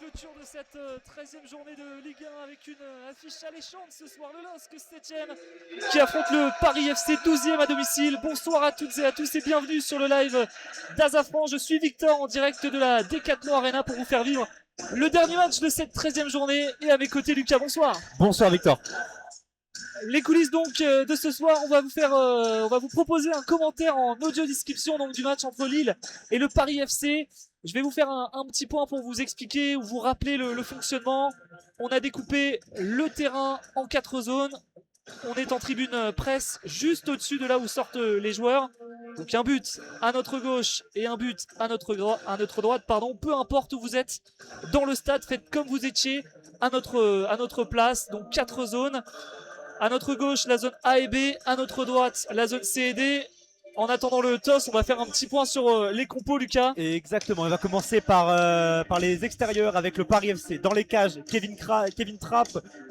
clôture de cette 13e journée de Ligue 1 avec une affiche alléchante ce soir. Le LOSC 7e qui affronte le Paris FC 12e à domicile. Bonsoir à toutes et à tous et bienvenue sur le live d'Azafran. Je suis Victor en direct de la Decathlon Arena pour vous faire vivre le dernier match de cette 13e journée. Et à mes côtés Lucas, bonsoir. Bonsoir Victor. Les coulisses donc de ce soir, on va vous proposer un commentaire en audio description donc du match entre Lille et le Paris FC. Je vais vous faire un petit point pour vous expliquer ou vous rappeler le fonctionnement. On a découpé le terrain en 4 zones. On est en tribune presse juste au-dessus de là où sortent les joueurs. Donc un but à notre gauche et un but à notre droite. Peu importe où vous êtes dans le stade, faites comme vous étiez à notre place. Donc 4 zones. À notre gauche, la zone A et B. À notre droite, la zone C et D. En attendant le toss, on va faire un petit point sur les compos, Lucas. Et exactement, on va commencer par les extérieurs avec le Paris FC. Dans les cages, Kevin Trapp,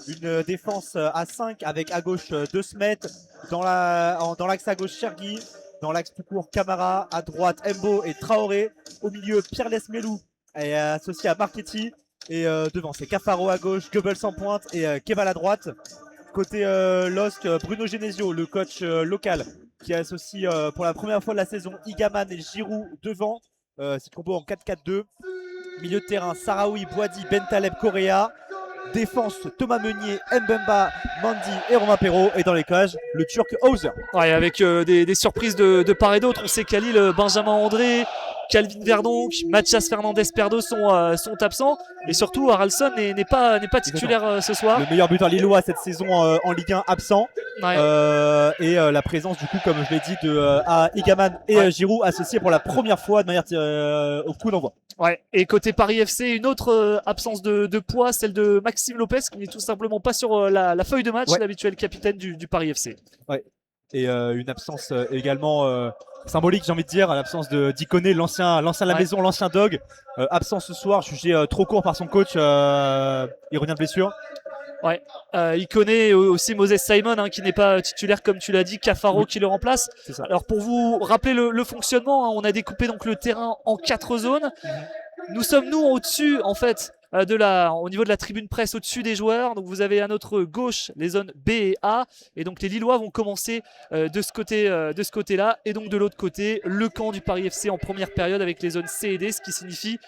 une défense à 5 avec à gauche De Smet. Dans l'axe à gauche, Chergui. Dans l'axe tout court, Camara. À droite, Embo et Traoré. Au milieu, Pierre Lesmelou est associé à Marchetti. Et devant, c'est Cafaro à gauche, Goebbels en pointe et Keval à droite. Côté LOSC, Bruno Genesio, le coach local, qui associe pour la première fois de la saison Igaman et Giroud devant. C'est combo en 4-4-2. Milieu de terrain, Sarawi, Boadi, Bentaleb, Correa. Défense, Thomas Meunier, Mbemba, Mandy et Romain Perrault. Et dans les cages, le Turc Hauser. Ouais, avec des surprises de part et d'autre. On sait qu'à Lille, Benjamin André, Calvin Verdonk, Mathias Fernandez-Perdo sont absents. Et surtout, Haralson n'est pas titulaire ce soir. Le meilleur buteur lillois cette saison en Ligue 1 absent. Ouais. Et la présence, du coup, comme je l'ai dit, de Igaman et Giroud associés pour la première fois de manière au coup d'envoi. Ouais. Et côté Paris FC, une autre absence de poids, celle de Maxime Lopez, qui n'est tout simplement pas sur la feuille de match, l'habituel capitaine du Paris FC. Ouais. Et une absence également symbolique, j'ai envie de dire, l'absence de d'Ikoné, l'ancien de la maison, l'ancien dog, absent ce soir, jugé trop court par son coach, il revient de blessure. Ouais, il connaît aussi Moses Simon qui n'est pas titulaire comme tu l'as dit, Cafaro qui le remplace. Alors pour vous rappeler le fonctionnement, on a découpé donc le terrain en 4 zones. Nous sommes au-dessus en fait au niveau de la tribune presse au-dessus des joueurs. Donc vous avez à notre gauche les zones B et A et donc les Lillois vont commencer de ce côté-là et donc de l'autre côté le camp du Paris FC en première période avec les zones C et D, ce qui signifie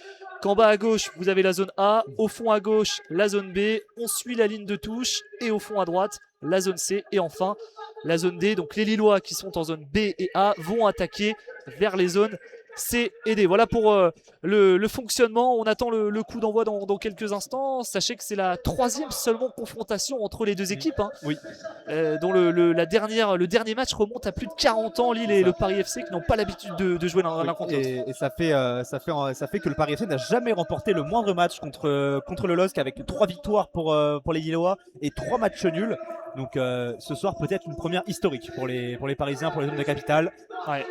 qu'en bas à gauche, vous avez la zone A, au fond à gauche, la zone B, on suit la ligne de touche, et au fond à droite, la zone C, et enfin, la zone D. Donc les Lillois qui sont en zone B et A vont attaquer vers les zones C et D. Voilà pour le fonctionnement. On attend le coup d'envoi dans quelques instants. Sachez que c'est la 3e seulement confrontation entre les deux équipes, oui. dont le dernier match remonte à plus de 40 ans. Lille et le Paris FC qui n'ont pas l'habitude de jouer l'un contre l'autre. Et ça fait que le Paris FC n'a jamais remporté le moindre match contre le LOSC, avec 3 victoires pour les Lillois et 3 matchs nuls. Donc ce soir peut-être une première historique pour les Parisiens, pour les hommes de la capitale. Ouais.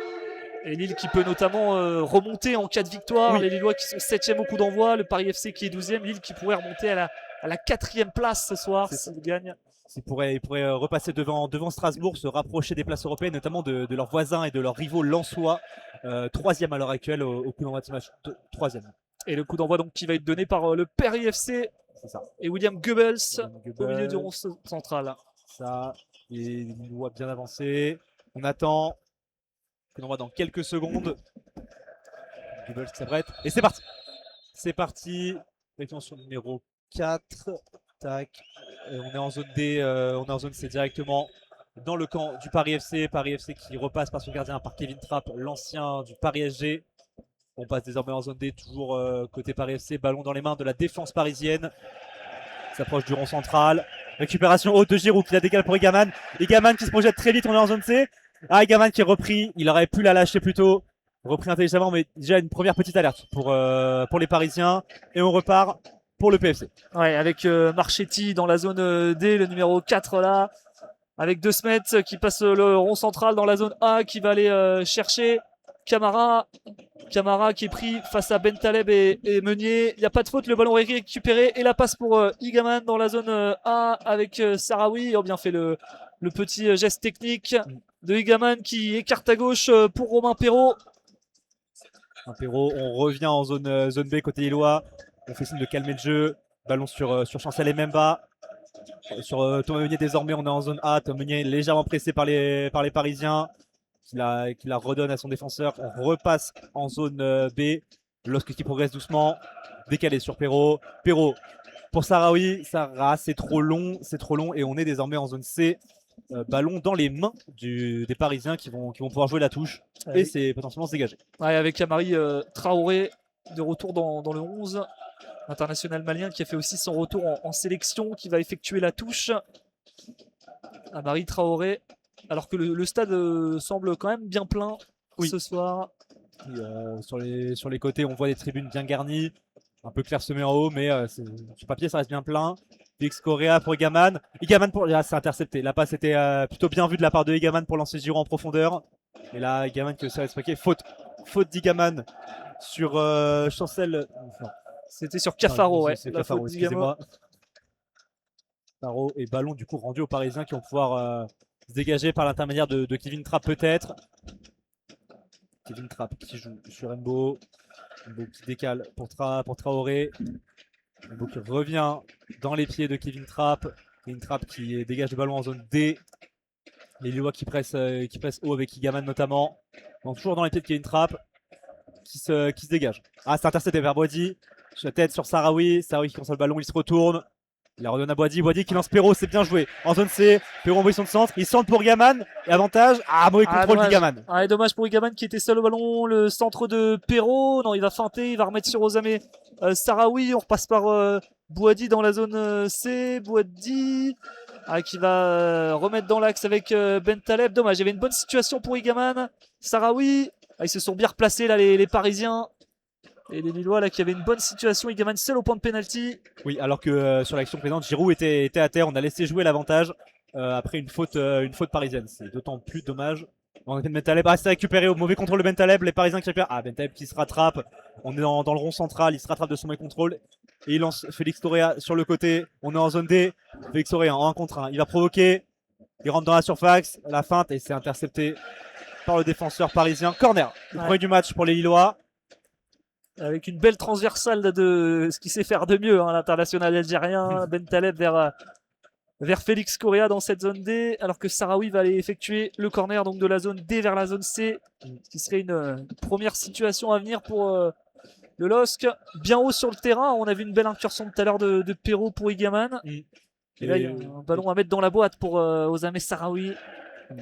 Et Lille qui peut notamment remonter en cas de victoire. Oui. Les Lillois qui sont 7e au coup d'envoi, le Paris FC qui est 12e, Lille qui pourrait remonter à la 4e place ce soir s'il gagne. Ils pourraient repasser devant Strasbourg, se rapprocher des places européennes, notamment de leurs voisins et de leurs rivaux lensois. 3e à l'heure actuelle au coup d'envoi de ce match. 3e. Et le coup d'envoi donc qui va être donné par le Paris FC et William Goebbels au milieu du rond central. Ça, et il voit bien avancer. On attend. On voit dans quelques secondes. Goebbels qui s'apprête. Et c'est parti. C'est parti. Directement sur le numéro 4. Tac. On est en zone D. On est en zone C directement dans le camp du Paris FC. Paris FC qui repasse par son gardien, par Kevin Trapp, l'ancien du Paris SG. On passe désormais en zone D, toujours côté Paris FC. Ballon dans les mains de la défense parisienne. S'approche du rond central. Récupération haute de Giroud qui la décale pour Igaman. Igaman qui se projette très vite. On est en zone C. Igaman qui est repris, il aurait pu la lâcher plus tôt, repris intelligemment, mais déjà une première petite alerte pour les Parisiens, et on repart pour le PFC. Ouais, avec Marchetti dans la zone D, le numéro 4 là, avec De Smet qui passe le rond central dans la zone A, qui va aller chercher Camara qui est pris face à Bentaleb et Meunier. Il n'y a pas de faute, le ballon est récupéré et la passe pour Igaman dans la zone A avec Sarawi. On a bien fait le petit geste technique de Igaman qui écarte à gauche pour Romain Perrault. Perrault, on revient en zone B côté Lillois. On fait signe de calmer le jeu. Ballon sur Chancel et Memba. Sur Thomas Meunier, désormais, on est en zone A. Thomas Meunier légèrement pressé par les Parisiens. Qui la redonne à son défenseur. On repasse en zone B. Lorsque qui progresse doucement. Décalé sur Perrault. Perrault pour Sahraoui. Sarah, c'est trop long. Et on est désormais en zone C. Ballon dans les mains des Parisiens qui vont pouvoir jouer la touche. Et c'est potentiellement se dégager. Ouais, avec Amari Traoré de retour dans le 11. International malien qui a fait aussi son retour en sélection, qui va effectuer la touche. Amari Traoré. Alors que le stade semble quand même bien plein ce soir. Et, sur les côtés, on voit des tribunes bien garnies. Un peu clairsemées en haut, mais sur papier, ça reste bien plein. Félix Correa pour Egaman. Egaman pour. Là, c'est intercepté. La passe était plutôt bien vue de la part de Egaman pour lancer Giroud en profondeur. Et là, Egaman qui aussi respecté. Faute d'Egaman sur Chancel. C'était sur Cafaro, ouais. C'est Cafaro, excusez-moi. Cafaro et ballon du coup rendu aux Parisiens qui vont pouvoir se dégager par l'intermédiaire de Kevin Trapp peut-être. Kevin Trapp qui joue sur Embo. Embo qui décale pour Traoré. Embo qui revient dans les pieds de Kevin Trapp. Kevin Trapp qui dégage le ballon en zone D. Les Lillois qui pressent haut avec Igaman notamment. Donc toujours dans les pieds de Kevin Trapp qui se dégage. Ah, c'est intercepté vers Boadi. Tête sur Sahraoui. Sahraoui qui conserve le ballon, il se retourne. Il la redonne à Boadi. Boadi qui lance Perrault, c'est bien joué. En zone C, Perrault en position de centre. Il centre pour Gaman. Et avantage. Ah, mauvais contrôle d'Igaman. Ah, dommage pour Igaman qui était seul au ballon. Le centre de Perrault. Non, il va feinter. Il va remettre sur Osamé Sahraoui. On repasse par Boadi dans la zone C. Boadi qui va remettre dans l'axe avec Bentaleb. Dommage, il y avait une bonne situation pour Igaman. Sahraoui. Ils se sont bien replacés là, les Parisiens. Et les Lillois là qui avaient une bonne situation, Igaman seul au point de pénalty. Oui, alors que sur l'action précédente, Giroud était à terre, on a laissé jouer l'avantage après une faute parisienne. C'est d'autant plus dommage. On a fait de Bentaleb, c'est récupéré au mauvais contrôle de Bentaleb, les Parisiens qui récupèrent. Ah, Bentaleb qui se rattrape, on est dans le rond central, il se rattrape de son mauvais contrôle. Et il lance Félix Correa sur le côté, on est en zone D. Félix Correa en 1 contre 1, il va provoquer, il rentre dans la surface, la feinte et c'est intercepté par le défenseur parisien. Corner, le premier du match pour les Lillois. Avec une belle transversale de ce qu'il sait faire de mieux, l'international algérien. Bentaleb vers Félix Correa dans cette zone D, alors que Sahraoui va aller effectuer le corner donc de la zone D vers la zone C, ce qui serait une première situation à venir pour le LOSC. Bien haut sur le terrain, on a vu une belle incursion tout à l'heure de Perrault pour Igaman. Et là, il y a un ballon à mettre dans la boîte pour Osamé Sahraoui.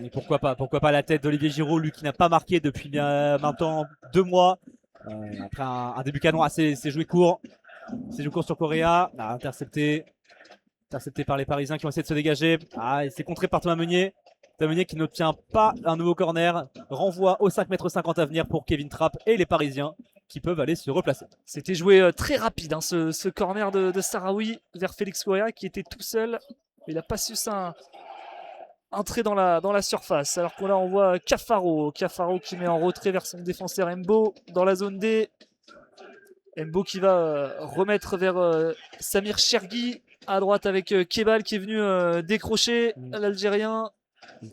Et pourquoi pas la tête d'Olivier Giroud, lui qui n'a pas marqué depuis maintenant 2 mois. Après un début canon assez joué court. C'est joué court sur Correa. Intercepté par les Parisiens qui ont essayé de se dégager. Et c'est contré par Thomas Meunier. Thomas Meunier qui n'obtient pas un nouveau corner. Renvoi au 5,50 m à venir pour Kevin Trapp et les Parisiens qui peuvent aller se replacer. C'était joué très rapide, ce corner de Sahraoui vers Félix Correa qui était tout seul. Il n'a pas su entrer dans la surface. Alors qu'on là on voit Cafaro qui met en retrait vers son défenseur Embo dans la zone D. Embo qui va remettre vers Samir Chergui à droite avec Kebal qui est venu décrocher l'Algérien.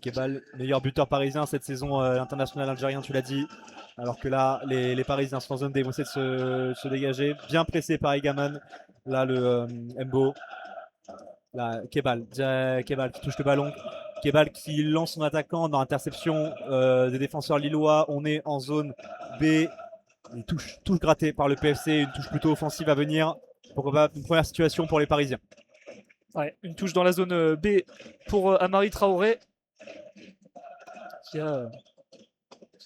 Kebal, meilleur buteur parisien cette saison, l'international algérien, tu l'as dit. Alors que là, les Parisiens sont en zone D, vont essayer de se dégager. Bien pressé par Egaman. Là, le Embo. Là, Kebal qui touche le ballon. Kebal qui lance son attaquant dans l'interception des défenseurs lillois. On est en zone B. Une touche grattée par le PFC, une touche plutôt offensive à venir. Pourquoi pas une première situation pour les Parisiens. Ouais, une touche dans la zone B pour Amari Traoré qui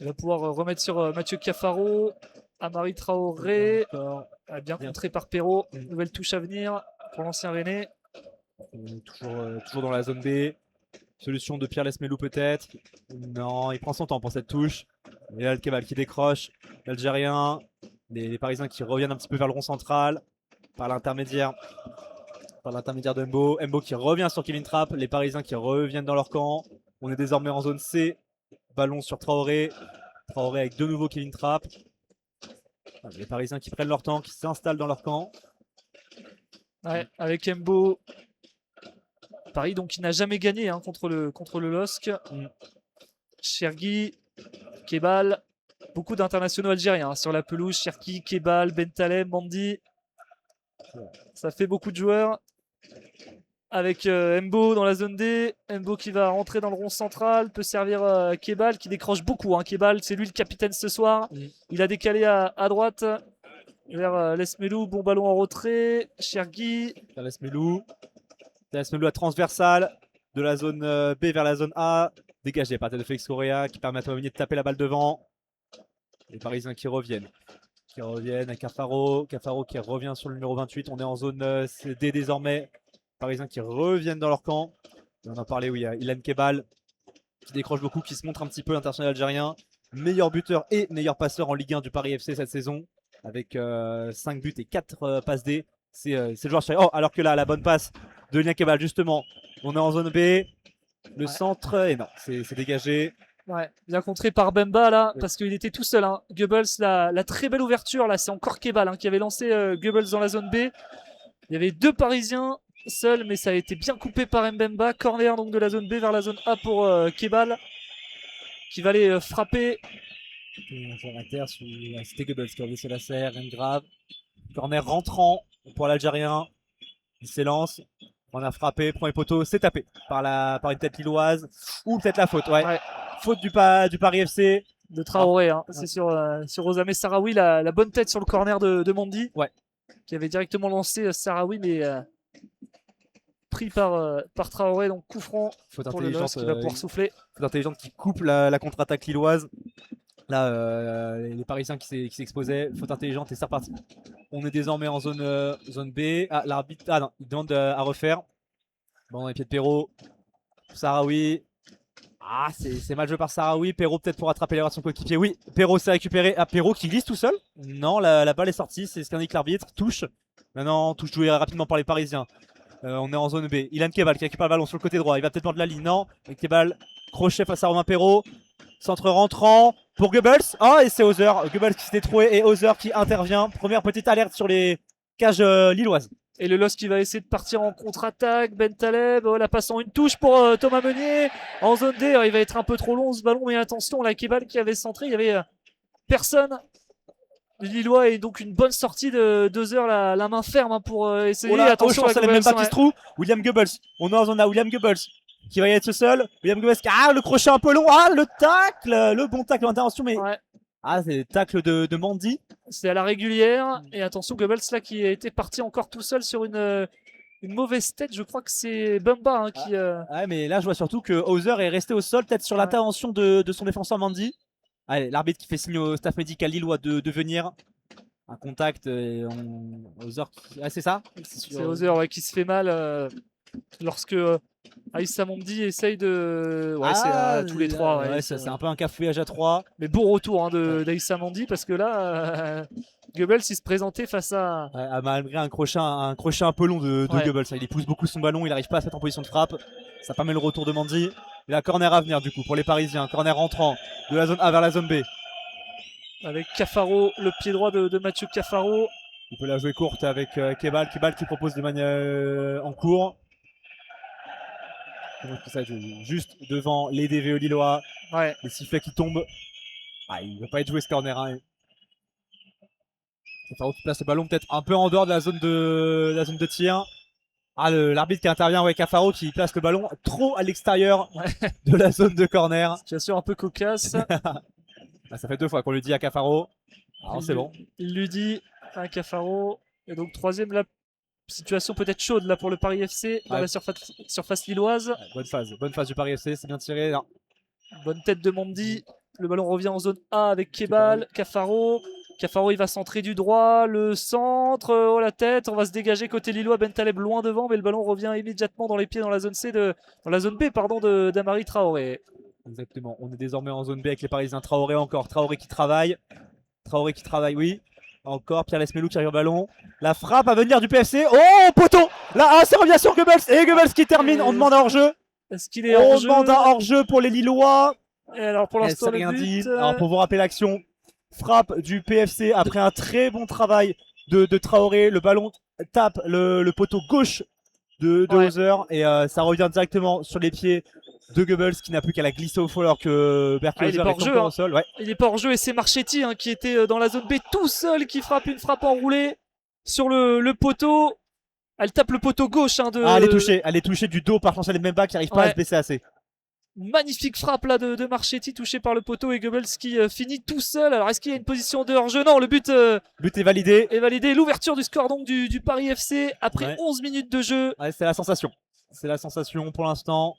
va pouvoir remettre sur Mathieu Cafaro. Amari Traoré bien contré par Perrault. Nouvelle touche à venir pour l'ancien Rennais. Toujours dans la zone B. Solution de Pierre Lesmelou peut-être. Non, il prend son temps pour cette touche. Et là, le Kebal qui décroche. L'Algérien. Les Parisiens qui reviennent un petit peu vers le rond central. Par l'intermédiaire de Embo. Embo qui revient sur Kevin Trapp. Les Parisiens qui reviennent dans leur camp. On est désormais en zone C. Ballon sur Traoré. Traoré avec de nouveau Kevin Trapp. Les Parisiens qui prennent leur temps, qui s'installent dans leur camp. Ouais, avec Embo. Paris donc qui n'a jamais gagné contre le LOSC. Chergui, Kebal, beaucoup d'internationaux algériens sur la pelouse. Cherki, Kebal, Bentaleb, Mandi. Ça fait beaucoup de joueurs. Avec Mbo dans la zone D. Mbo qui va rentrer dans le rond central. Peut servir Kebal qui décroche beaucoup. Hein. Kebal, c'est lui le capitaine ce soir. Il a décalé à droite vers Lesmelou. Bon ballon en retrait. Chergui. Lesmelou à transversale de la zone B vers la zone A. Dégagé par tête de Félix Correa qui permet à Toumani de taper la balle devant. Les Parisiens qui reviennent. À Cafaro. Cafaro qui revient sur le numéro 28. On est en zone D désormais. Parisiens qui reviennent dans leur camp. Et on en parlait, oui, il y a Ilan Kebal qui décroche beaucoup, qui se montre un petit peu l'international algérien. Meilleur buteur et meilleur passeur en Ligue 1 du Paris FC cette saison. Avec 5 buts et 4 passes D. C'est le joueur chéri. Oh, alors que là, la bonne passe de Ilan Kebal, justement. On est en zone B. Le centre, et non, c'est dégagé. Ouais, bien contré par Bemba là, parce qu'il était tout seul. Hein. Goebbels, la très belle ouverture là, c'est encore Kebal qui avait lancé Goebbels dans la zone B. Il y avait 2 Parisiens seuls, mais ça a été bien coupé par Mbemba. Corner donc de la zone B vers la zone A pour Kebal, qui va aller frapper. C'était Goebbels qui a laissé la serre, rien de grave. Corner rentrant pour l'Algérien. Il s'élance. On a frappé, premier poteau, c'est tapé par une tête lilloise. Ou peut-être la faute, ouais. Faute du Paris FC. De Traoré, hein. C'est sur Osame Sarawi, la bonne tête sur le corner de Mondi. Ouais. Qui avait directement lancé Sarawi, mais pris par Traoré, donc coup franc pour le LOSC qui va pouvoir souffler. Faute intelligente qui coupe la contre-attaque lilloise. Là, les Parisiens qui s'exposaient. Faute intelligente et c'est reparti. On est désormais en zone B. Ah, l'arbitre, non, il demande à refaire. Bon, dans les pieds de Perrault. Sarawi. Ah, c'est mal joué par Sarawi. Perrault peut-être pour attraper l'erreur de son coéquipier. Oui, Perrault s'est récupéré. Ah, Perrault qui glisse tout seul. Non, la balle est sortie. C'est ce qu'indique l'arbitre. Touche. Maintenant, touche jouée rapidement par les Parisiens. On est en zone B. Ilan Kebal qui récupère le ballon sur le côté droit. Il va peut-être mordre la ligne. Non. Kebal, crochet face à Romain Perrault. Centre rentrant pour Goebbels. Oh, et c'est Hauser. Goebbels qui s'était troué et Hauser qui intervient. Première petite alerte sur les cages lilloises. Et le LOSC qui va essayer de partir en contre-attaque. Bentaleb, la passe en une touche pour Thomas Meunier. En zone D, il va être un peu trop long ce ballon. Mais attention, la Kebal qui avait centré. Il y avait personne. Les Lillois et donc une bonne sortie de 2 heures, la main ferme pour essayer. Oh là, attention, c'est même pas qui se trouve. William Goebbels. On est en zone A. William Goebbels qui va y être seul. William Goebbels qui le crochet un peu long. Ah, le tacle. Le bon tacle, l'intervention. Mais ah, c'est le tacle de Mondi. C'est à la régulière. Et attention, Goebbels là qui a été parti encore tout seul sur une mauvaise tête. Je crois que c'est Bemba qui. Ouais, mais là, je vois surtout que Hauser est resté au sol, peut-être sur l'intervention de son défenseur Mondi. Allez, l'arbitre qui fait signe au staff médical lillois de venir. Un contact. Hauser. Ah, c'est ça. C'est Hauser qui se fait mal lorsque Aïssa Mondi essaye de. Ouais, c'est à tous les 3. Ouais, c'est un peu un cafouillage à 3. Mais bon retour d'Aïssa Mondi parce que là, Goebbels il se présentait face à. Malgré un crochet un peu long de Goebbels. Il pousse beaucoup son ballon, il n'arrive pas à se mettre en position de frappe. Ça permet le retour de Mondi. Et la corner à venir du coup pour les Parisiens. Corner rentrant de la zone A vers la zone B. Avec Cafaro, le pied droit de Mathieu Cafaro. Il peut la jouer courte avec Kebal. Kebal qui propose de manière en cours. Ça, juste devant les DVE lillois. Ouais. Les sifflets qui tombent. Ah, il ne va pas être joué ce corner. Hein. Cafaro qui place le ballon peut-être un peu en dehors de la zone de tir. Ah, l'arbitre qui intervient, Cafaro qui place le ballon trop à l'extérieur de la zone de corner. Situation un peu cocasse. Ça fait 2 fois qu'on lui dit à Cafaro. Alors c'est bon. Il lui dit à Cafaro. Et donc troisième, la situation peut-être chaude là pour le Paris FC dans la surface lilloise. Bonne phase du Paris FC, c'est bien tiré. Non. Bonne tête de Mondi. Le ballon revient en zone A avec Kebal, Cafaro. Cafaro il va centrer du droit, le centre, la tête, on va se dégager côté lillois, Bentaleb loin devant, mais le ballon revient immédiatement dans les pieds dans la zone B d'Amari Traoré. Exactement, on est désormais en zone B avec les Parisiens. Traoré encore, Traoré qui travaille, oui. Encore Pierre Lesmelou qui arrive au ballon. La frappe à venir du PFC. Oh, poteau. Là, ça revient sur Goebbels. Et Goebbels qui termine, on demande un hors-jeu. Est-ce qu'il est hors-jeu ? On demande un hors-jeu pour les Lillois. Et alors pour l'instant, rien dit. Alors pour vous rappeler l'action, frappe du PFC après un très bon travail de Traoré. Le ballon tape le poteau gauche de Hauser et ça revient directement sur les pieds de Goebbels qui n'a plus qu'à la glisser au fond alors que Berkey Hauser est encore au sol. Il est pas hors jeu et c'est Marchetti qui était dans la zone B tout seul qui frappe une frappe enroulée. sur le poteau. Elle tape le poteau gauche. Hein, Elle est touchée du dos par Chancel Mbemba qui n'arrive pas à se baisser assez. Magnifique frappe là de Marchetti touché par le poteau et Goebbels qui finit tout seul. Alors est-ce qu'il y a une position de hors-jeu? Non, le but est validé. L'ouverture du score donc du Paris FC après 11 minutes de jeu. Ouais, c'est la sensation. C'est la sensation pour l'instant.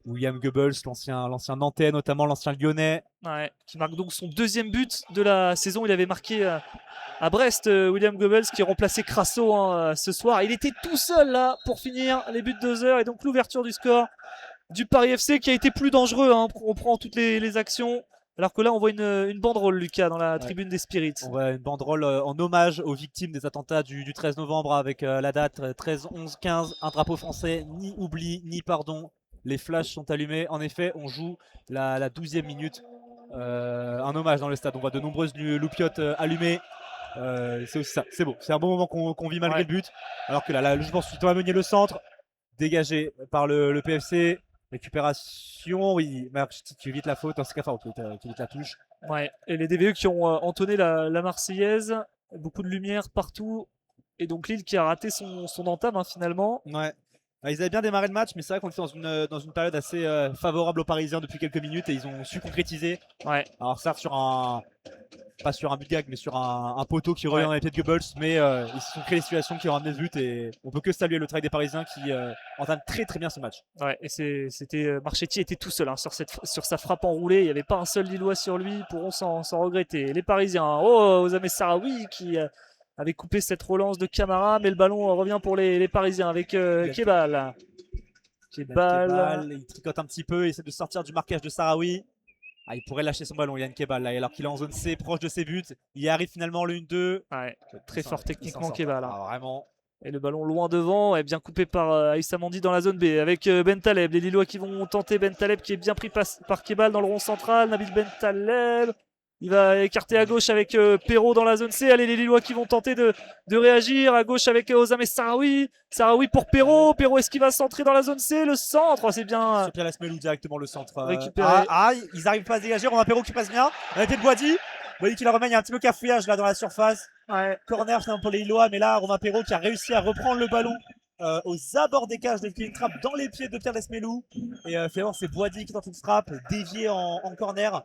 William Goebbels, l'ancien Nantais, notamment l'ancien Lyonnais. Ouais, qui marque donc son 2e but de la saison. Il avait marqué à Brest, William Goebbels, qui remplaçait Crasso ce soir. Il était tout seul là pour finir les buts de 2 heures et donc l'ouverture du score du Paris FC qui a été plus dangereux. Hein. On prend toutes les actions. Alors que là, on voit une banderole, Lucas, dans la tribune des Spirits. On voit une banderole en hommage aux victimes des attentats du 13 novembre avec la date 13, 11, 15. Un drapeau français, ni oubli, ni pardon. Les flashs sont allumés. En effet, on joue la 12e minute. Un hommage dans le stade. On voit de nombreuses loupiottes allumées. C'est aussi ça. C'est beau. C'est un bon moment qu'on vit malgré le but. Alors que là, je pense que Thomas Meunier, le centre, dégagé par le PFC. Récupération, oui, tu évites la faute, c'est Cafaro qui évite la touche. Ouais, et les DVE qui ont entonné la Marseillaise, beaucoup de lumière partout, et donc Lille qui a raté son entame finalement. Ouais, ils avaient bien démarré le match, mais c'est vrai qu'on était dans une période assez favorable aux Parisiens depuis quelques minutes et ils ont su concrétiser. Ouais. Alors ça pas sur un but gag, mais sur un poteau qui revient dans les pieds de Goebbels, mais ils se sont créés des situations qui ont ramené le but et on peut que saluer le travail des Parisiens qui entament très très bien ce match. Ouais, et c'était Marchetti était tout seul sur sa frappe enroulée, il n'y avait pas un seul Lillois sur lui, pourront s'en regretter. Les Parisiens, Osama Sarawi qui avait coupé cette relance de Camara, mais le ballon revient pour les Parisiens avec Kebal. Il tricote un petit peu, il essaie de sortir du marquage de Sarawi. Il pourrait lâcher son ballon, Yann Kebal, là, alors qu'il est en zone C, proche de ses buts. Il y arrive finalement le 1-2. Ouais, très fort techniquement Kebal. Vraiment. Et le ballon loin devant, est bien coupé par Aïssa Mandi dans la zone B avec Ben Taleb. Les Lillois qui vont tenter Ben Taleb qui est bien pris par Kebal dans le rond central. Nabil Ben Taleb. Il va écarter à gauche avec Perrault dans la zone C. Allez, les Lillois qui vont tenter de réagir. À gauche avec Osama Sarawi. Sarawi pour Perrault. Perrault, est-ce qu'il va centrer dans la zone C? Le centre, c'est bien. Sur Pierre Lasmelou directement le centre. Récupéré. Ils n'arrivent pas à se dégager. Romain Perrault qui passe bien. On a été de Boisdi. Boisdi qui la remet. Il y a un petit peu cafouillage là dans la surface. Ouais. Corner finalement pour les Lillois. Mais là, Romain Perrault qui a réussi à reprendre le ballon aux abords des cages de Clean Trap dans les pieds de Pierre Lasmelou. Et finalement, c'est Boisdi qui tente une frappe déviée en corner.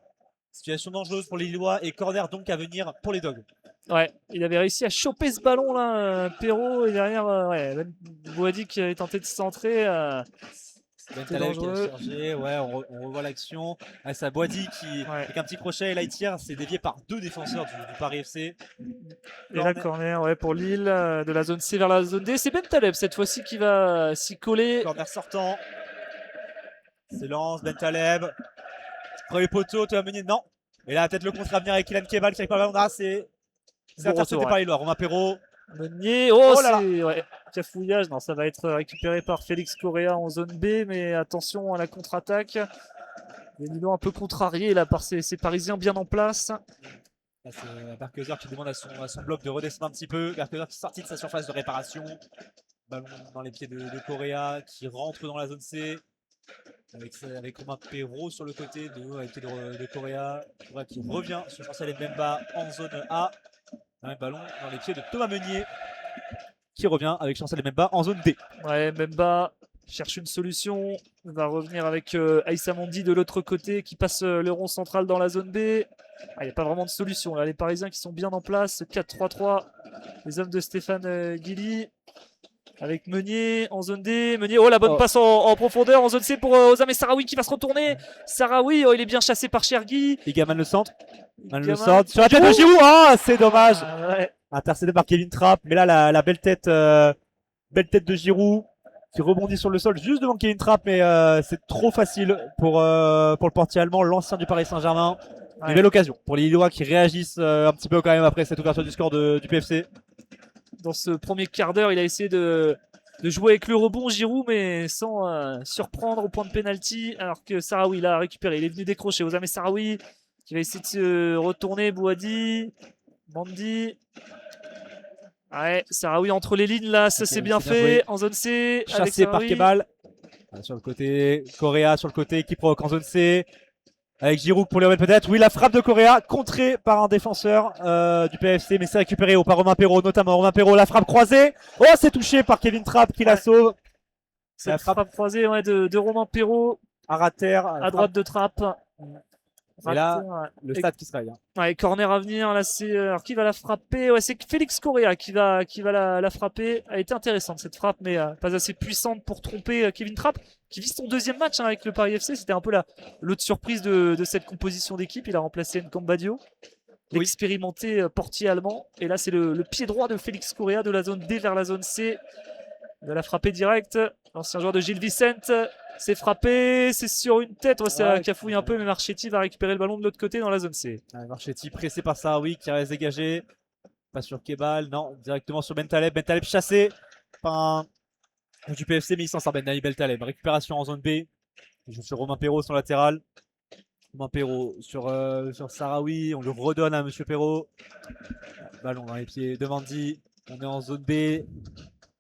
Situation dangereuse pour les Lillois et corner donc à venir pour les Dogs. Ouais, il avait réussi à choper ce ballon là, Perrault, et derrière, Boadi qui avait tenté de centrer. Ben Taleb qui a chargé, on revoit l'action. C'est Boadi qui, avec un petit crochet, là il tire, c'est dévié par 2 défenseurs du Paris FC. Et là, corner pour Lille, de la zone C vers la zone D. C'est Ben Taleb cette fois-ci qui va s'y coller. Corner sortant. C'est lance, Ben Taleb. Premier poteau, Thomas Meunier, non. Et là, peut-être le contre à venir avec Kylian Kebal qui arrive par le ballon. C'est intercepté par les Lillois. Romain Perrault. Meunier, cafouillage. Non, ça va être récupéré par Félix Correa en zone B, mais attention à la contre-attaque. Les Lillois un peu contrariés là par ces Parisiens bien en place. C'est Berkezer qui demande à son bloc de redescendre un petit peu. Berkezer qui est sorti de sa surface de réparation. Ballon dans les pieds de Correa qui rentre dans la zone C. Avec Romain Perrault sur le côté de Correa. Qui revient sur Chancel Mbemba en zone A. Un ballon dans les pieds de Thomas Meunier qui revient avec Chancel Mbemba en zone D. Ouais, Mbemba cherche une solution. Il va revenir avec Aïssa Mandi de l'autre côté qui passe le rond central dans la zone B. Il n'y a pas vraiment de solution là. Les Parisiens qui sont bien en place. 4-3-3. Les hommes de Stéphane Guilly. Avec Meunier en zone D. Meunier, la bonne passe en profondeur en zone C pour Osama Sarawi qui va se retourner. Sarawi, il est bien chassé par Chergui. Igaman le centre. Le centre sur la tête de Giroud. C'est dommage. Intercédé par Kevin Trapp. Mais là, la belle tête de Giroud qui rebondit sur le sol juste devant Kevin Trapp. Mais c'est trop facile pour le portier allemand, l'ancien du Paris Saint-Germain. Une belle occasion pour les Lillois qui réagissent un petit peu quand même après cette ouverture du score du PFC. Dans ce premier quart d'heure, il a essayé de jouer avec le rebond Giroud, mais sans surprendre au point de pénalty. Alors que Sarawi l'a récupéré. Il est venu décrocher. Osama Sarawi qui va essayer de se retourner. Boadi, Mandi. Ouais, Sarawi entre les lignes là, ça c'est bien fait. En zone C. Chassé par Kebal. Sur le côté, Correa sur le côté qui provoque en zone C. Avec Giroud pour les remettre peut-être. Oui, la frappe de Correa contrée par un défenseur du PFC, mais c'est récupéré par Romain Perrault, notamment. Romain Perrault, la frappe croisée. Oh, c'est touché par Kevin Trapp qui la sauve. C'est la frappe croisée de Romain Perrault. À terre. À droite de Trapp. Et là, le stade qui se réveille. Ouais, corner à venir. Là, c'est alors qui va la frapper. Ouais, c'est Félix Correa qui va la frapper. Elle était intéressante cette frappe, mais pas assez puissante pour tromper Kevin Trapp, qui vit son deuxième match avec le Paris FC. C'était un peu l'autre surprise de cette composition d'équipe. Il a remplacé Nkambadio, l'expérimenté portier allemand. Et là, c'est le pied droit de Félix Correa de la zone D vers la zone C. Il va la frapper direct. L'ancien joueur de Gilles Vicente. C'est frappé, c'est sur une tête, ça cafouille un peu, mais Marchetti va récupérer le ballon de l'autre côté dans la zone C. Marchetti pressé par Sarawi qui reste dégagé. Pas sur Kebal, non, directement sur Bentaleb. Bentaleb chassé par un du PFC, mais il s'en sort. Bentaleb, récupération en zone B. Il joue sur Romain Perrault, son latéral. Romain Perrault sur Sarawi, on le redonne à Monsieur Perrault. Ballon dans les pieds de Mandy. On est en zone B.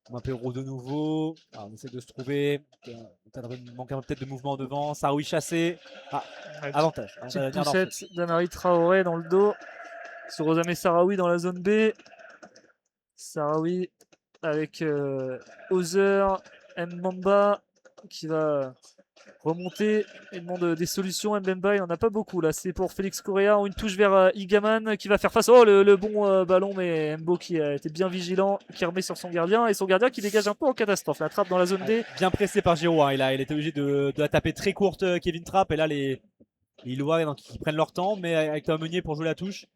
Romain Perrault de nouveau. Alors, on essaie de se trouver. Il manque peut-être de mouvement devant. Sarawi chassé. Avantage. Petite poussette d'Amari Traoré dans le dos. Sur Osame Sarawi dans la zone B. Sarawi avec Ozer, Mbamba qui va remonter et demande des solutions. Mbemba, il n'en a pas beaucoup là. C'est pour Félix Correa. Une touche vers Igaman qui va faire face. Oh, le bon ballon, mais Mbo qui a été bien vigilant, qui remet sur son gardien. Et son gardien qui dégage un peu en catastrophe. La trappe dans la zone D. Bien pressé par Giroud. Hein. Il était obligé de la taper très courte, Kevin Trapp. Et là, les Lillois qui prennent leur temps, mais avec Thomas Meunier pour jouer la touche.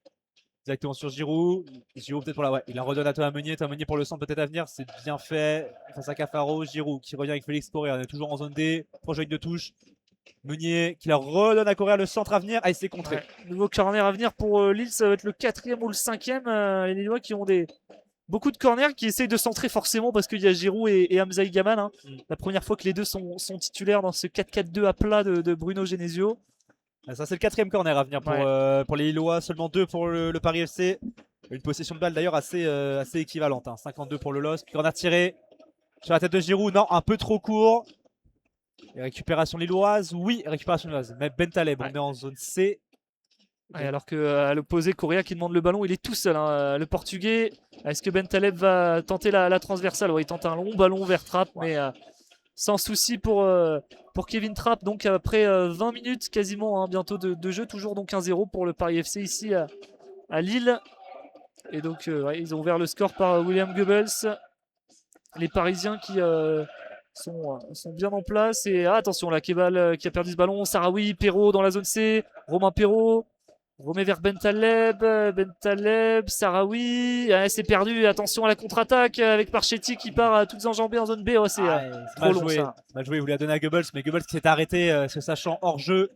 Directement sur Giroud. Giroud peut-être pour la. Ouais, il la redonne à Thomas Meunier. Thomas Meunier pour le centre peut-être à venir. C'est bien fait. Face à Cafaro. Giroud qui revient avec Félix Correa. On est toujours en zone D. Projet de touche. Meunier qui la redonne à Correa, le centre à venir. Ah, il s'est contré. Ouais. Nouveau corner à venir pour Lille. Ça va être le 4e ou le 5e. Les Lillois qui ont beaucoup de corners, qui essayent de centrer forcément parce qu'il y a Giroud et Hamza Igaman. Hein. La première fois que les deux sont titulaires dans ce 4-4-2 à plat de Bruno Genesio. Ça, c'est le 4e corner à venir pour les Lillois. Seulement 2 pour le Paris FC. Une possession de balle d'ailleurs assez équivalente. Hein. 52 pour le LOSC. Corner tiré sur la tête de Giroud. Non, un peu trop court. Et récupération lilloise. Oui, récupération lilloise. Mais Bentaleb, on est en zone C. Ouais, alors qu'à l'opposé, Correa qui demande le ballon, il est tout seul. Hein. Le Portugais, est-ce que Bentaleb va tenter la transversale? Il tente un long ballon vers Trapp, mais sans souci pour Kevin Trapp. Donc après 20 minutes quasiment, hein, bientôt de jeu, toujours donc 1-0 pour le Paris FC ici à Lille. Et donc ils ont ouvert le score par William Goebbels. Les Parisiens qui sont bien en place. Et attention là, Kebal qui a perdu ce ballon. Sarawi, Perrault dans la zone C. Romain Perrault remet vers Bentaleb, Sarawi, c'est perdu, attention à la contre-attaque avec Marchetti qui part à toutes enjambées en zone B. C'est trop long ça. Mal joué, il voulait la donner à Goebbels, mais Goebbels qui s'est arrêté se sachant hors jeu.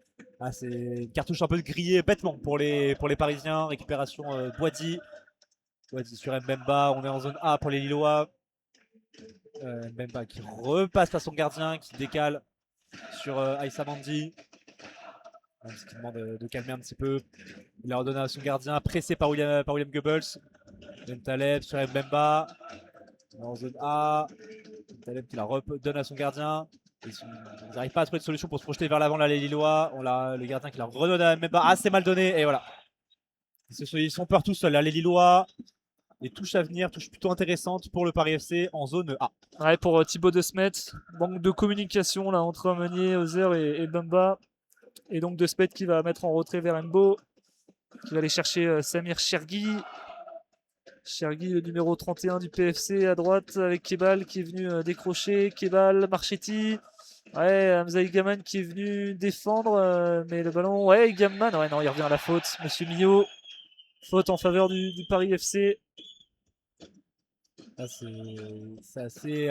C'est une cartouche un peu grillée bêtement pour les Parisiens. Récupération Boadi sur Mbemba, on est en zone A pour les Lillois. Mbemba qui repasse par son gardien, qui décale sur Aïssa Mandi. Ce qui demande de calmer un petit peu. Il a redonné à son gardien, pressé par William Goebbels. Bentaleb sur Mbemba. En zone A. Bentaleb qui la redonne à son gardien. Ils n'arrivent pas à trouver de solution pour se projeter vers l'avant là, les Lillois. On a le gardien qui la redonne à Mbemba. Ah, c'est mal donné. Et voilà. Ils sont peur tout seuls là, les Lillois. Les touches à venir, touches plutôt intéressantes pour le Paris FC en zone A. Ouais, pour Thibaut De Smet. Manque de communication là entre Meunier, Ozer et Mbemba. Et donc De Smet qui va mettre en retrait vers Mbo, qui va aller chercher Samir Chergui. Chergui, le numéro 31 du PFC à droite avec Kebal qui est venu décrocher. Kebal, Marchetti. Ouais, Hamza Igaman qui est venu défendre. Mais le ballon, ouais, Igaman. Ouais, non, il revient à la faute. Monsieur Millot. Faute en faveur du Paris FC. C'est assez.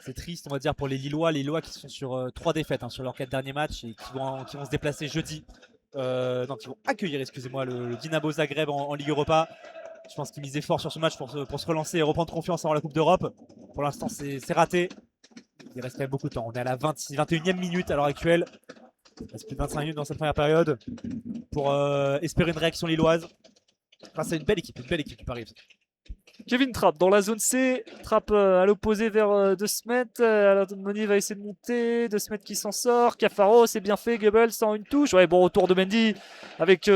C'est triste, on va dire, pour les Lillois. Les Lillois qui sont sur 3 défaites sur leurs 4 derniers matchs et qui vont se déplacer jeudi. Non, qui vont accueillir, excusez-moi, le Dinamo Zagreb en Ligue Europa. Je pense qu'ils misaient fort sur ce match pour se relancer et reprendre confiance avant la Coupe d'Europe. Pour l'instant, c'est raté. Il reste quand même beaucoup de temps. On est à la 21e minute à l'heure actuelle. Il reste plus de 25 minutes dans cette première période pour espérer une réaction lilloise. Enfin, c'est une belle équipe du Paris. Kevin Trapp dans la zone C. Trapp à l'opposé vers De Smet. Alors Meunier va essayer de monter. De Smet qui s'en sort. Cafaro, c'est bien fait. Goebbels en une touche. Ouais, bon retour de Mendy avec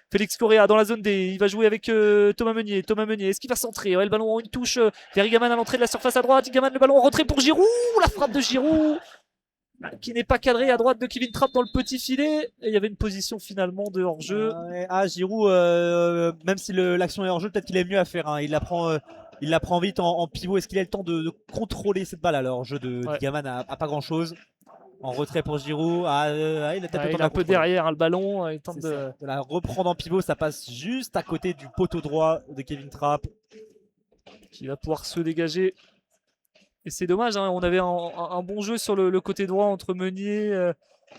Félix Correa dans la zone D. Il va jouer avec Thomas Meunier. Thomas Meunier, est-ce qu'il va centrer? Ouais, le ballon en une touche vers Igaman à l'entrée de la surface à droite. Igaman, le ballon en retrait pour Giroud. La frappe de Giroud qui n'est pas cadré à droite de Kevin Trapp dans le petit filet. Et il y avait une position finalement de hors-jeu. Giroud, même si l'action est hors-jeu, peut-être qu'il est mieux à faire. Hein. Il la prend vite en pivot. Est-ce qu'il a le temps de contrôler cette balle? Alors, jeu de Gaman a pas grand-chose. En retrait pour Giroud. Il a peut-être il est un peu derrière le ballon. Il tente de la reprendre en pivot. Ça passe juste à côté du poteau droit de Kevin Trapp. Qui va pouvoir se dégager. Et c'est dommage, hein, on avait un bon jeu sur le côté droit entre Meunier,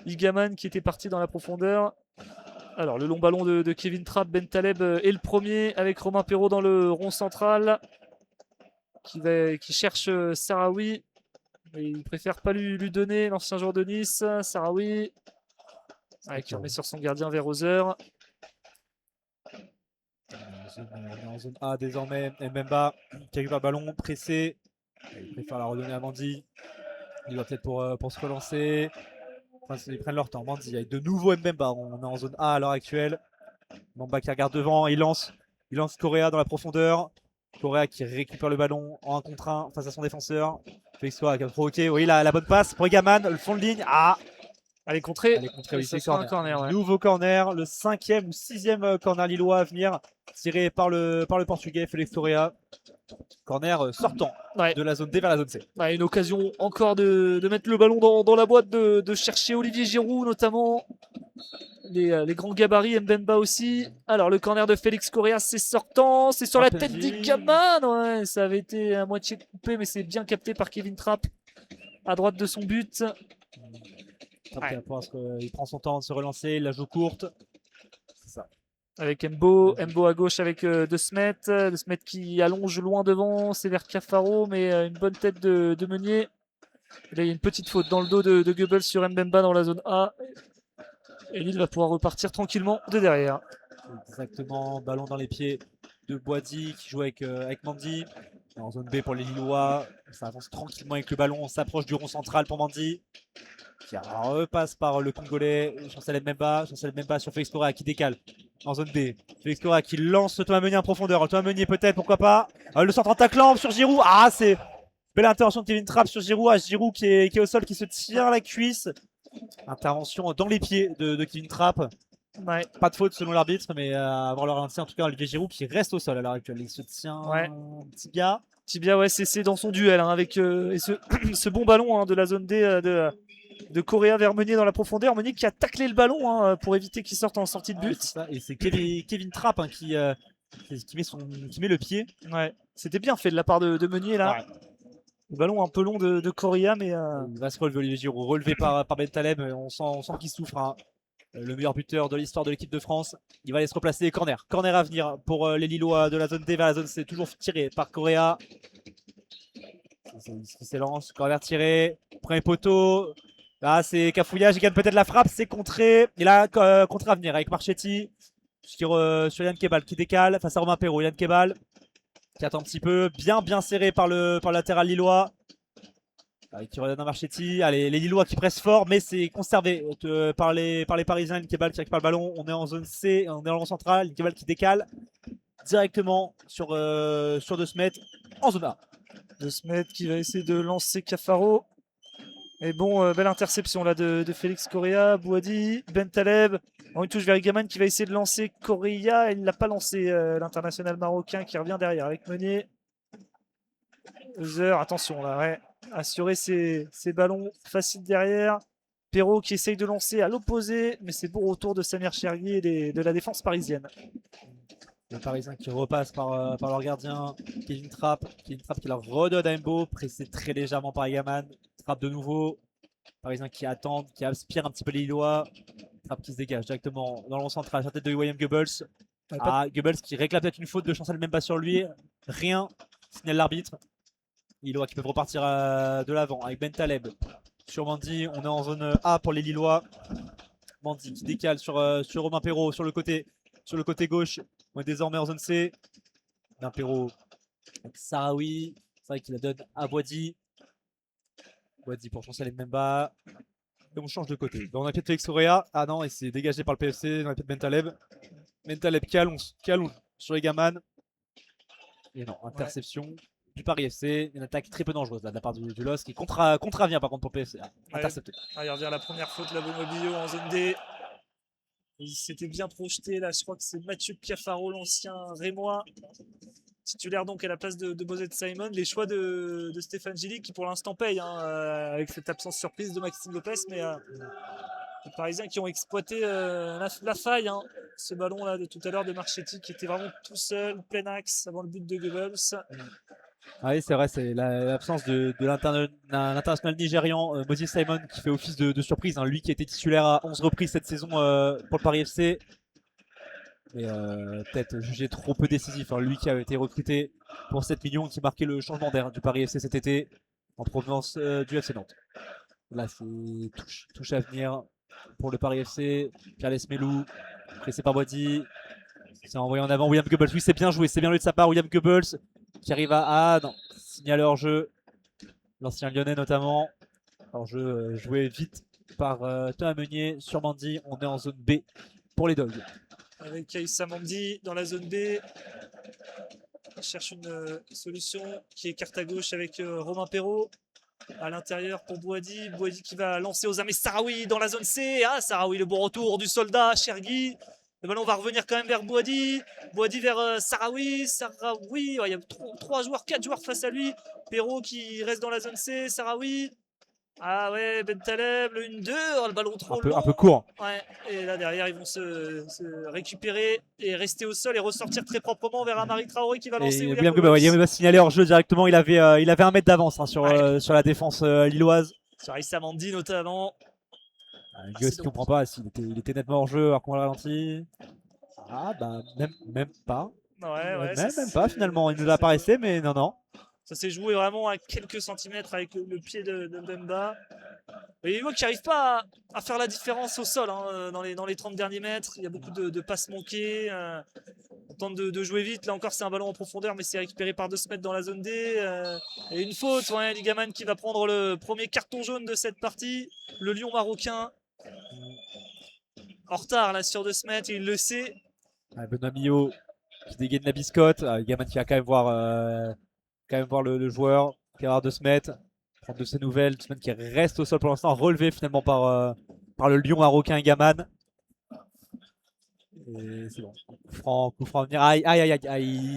Igaman qui était parti dans la profondeur. Alors le long ballon de Kevin Trapp, Bentaleb est le premier avec Romain Perraud dans le rond central qui cherche Sarawi. Mais il préfère pas lui donner, l'ancien joueur de Nice. Sarawi qui remet sur son gardien vers Roser. En zone A désormais, Mbemba qui récupère le ballon, pressé. Il préfère la redonner à Mandy. Il va peut-être pour se relancer. Enfin, ils prennent leur temps. Mandy avec de nouveau Mbemba. On est en zone A à l'heure actuelle. Mbemba qui regarde devant. Il lance Correa dans la profondeur. Correa qui récupère le ballon en 1 contre 1 face à son défenseur. Félix Correa qui a provoqué. Oui, la bonne passe pour Egaman. Le fond de ligne. Elle est contrée. Oui, c'est corner. Ouais. Nouveau corner. Le 5e ou 6e corner lillois à venir. Tiré par le portugais Félix Correa. Corner sortant de la zone D vers la zone C. Une occasion encore de mettre le ballon dans la boîte, de chercher Olivier Giroud notamment. Les grands gabarits, Mbemba aussi. Alors le corner de Félix Correa, c'est sortant. C'est sur la tête d'Igaman. Ouais, ça avait été à moitié coupé, mais c'est bien capté par Kevin Trapp à droite de son but. Il prend son temps de se relancer, il la joue courte. C'est ça. Avec Mbo à gauche avec De Smet. De Smet qui allonge loin devant, c'est vers Cafaro, mais une bonne tête de Meunier. Et là, il y a une petite faute dans le dos de Goebbels sur Mbemba dans la zone A. Et Lille va pouvoir repartir tranquillement de derrière. Exactement, ballon dans les pieds de Boadi qui joue avec Mandy. En zone B pour les Lillois, ça avance tranquillement avec le ballon, on s'approche du rond central pour Mandy. Qui repasse par le Congolais, Chancel Mbemba sur Félix Correa qui décale en zone B. Félix Correa qui lance Thomas Meunier en profondeur. Thomas Meunier peut-être, pourquoi pas. Le centre en taclant sur Giroud. C'est belle intervention de Kevin Trapp sur Giroud. Giroud qui est au sol, qui se tire la cuisse. Intervention dans les pieds de Kevin Trapp. Ouais. Pas de faute selon l'arbitre, mais avoir le ralenti en tout cas Olivier Giroud qui reste au sol à l'heure actuelle. Il se tient tibia. Tibia, ouais, c'est dans son duel avec ce bon ballon de la zone D de Correa vers Meunier dans la profondeur. Meunier qui a taclé le ballon pour éviter qu'il sorte en sortie de but. Et c'est Kevin Trapp qui met le pied. Ouais, c'était bien fait de la part de Meunier là. Ouais. Le ballon un peu long de Correa, mais il va se relever Olivier Giroud, relevé par Bentaleb. On sent qu'il souffre. Hein. Le meilleur buteur de l'histoire de l'équipe de France. Il va aller se replacer. Corner à venir pour les Lillois de la zone D vers la zone C. Toujours tiré par Correa. Il s'élance. Corner tiré. Premier poteau. Là, c'est cafouillage. Il gagne peut-être la frappe. C'est contré. Et là, contre à venir avec Marchetti. Sur Yann Kebal qui décale face à Romain Perraud. Yann Kebal qui attend un petit peu. Bien serré par le latéral lillois. Qui redonne à Marchetti. Allez, les Lillois qui pressent fort, mais c'est conservé par les Parisiens. Kebal qui récupère le ballon. On est en zone C, on est en rond central. Kebal qui décale directement sur De Smet en zone A. De Smet qui va essayer de lancer Cafaro. Et bon, belle interception là de Félix Correa. Boadi, Bentaleb. En une touche vers Igaman qui va essayer de lancer Correa. Il ne l'a pas lancé, l'international marocain qui revient derrière avec Meunier. Euser, attention là, ouais. Assurer ses ballons faciles derrière. Perraud qui essaye de lancer à l'opposé, mais c'est bon retour de Samir Chergui et de la défense parisienne. Les Parisiens qui repassent par leur gardien, Kevin Trapp qui leur redonne à Mbo, pressé très légèrement par Yaman. Trapp de nouveau. Parisiens qui attendent, qui aspirent un petit peu les Lillois. Trapp qui se dégage directement dans le rond central, sur la tête de William Goebbels. Goebbels qui réclame peut-être une faute de Chancel Mbemba sur lui. Rien, signale l'arbitre. Lillois qui peuvent repartir de l'avant avec Bentaleb sur Mandy. On est en zone A pour les Lillois. Mandy qui décale sur Romain Perraud sur le côté gauche. On est désormais en zone C. Romain Perraud Avec Sarawi, c'est vrai qu'il la donne à Boadi. Boadi pour Chancel et Mbemba. Et on change de côté. On a peut-être Félix Correa. Ah non, et c'est dégagé par le PFC. On a peut-être Bentaleb. Bentaleb qui allonge sur Egaman. Et non, interception du Paris FC. Une attaque très peu dangereuse là, de la part du LOSC qui contravient par contre pour le PFC. Intercepté. Il revient la première faute de la Bonobio en zone D. Il s'était bien projeté là, je crois que c'est Mathieu Piafaro, l'ancien Rémois, titulaire donc à la place de Bozet Simon. Les choix de Stéphane Gilly qui pour l'instant paye avec cette absence surprise de Maxime Lopez, mais les Parisiens qui ont exploité la faille, ce ballon là de tout à l'heure de Marchetti qui était vraiment tout seul, plein axe avant le but de Goebbels. Ah oui, c'est vrai, c'est l'absence de l'international nigérian Moses Simon qui fait office de surprise. Lui qui a été titulaire à 11 reprises cette saison pour le Paris FC. Mais peut-être jugé trop peu décisif. Lui qui a été recruté pour 7 millions, qui marquait le changement d'air du Paris FC cet été en provenance du FC Nantes. Là, c'est touche à venir pour le Paris FC. Pierre Lesmelou, pressé par Boadi. C'est envoyé en avant William Goebbels. Oui, c'est bien joué, c'est bien joué de sa part. William Goebbels qui arrive à. Ah non, signaler hors jeu. L'ancien lyonnais notamment. Hors jeu joué vite par Thomas Meunier sur Mandy. On est en zone B pour les Dogs. Avec Aïssa Mandi dans la zone B. On cherche une solution qui est carte à gauche avec Romain Perrault. À l'intérieur pour Boadi. Boadi qui va lancer aux amis Sarawi dans la zone C. Ah, Sarawi, le bon retour du soldat, Chergui. Le ballon va revenir quand même vers Boadi. Boadi vers Sarawi. Sarawi, il y a 3 joueurs, 4 joueurs face à lui. Perrault qui reste dans la zone C. Sarawi. Ah ouais, Bentaleb, le 1-2, le ballon trop long. Un peu court. Ouais, et là derrière, ils vont se récupérer et rester au sol et ressortir très proprement vers Amari Traoré qui va lancer William Goebbels. Il va signaler hors jeu directement. Il avait 1 mètre d'avance sur la défense lilloise. Sur Aïssa Mandi notamment. Goebbels qui comprend pas il était nettement hors jeu alors qu'on l'a ralenti. Ah bah même pas. Ouais, même pas finalement. Il nous apparaissait mais non. Ça s'est joué vraiment à quelques centimètres avec le pied de Mbemba. Et il voit qu'il n'arrive pas à faire la différence au sol dans les 30 derniers mètres. Il y a beaucoup de passes manquées. On tente de jouer vite. Là encore, c'est un ballon en profondeur, mais c'est récupéré par 2 mètres dans la zone D. Et une faute. Ligaman qui va prendre le premier carton jaune de cette partie. Le Lion marocain. En retard là sur 2 mètres, et il le sait. Benoît Millot qui dégaine la biscotte. Ligaman qui va quand même voir le joueur qui va avoir 2 mètres. Prendre de ses nouvelles, semaine qui reste au sol pour l'instant, relevé finalement par le Lion marocain Gaman. Et c'est bon. Coup franc à venir. Aïe,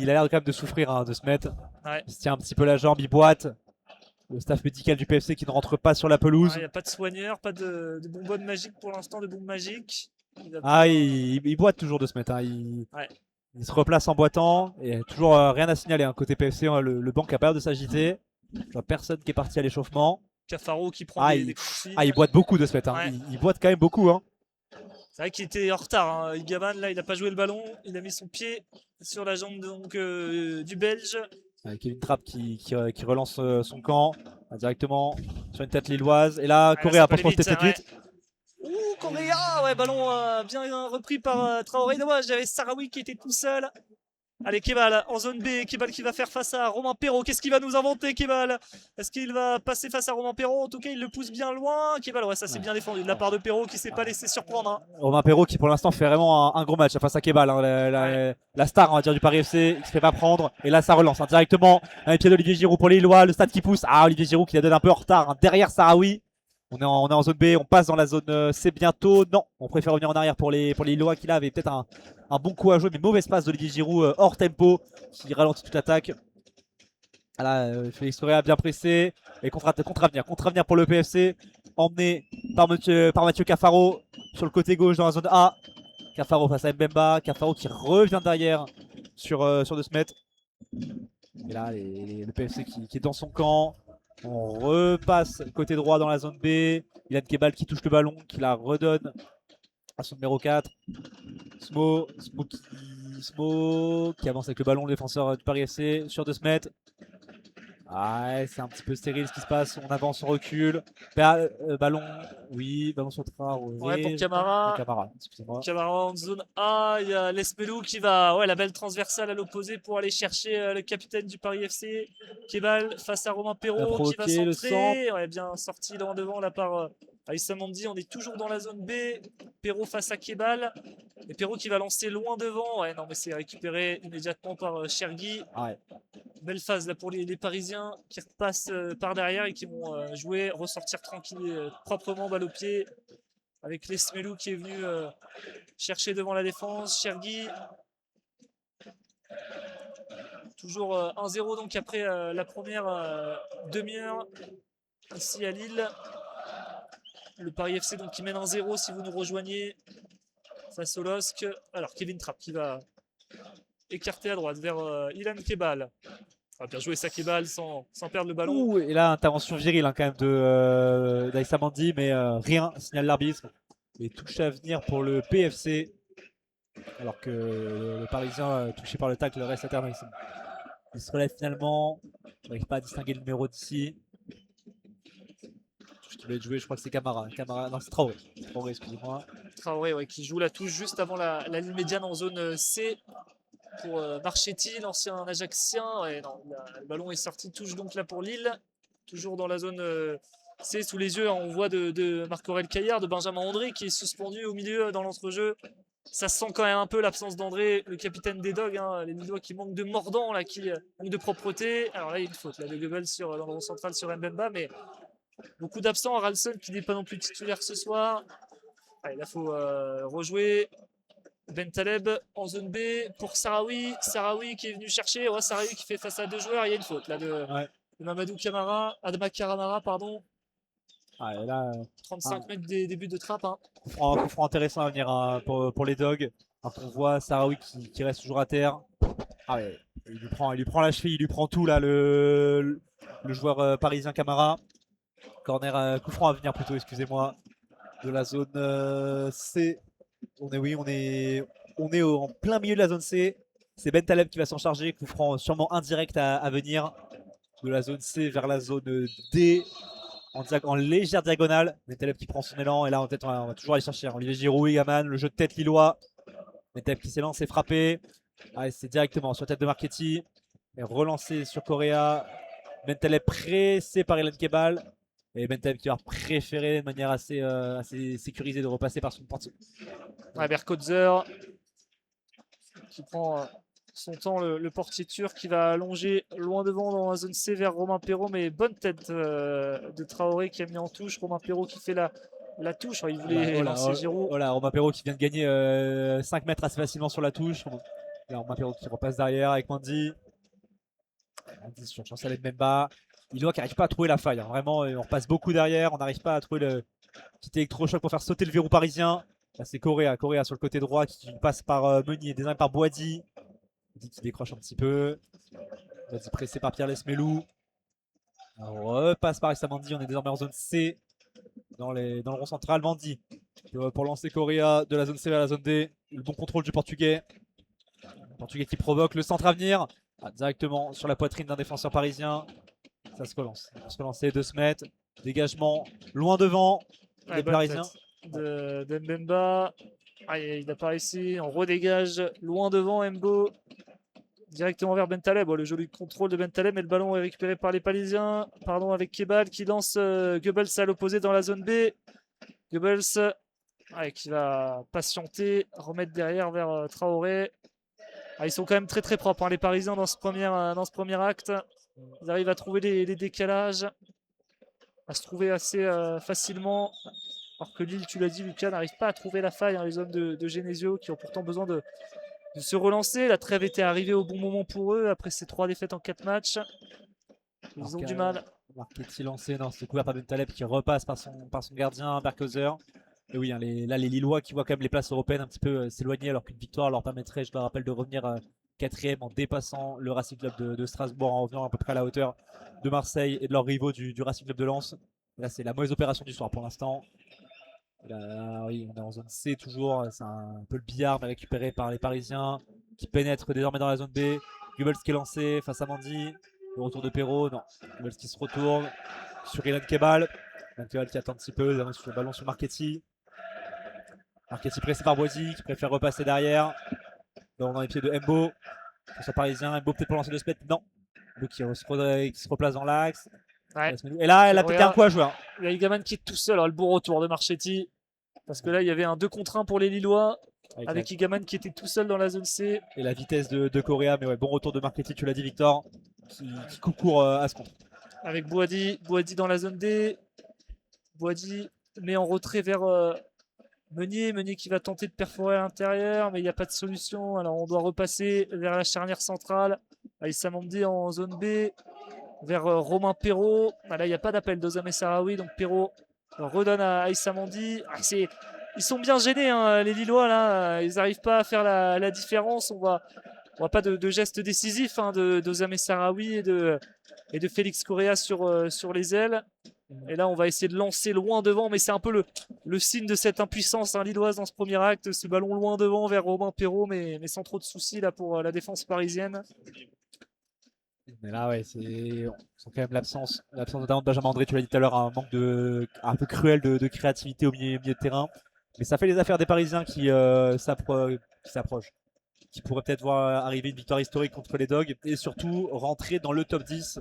il a l'air quand même de souffrir de se mettre. Ouais. Il se tient un petit peu la jambe, il boite. Le staff médical du PFC qui ne rentre pas sur la pelouse. Il n'y a pas de soigneur, pas de bonbonne magique pour l'instant, de bombe magique. Il boite toujours de se mettre. Il se replace en boitant et toujours rien à signaler. Côté PFC, le banc a pas l'air de s'agiter. Je vois personne qui est parti à l'échauffement. Cafaro qui prend des consignes. Il boite beaucoup de ce fait. Il boite quand même beaucoup. C'est vrai qu'il était en retard. Igaman, là, il n'a pas joué le ballon. Il a mis son pied sur la jambe du Belge. Kevin Trapp qui relance son camp directement sur une tête lilloise. Et là, Correa, franchement, c'était tête vite. Ouh, Correa, ballon bien repris par Traoré. Dommage, il y avait Sarawi qui était tout seul. Allez, Kebal en zone B, Kebal qui va faire face à Romain Perrault. Qu'est-ce qu'il va nous inventer, Kebal? Est-ce qu'il va passer face à Romain Perrault? En tout cas, il le pousse bien loin. Kebal, ça c'est bien défendu de la part de Perrault qui s'est pas laissé surprendre. Romain Perrault qui pour l'instant fait vraiment un gros match face à Kebal, la star on va dire du Paris FC, il se fait pas prendre. Et là ça relance directement dans les pieds d'Olivier Giroud pour les Lillois, le stade qui pousse. Olivier Giroud qui la donne un peu en retard derrière Sarawi. On est en zone B, on passe dans la zone C bientôt. Non, on préfère revenir en arrière pour les Lillois qui là avaient peut-être un bon coup à jouer, mais mauvaise passe d'Olivier Giroud hors tempo qui ralentit toute l'attaque. Félix Correa bien pressé et contre-avenir pour le PFC, emmené par Mathieu Cafaro sur le côté gauche dans la zone A. Cafaro face à Mbemba, Cafaro qui revient derrière sur 2 mètres. Et là le PFC qui est dans son camp. On repasse côté droit dans la zone B. Ilan Kebal qui touche le ballon, qui la redonne à son numéro 4. Smo qui avance avec le ballon, le défenseur du Paris FC sur 2 mètres. Ouais, c'est un petit peu stérile ce qui se passe. On avance, on recule. Ballon, oui, ballon sur Traoré. Ouais, pour Camara. Camara, excusez-moi. Camara en zone A, il y a Lespelou qui va, ouais, la belle transversale à l'opposé pour aller chercher le capitaine du Paris FC, Kebal, face à Romain Il a Perrault qui va provoqué le centre. centrer. Ouais, bien sorti loin devant là par Aïssa Mandi. On est toujours dans la zone B. Perrault face à Kebal. Et Perrault qui va lancer loin devant. Ouais, non, mais c'est récupéré immédiatement par Chergui. Ouais. Belle phase là pour les Parisiens qui repassent par derrière et qui vont jouer, ressortir tranquille, proprement, balle au pied. Avec Lesmelou qui est venu chercher devant la défense. Chergui. Toujours 1-0 donc après la première demi-heure ici à Lille. Le Paris FC donc qui mène 1-0 si vous nous rejoignez face au LOSC. Alors Kevin Trapp qui va écarter à droite vers Ilan Kebal. Ah, bien joué ça Kebal sans perdre le ballon. Ouh, et là, intervention virile hein, quand même d'Aïssa Mandi, mais rien, signale l'arbitre. Et touche à venir pour le PFC. Alors que le Parisien touché par le tacle reste à terme. Il se relève finalement. Je n'arrive pas à distinguer le numéro d'ici. Touche qui va être joué, je crois que c'est Camara. Non, c'est Traoré. Traoré, excusez-moi. Traoré ouais, qui joue la touche juste avant la ligne médiane en zone C pour Marchetti, l'ancien Ajaxien. Ouais, non, le ballon est sorti, touche donc là pour Lille. Toujours dans la zone C, sous les yeux, on voit de Marc-Aurèle Caillard, de Benjamin André qui est suspendu au milieu dans l'entrejeu. Ça sent quand même un peu l'absence d'André, le capitaine des Dogs, hein, les Lillois qui manquent de mordant, là, qui manquent de propreté. Alors là, il y a une faute là, de Goebbels dans le rond central sur Mbemba, mais beaucoup d'absents. Ralston qui n'est pas non plus titulaire ce soir. Allez, là, il faut rejouer. Bentaleb en zone B pour Sarawi. Sarawi qui est venu chercher. Ouais, Sarawi qui fait face à deux joueurs. Il y a une faute là de Mamadou Camara. Adama Karamara, pardon. Ah, et là, 35 mètres des buts de Trapp. Hein. Coup franc intéressant à venir hein, pour les Dogs. Alors on voit Sarawi qui reste toujours à terre. Ah ouais, il lui prend la cheville, il lui prend tout là, le joueur parisien Camara. Corner, coup franc à venir plutôt, excusez-moi, de la zone C. On est en plein milieu de la zone C. C'est Bentaleb qui va s'en charger. Coup franc sûrement indirect à venir de la zone C vers la zone D. En légère diagonale. Bentaleb qui prend son élan. Et là, en tête, on va toujours aller chercher Olivier Giroud, Yaman, le jeu de tête lillois. Bentaleb qui s'élance et frappé. Ah, c'est directement sur la tête de Marchetti. Et relancé sur Correa. Bentaleb pressé par Ilan Kebal. Et Bentaleb qui va préférer de manière assez sécurisée de repasser par son portier. Ouais, Berkotzer qui prend son temps, le portier turc qui va allonger loin devant dans la zone C vers Romain Perrault, mais bonne tête de Traoré qui a mis en touche. Romain Perrault qui fait la touche. Il voulait lancer Giroud. Voilà, Romain Perrault qui vient de gagner 5 mètres assez facilement sur la touche. Là, Romain Perrault qui repasse derrière avec Mandi. Mandi sur Chancel Mbemba. Lillois qui n'arrive pas à trouver la faille. Hein. Vraiment, on repasse beaucoup derrière. On n'arrive pas à trouver le petit électrochoc pour faire sauter le verrou parisien. Là, c'est Correa sur le côté droit qui passe par Meunier, désigné par Boadi. Qui décroche un petit peu. Boadi pressé par Pierre Lesmelou. On repasse par Mandi. On est désormais en zone C. Dans le rond central, Mandi pour lancer Correa de la zone C vers la zone D. Le bon contrôle du Portugais. Le Portugais qui provoque le centre à venir. Directement sur la poitrine d'un défenseur parisien. Ça se relance. On se relancer, 2 se mettre. Dégagement loin devant. Les Parisiens. De Mbemba. Ah, il apparaît ici. On redégage loin devant Mbo. Directement vers Bentaleb. Le joli contrôle de Bentaleb, mais le ballon est récupéré par les Parisiens. Pardon, avec Kebal qui lance Goebbels à l'opposé dans la zone B. Goebbels qui va patienter, remettre derrière vers Traoré. Ils sont quand même très très propres, hein, les Parisiens, dans ce premier acte. Ils arrivent à trouver les décalages, à se trouver assez facilement. Alors que Lille, tu l'as dit, Lucas, n'arrive pas à trouver la faille, hein, les hommes de Genesio qui ont pourtant besoin de se relancer. La trêve était arrivée au bon moment pour eux après ces 3 défaites en 4 matchs. Ils ont du mal. Marchetti lancé, non, c'est couvert par Bentaleb qui repasse par son gardien, Berkotzer. Et oui, hein, là les Lillois qui voient quand même les places européennes un petit peu s'éloigner alors qu'une victoire leur permettrait, je le rappelle, de revenir 4ème en dépassant le Racing Club de Strasbourg, en revenant à peu près à la hauteur de Marseille et de leurs rivaux du Racing Club de Lens. Là, c'est la mauvaise opération du soir pour l'instant. Là, oui, on est en zone C toujours. C'est un peu le billard, mais récupéré par les Parisiens qui pénètrent désormais dans la zone B. Goebbels qui est lancé face à Mandi. Le retour de Perrault, non. Dubels qui se retourne sur Ilan Kebal. Ilan Kebal qui attend un petit peu, il avance sur le ballon sur Marchetti. Marchetti pressé par Boisy qui préfère repasser derrière. Ballon dans les pieds de Mbo. Sur Parisien, Mbo peut-être pour lancer le split, non. Mbo qui se replace dans l'axe. Ouais. Et là, elle a peut-être un coup à jouer. Il y a Igaman qui est tout seul, alors le beau retour de Marchetti. Parce que là, il y avait un 2 contre 1 pour les Lillois. Avec Igaman qui était tout seul dans la zone C. Et la vitesse de Correa, mais ouais, bon retour de Marchetti, tu l'as dit Victor, qui coupe court à ce contre. Avec Boadi dans la zone D. Boadi met en retrait vers Meunier qui va tenter de perforer à l'intérieur, mais il n'y a pas de solution. Alors on doit repasser vers la charnière centrale. Aïssa Mandi en zone B, vers Romain Perrault. Là, il n'y a pas d'appel d'Ozame Sarawi, donc Perrault redonne à Aïssa Mandi. Ils sont bien gênés, hein, les Lillois, là. Ils n'arrivent pas à faire la différence. On voit pas de gestes décisifs hein, d'Ozame Sarawi et de Félix Correa sur les ailes. Et là, on va essayer de lancer loin devant, mais c'est un peu le signe de cette impuissance hein, lilloise dans ce premier acte. Ce ballon loin devant vers Romain Perrault, mais sans trop de soucis là, pour la défense parisienne. Mais là, ouais, on sent quand même l'absence notamment de Benjamin André, tu l'as dit tout à l'heure, un manque un peu cruel de créativité au milieu de terrain. Mais ça fait les affaires des Parisiens qui s'approchent. Qui pourraient peut-être voir arriver une victoire historique contre les Dogs et surtout rentrer dans le top 10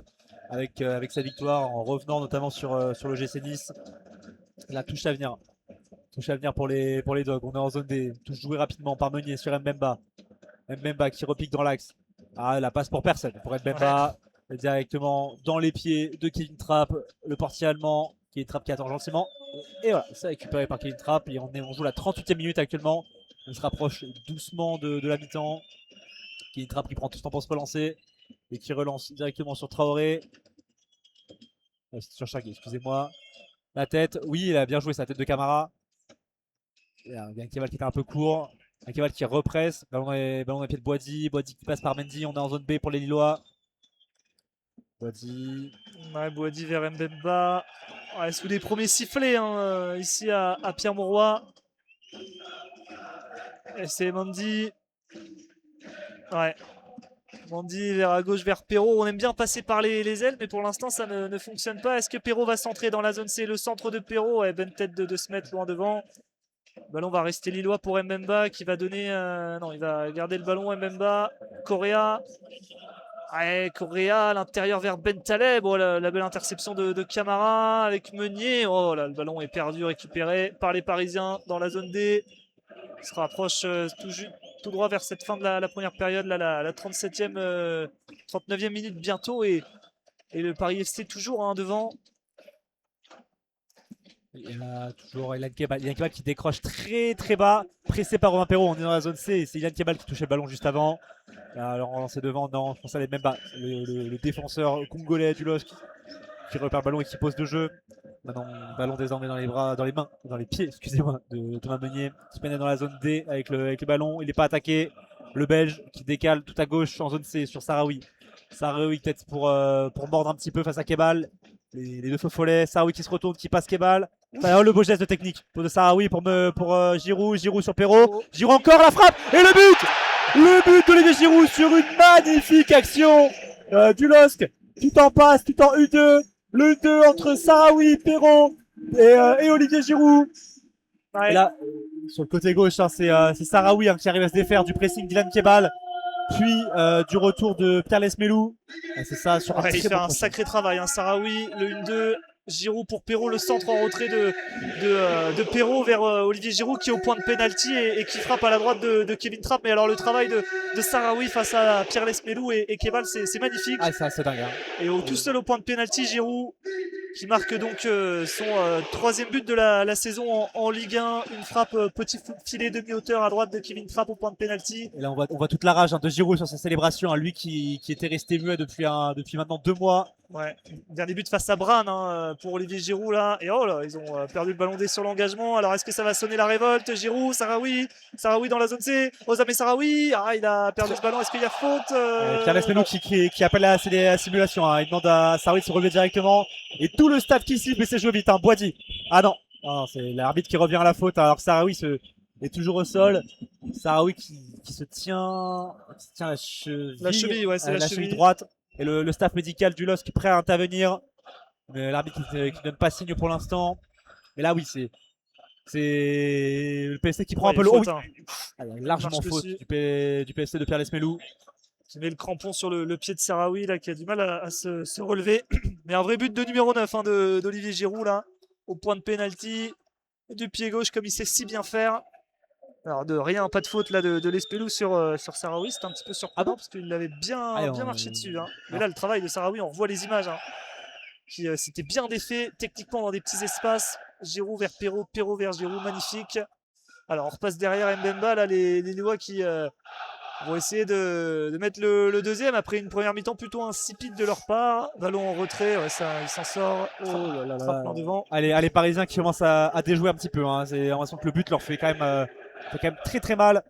avec sa victoire en revenant notamment sur le GC Nice. La touche à venir. Touche à venir pour les Dogs. On est en zone D. Touche jouée rapidement par Meunier sur Mbemba. Mbemba qui repique dans l'axe. Ah, la passe pour personne. Pour Mbemba directement dans les pieds de Kevin Trapp, le portier allemand. Kevin Trapp qui attend gentiment. Et voilà, c'est récupéré par Kevin Trapp. Et on joue la 38e minute actuellement. On se rapproche doucement de la mi-temps. Kevin Trapp qui prend tout son temps pour se relancer. Et qui relance directement sur Traoré. Sur Chagui, excusez-moi. La tête, oui, il a bien joué sa tête de Camara. Il y a un Keval qui était un peu court. Un Keval qui represse. Ballon dans les pieds de Boadi. Boadi qui passe par Mendy. On est en zone B pour les Lillois. Boadi. Ouais, Boadi vers Mbemba. Ouais, sous les premiers sifflets hein, ici à Pierre-Mauroy. Et c'est Mandi. Ouais. Mandi vers à gauche vers Perrault. On aime bien passer par les ailes, mais pour l'instant ça ne fonctionne pas. Est-ce que Perrault va centrer dans la zone C? Le centre de Perrault, ouais, bonne tête de se mettre loin devant. Le ballon va rester lillois pour Mbemba qui va donner. Non, il va garder le ballon. Mbemba, Correa. Ouais, Correa à l'intérieur vers Bentaleb. Oh, la belle interception de Camara avec Meunier. Oh là, le ballon est perdu, récupéré par les Parisiens dans la zone D. Il se rapproche tout droit vers cette fin de la première période, là, la 37e, 39e minute bientôt. Et le Paris FC toujours hein, devant. Il y a toujours Ilan Kebal qui décroche très très bas, pressé par Romain Perrault. On est dans la zone C et c'est Ilan Kebal qui touchait le ballon juste avant. Alors on lancé devant, non, je pense à même pas. Le défenseur congolais du LOSC qui repère le ballon et qui pose de jeu. Maintenant, ballon désormais dans les pieds, excusez-moi, de Thomas Meunier qui pénètre dans la zone D avec le ballon. Il n'est pas attaqué. Le Belge qui décale tout à gauche en zone C sur Sarawi. Sarawi peut-être pour mordre un petit peu face à Kebal. Les deux faux follets. Sarawi qui se retourne, qui passe Kebal. Enfin, le beau geste de technique de Sarawi pour Giroud. Giroud sur Perrault. Giroud encore la frappe et le but. Le but d'Olivier Giroud sur une magnifique action du LOSC. Tout en passe, tout en U2. Le 2 entre Sarawi, Perrault et Olivier Giroud. Ouais. Et là, sur le côté gauche, hein, c'est Sarawi hein, qui arrive à se défaire du pressing d'Ilan Kebal. Puis du retour de Pierre Lesmelou. C'est ça, sur il fait un sacré travail. Hein, Sarawi, le 1-2. Giroud pour Perrault, le centre en retrait de Perrault vers Olivier Giroud qui est au point de pénalty et qui frappe à la droite de Kevin Trapp. Mais alors le travail de Sarawi face à Pierre Lesmelou et Kebal, c'est magnifique. Ah, ça c'est dingue. Hein. Et tout seul au point de pénalty, Giroud qui marque donc son troisième but de la saison en Ligue 1. Une frappe petit filet demi-hauteur à droite de Kevin Trapp au point de pénalty. Et là on voit toute la rage hein, de Giroud sur sa célébration. Hein, lui qui était resté muet depuis maintenant 2 mois. Ouais, dernier but face à Brann hein, pour Olivier Giroud là. Et oh là, ils ont perdu le ballon D sur l'engagement. Alors est-ce que ça va sonner la révolte? Giroud, Sarawi dans la zone C. Ozame Sarawi, il a perdu ce ballon. Est-ce qu'il y a faute? Pierre Lesmelou qui appelle la simulation. Hein. Il demande à Sarawi de se relever directement. Et tout le stade qui siffle, mais c'est joué vite. Hein. Boadi. Ah non, c'est l'arbitre qui revient à la faute. Alors que Sarawi est toujours au sol. Sarawi qui se tient la cheville. La cheville, ouais, c'est la cheville droite. et le staff médical du LOSC prêt à intervenir. Mais l'arbitre qui ne donne pas signe pour l'instant. Mais là, oui, c'est le PSC qui prend un peu le haut. Largement faute du PSC de Pierre Lesmelou. Qui met le crampon sur le pied de Sarawi, là, qui a du mal à se relever. Mais un vrai but de numéro 9 hein, d'Olivier Giroud, là, au point de pénalty, du pied gauche, comme il sait si bien faire. Alors, de rien, pas de faute là de Lespelou sur Sarawi, c'était un petit peu surprenant parce qu'il avait bien marché dessus. Hein. Mais là, le travail de Sarawi, on revoit les images, hein, qui s'était bien défait techniquement dans des petits espaces. Giroud vers Perraud, Perraud vers Giroud, magnifique. Alors, on repasse derrière Mbemba, là, les Lillois qui vont essayer de mettre le deuxième après une première mi-temps plutôt insipide de leur part. Ballon en retrait, ouais, ça, il s'en sort. Frappe devant. Allez, Parisiens qui commencent à déjouer un petit peu. Hein. J'ai l'impression que le but leur fait quand même très très mal.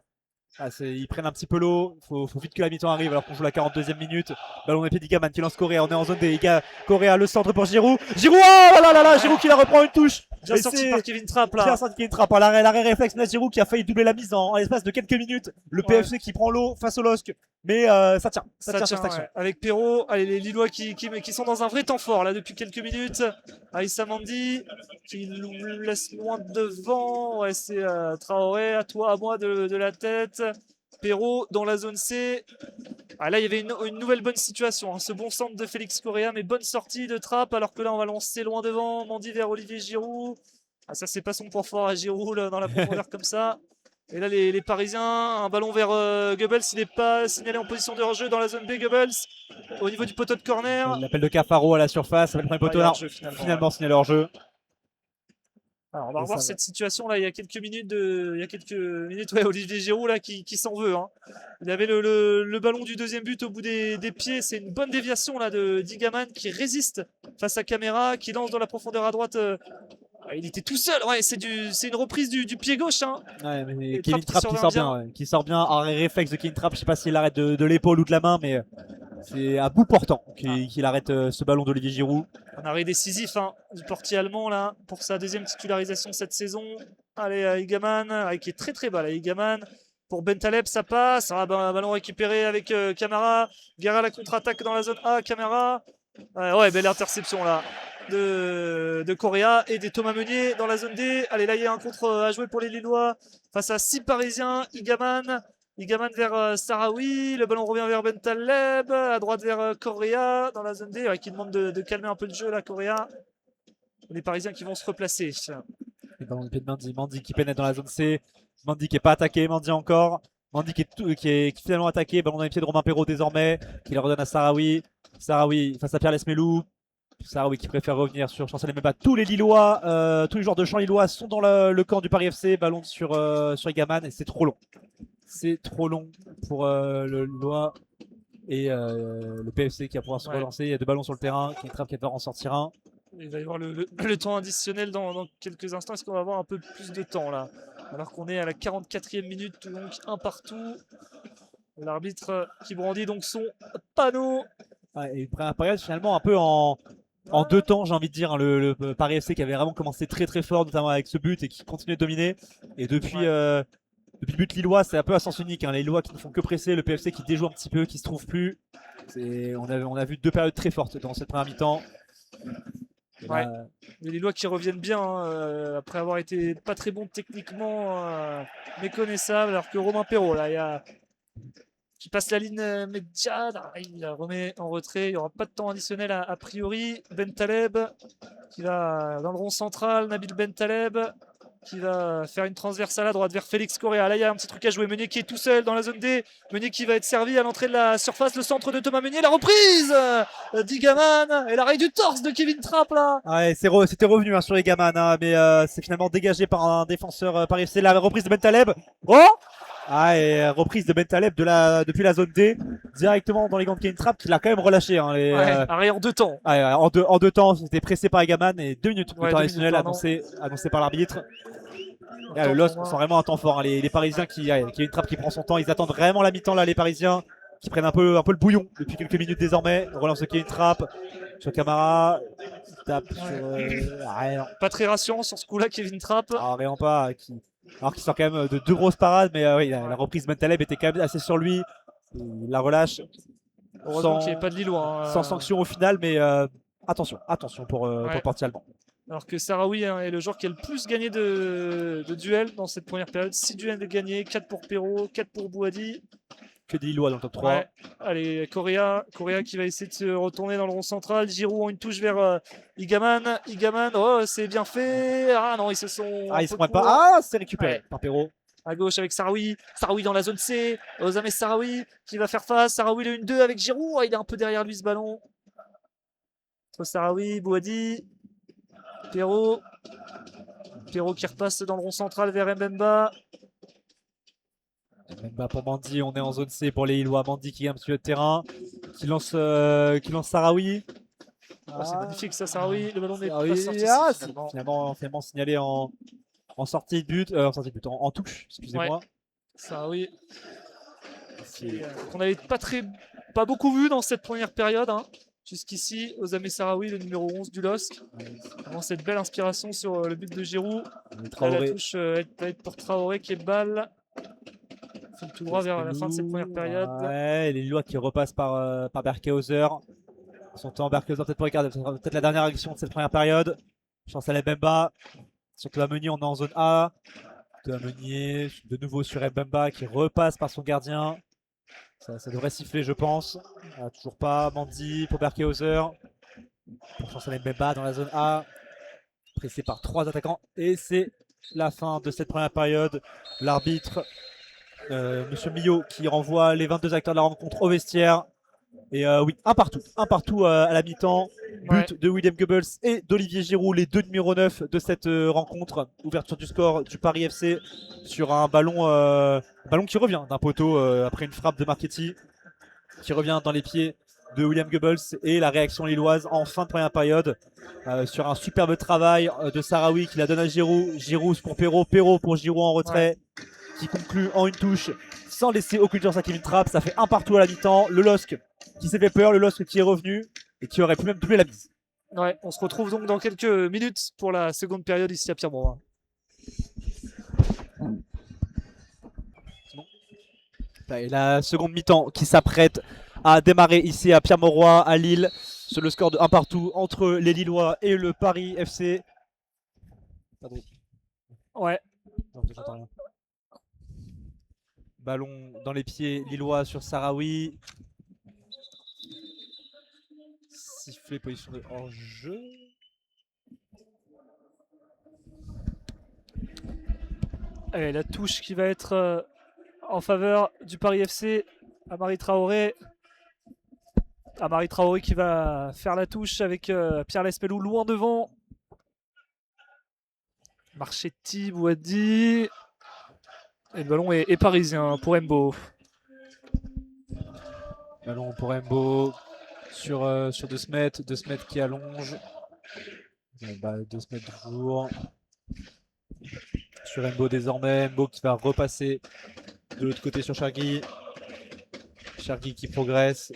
Ils prennent un petit peu l'eau, faut vite que la mi-temps arrive alors qu'on joue la 42e minute. Ballon des pieds d'Igaman qui lance Correa, on est en zone des Correa, le centre pour Giroud. Giroud, oh là là, Giroud qui la reprend une touche. Bien sorti par Kevin Trapp là. Bien sorti Kevin Trapp, l'arrêt réflexe de Giroud qui a failli doubler la mise en l'espace de quelques minutes. Le PFC qui prend l'eau face au LOSC, mais ça tient sur cette action. Ouais. Avec Perraud, allez, les Lillois qui sont dans un vrai temps fort là depuis quelques minutes. Aïssa Mandi qui nous laisse loin devant. Ouais, c'est Traoré, à toi, à moi de la tête. Perraud dans la zone C. Ah, là, il y avait une nouvelle bonne situation. Hein. Ce bon centre de Félix Correa, mais bonne sortie de Trapp. Alors que là, on va lancer loin devant. Mandi vers Olivier Giroud. Ah, ça, c'est pas son point fort à Giroud là, dans la profondeur comme ça. Et là, les Parisiens, un ballon vers Goebbels. Il n'est pas signalé en position de hors-jeu dans la zone B. Goebbels au niveau du poteau de corner. L'appel de Cafaro à la surface. Avec le premier poteau là. Finalement signalé hors-jeu. Alors, on va revoir cette situation là. Il y a quelques minutes, ouais, Olivier Giroud là qui s'en veut. Hein. Il avait le ballon du deuxième but au bout des pieds. C'est une bonne déviation là d'Igaman qui résiste face à Caméra, qui lance dans la profondeur à droite. Il était tout seul. Ouais, c'est une reprise du pied gauche. Hein. Ouais, mais Kevin Trapp qui sort bien. Arrêt réflexe de Kevin Trapp. Je sais pas s'il arrête de l'épaule ou de la main, mais c'est à bout portant qu'il arrête ce ballon d'Olivier Giroud. Un arrêt décisif hein, du portier allemand là pour sa deuxième titularisation cette saison. Allez, Igaman, qui est très très bas là, Igaman. Pour Bentaleb, ça passe. Ah, ballon récupéré avec Camara. Guerra la contre-attaque dans la zone A. Camara. Ouais, belle interception là de Correa et des Thomas Meunier dans la zone D. Allez, là, il y a un contre à jouer pour les Lillois face à 6 Parisiens. Igaman vers Sarawi. Le ballon revient vers Bentaleb. À droite vers Correa dans la zone D. Qui demande de calmer un peu le jeu là, Correa. Les Parisiens qui vont se replacer. Le ballon de pied de Mandi. Mandi qui pénètre dans la zone C. Mandi qui n'est pas attaqué. Mandi encore. Mandi qui est finalement attaqué. Ballon dans les pieds de Romain Perraud désormais. Qui le redonne à Sarawi. Sarawi face à Pierre Lesmelou. Sarawi qui préfère revenir sur Chancel Mbemba. Tous les Lillois, tous les joueurs de champ Lillois sont dans le camp du Paris FC. Ballon sur Igaman et c'est trop long. C'est trop long pour le Lillois et le PFC qui va pouvoir se relancer. Il y a 2 ballons sur le terrain. Qui Trapp qui va en sortir un. Il va y avoir le temps additionnel dans quelques instants. Est-ce qu'on va avoir un peu plus de temps là? Alors qu'on est à la 44e minute, donc un partout. L'arbitre qui brandit donc son panneau. Et une première période finalement un peu en 2 temps, j'ai envie de dire. Hein, le Paris FC qui avait vraiment commencé très très fort, notamment avec ce but et qui continue de dominer. Et depuis le but lillois, c'est un peu à sens unique. Hein, les Lillois qui ne font que presser, le PFC qui déjoue un petit peu, qui se trouve plus. On a vu 2 périodes très fortes dans cette première mi-temps. Ouais. Les Lillois qui reviennent bien hein, après avoir été pas très bons techniquement, méconnaissables. Alors que Romain Perraud, là, qui passe la ligne médiane, il la remet en retrait. Il n'y aura pas de temps additionnel a priori. Bentaleb qui va dans le rond central. Nabil Bentaleb qui va faire une transversale à droite vers Félix Correa. Là, il y a un petit truc à jouer. Meunier qui est tout seul dans la zone D. Meunier qui va être servi à l'entrée de la surface. Le centre de Thomas Meunier. La reprise d'Igaman. Et l'arrêt du torse de Kevin Trapp, là. Ouais, c'était revenu hein, sur Igaman. Hein, mais c'est finalement dégagé par un défenseur Paris FC. La reprise de Bentaleb. Oh! Et reprise de Bentaleb depuis la zone D. Directement dans les gants de Kevin Trapp qui l'a quand même relâché. Hein, arrêt en 2 temps. En deux temps, c'était pressé par Igaman. Et 2 minutes de temps additionnel annoncé par l'arbitre. Le LOSC sent vraiment un temps fort. Hein. Les Parisiens Kevin Trapp qui prend son temps. Ils attendent vraiment la mi-temps là, les Parisiens qui prennent un peu le bouillon depuis quelques minutes désormais. Relance de Kevin Trapp sur Camara. Tape sur. Pas très rassurant sur ce coup-là, Kevin Trapp. Vraiment pas. Alors qu'il sort quand même de 2 grosses parades. Mais oui, la reprise Bentaleb était quand même assez sur lui. Il la relâche. Heureusement qu'il n'y avait pas de Lillois. Sans sanction au final, mais attention pour le portier allemand. Alors que Sahraoui est le joueur qui a le plus gagné de duels dans cette première période. 6 duels de gagnés, 4 pour Perrault, 4 pour Bouhaddi. Que des Lillois dans le top 3. Ouais. Allez, Correa qui va essayer de se retourner dans le rond central. Giroud en une touche vers Igaman. Oh, c'est bien fait. Ah non, ils se sont. Ah, ils se pointent pas. Ah, c'est récupéré par Perrault. À gauche avec Sahraoui dans la zone C. Ozame Sahraoui qui va faire face. Sahraoui le 1-2 avec Giroud. Oh, il est un peu derrière lui ce ballon. Entre Sahraoui, Bouhaddi, Perrault qui repasse dans le rond central vers Mbemba. Mbemba pour Mandy, on est en zone C pour les Lillois. Mandy qui gagne un petit peu de terrain, qui lance Sahraoui. C'est magnifique ça, Sahraoui. Le ballon n'est pas sorti. Finalement signalé en sortie de but, en touche, excusez-moi. Sahraoui. Qu'on n'avait pas beaucoup vu dans cette première période. Jusqu'ici, Ozame Sahraoui, le numéro 11 du LOSC. Vraiment cette belle inspiration sur le but de Giroud. La touche va être pour Traoré qui est balle. File tout droit vers la fin de cette première période. Ouais, les Lillois qui repassent par Berkehauser. Son temps Berkehauser peut-être pour regarder, peut-être la dernière action de cette première période. Chance à Mbemba. Sur Meunier, on est en zone A. Meunier, de nouveau sur Mbemba qui repasse par son gardien. Ça devrait siffler, je pense. Toujours pas. Mandy pour Berkehauser. Pour Chancel Mbemba dans la zone A. Pressé par 3 attaquants. Et c'est la fin de cette première période. L'arbitre, Monsieur Millot, qui renvoie les 22 acteurs de la rencontre au vestiaire. Et oui, un partout à la mi-temps. But de William Goebbels et d'Olivier Giroud, les deux numéros 9 de cette rencontre. Ouverture du score du Paris FC sur un ballon qui revient d'un poteau après une frappe de Marchetti, qui revient dans les pieds de William Goebbels, et la réaction lilloise en fin de première période sur un superbe travail de Sahraoui qui la donne à Giroud. Giroud pour Perrault pour Giroud en retrait, qui conclut en une touche sans laisser aucune chance à Kevin Trapp. Ça fait un partout à la mi-temps. Le LOSC qui s'est fait peur, le LOSC qui est revenu et qui aurait pu même doubler la mise. Ouais, on se retrouve donc dans quelques minutes pour la seconde période ici à Pierre-Mauroy. Et la seconde mi-temps qui s'apprête à démarrer ici à Pierre-Mauroy, à Lille, sur le score de 1 partout entre les Lillois et le Paris FC. Pardon. Ouais. Non, j'entends rien. Ballon dans les pieds lillois sur Sahraoui. Sifflet, position de hors-jeu. Allez, la touche qui va être en faveur du Paris FC. Amari Traoré. Amari Traoré qui va faire la touche avec Pierre Lespelou loin devant. Marchetti, Bouhaddi. Et le ballon est parisien pour Mbo. Ballon pour Mbo sur 2 mètres. 2 mètres qui allonge. 2 mètres toujours. Sur Mbo désormais. Mbo qui va repasser de l'autre côté sur Chergui. Chergui qui progresse.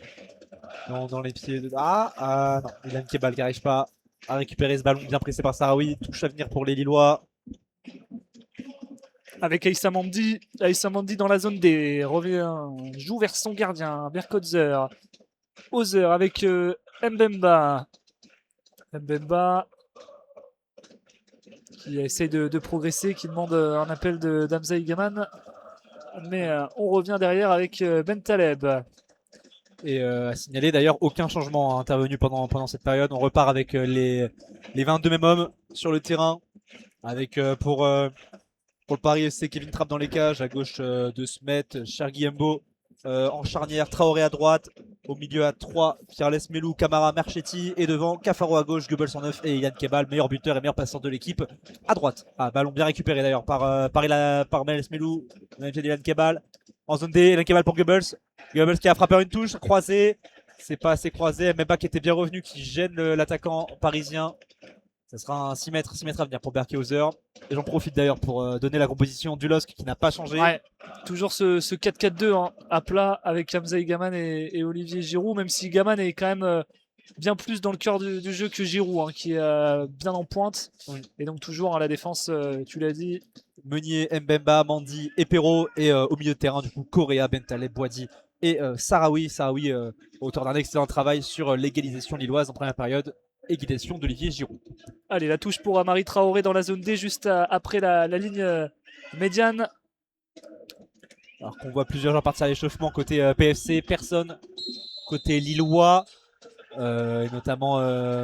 Dans les pieds de... non, Ilan Kebal qui n'arrive pas à récupérer ce ballon bien pressé par Sahraoui. Touche à venir pour les Lillois. Avec Aïssa Mandi dans la zone D, joue vers son gardien, Berkotzer. Ozer avec Mbemba. Mbemba qui essaie de progresser, qui demande un appel d'Hamza Igaman. Mais on revient derrière avec Bentaleb. Et à signaler d'ailleurs, aucun changement intervenu pendant cette période. On repart avec les 22 mêmes hommes sur le terrain. Avec pour le Paris FC, Kevin Trapp dans les cages, à gauche de Smet, Chergui Mbo en charnière, Traoré à droite, au milieu à 3, Pierre Lesmelou, Camara, Marchetti, et devant Cafaro à gauche, Goebbels en 9 et Ilan Kebal, meilleur buteur et meilleur passeur de l'équipe à droite. Ballon bien récupéré d'ailleurs par Lesmelou, Ilan Kebal en zone D, Ilan Kebal pour Goebbels qui a frappé une touche, croisé, c'est pas assez croisé, Mbemba qui était bien revenu, qui gêne l'attaquant parisien. Ça sera un 6 mètres à venir pour Berkehauser. Et j'en profite d'ailleurs pour donner la composition du LOSC qui n'a pas changé. Ouais, toujours ce 4-4-2 à plat avec Hamza Igaman et Olivier Giroud, même si Igaman est quand même bien plus dans le cœur du jeu que Giroud, qui est bien en pointe. Oui. Et donc toujours à la défense, tu l'as dit. Meunier, Mbemba, Mandy et Perrault. Et au milieu de terrain, du coup, Correa, Bentaleb, Bouhaddi et Sahraoui, auteur d'un excellent travail sur l'égalisation lilloise en première période, égalisation d'Olivier Giroud. Allez, la touche pour Amari Traoré dans la zone D, juste après la ligne médiane. Alors qu'on voit plusieurs joueurs partir à l'échauffement côté PFC, personne côté lillois, et notamment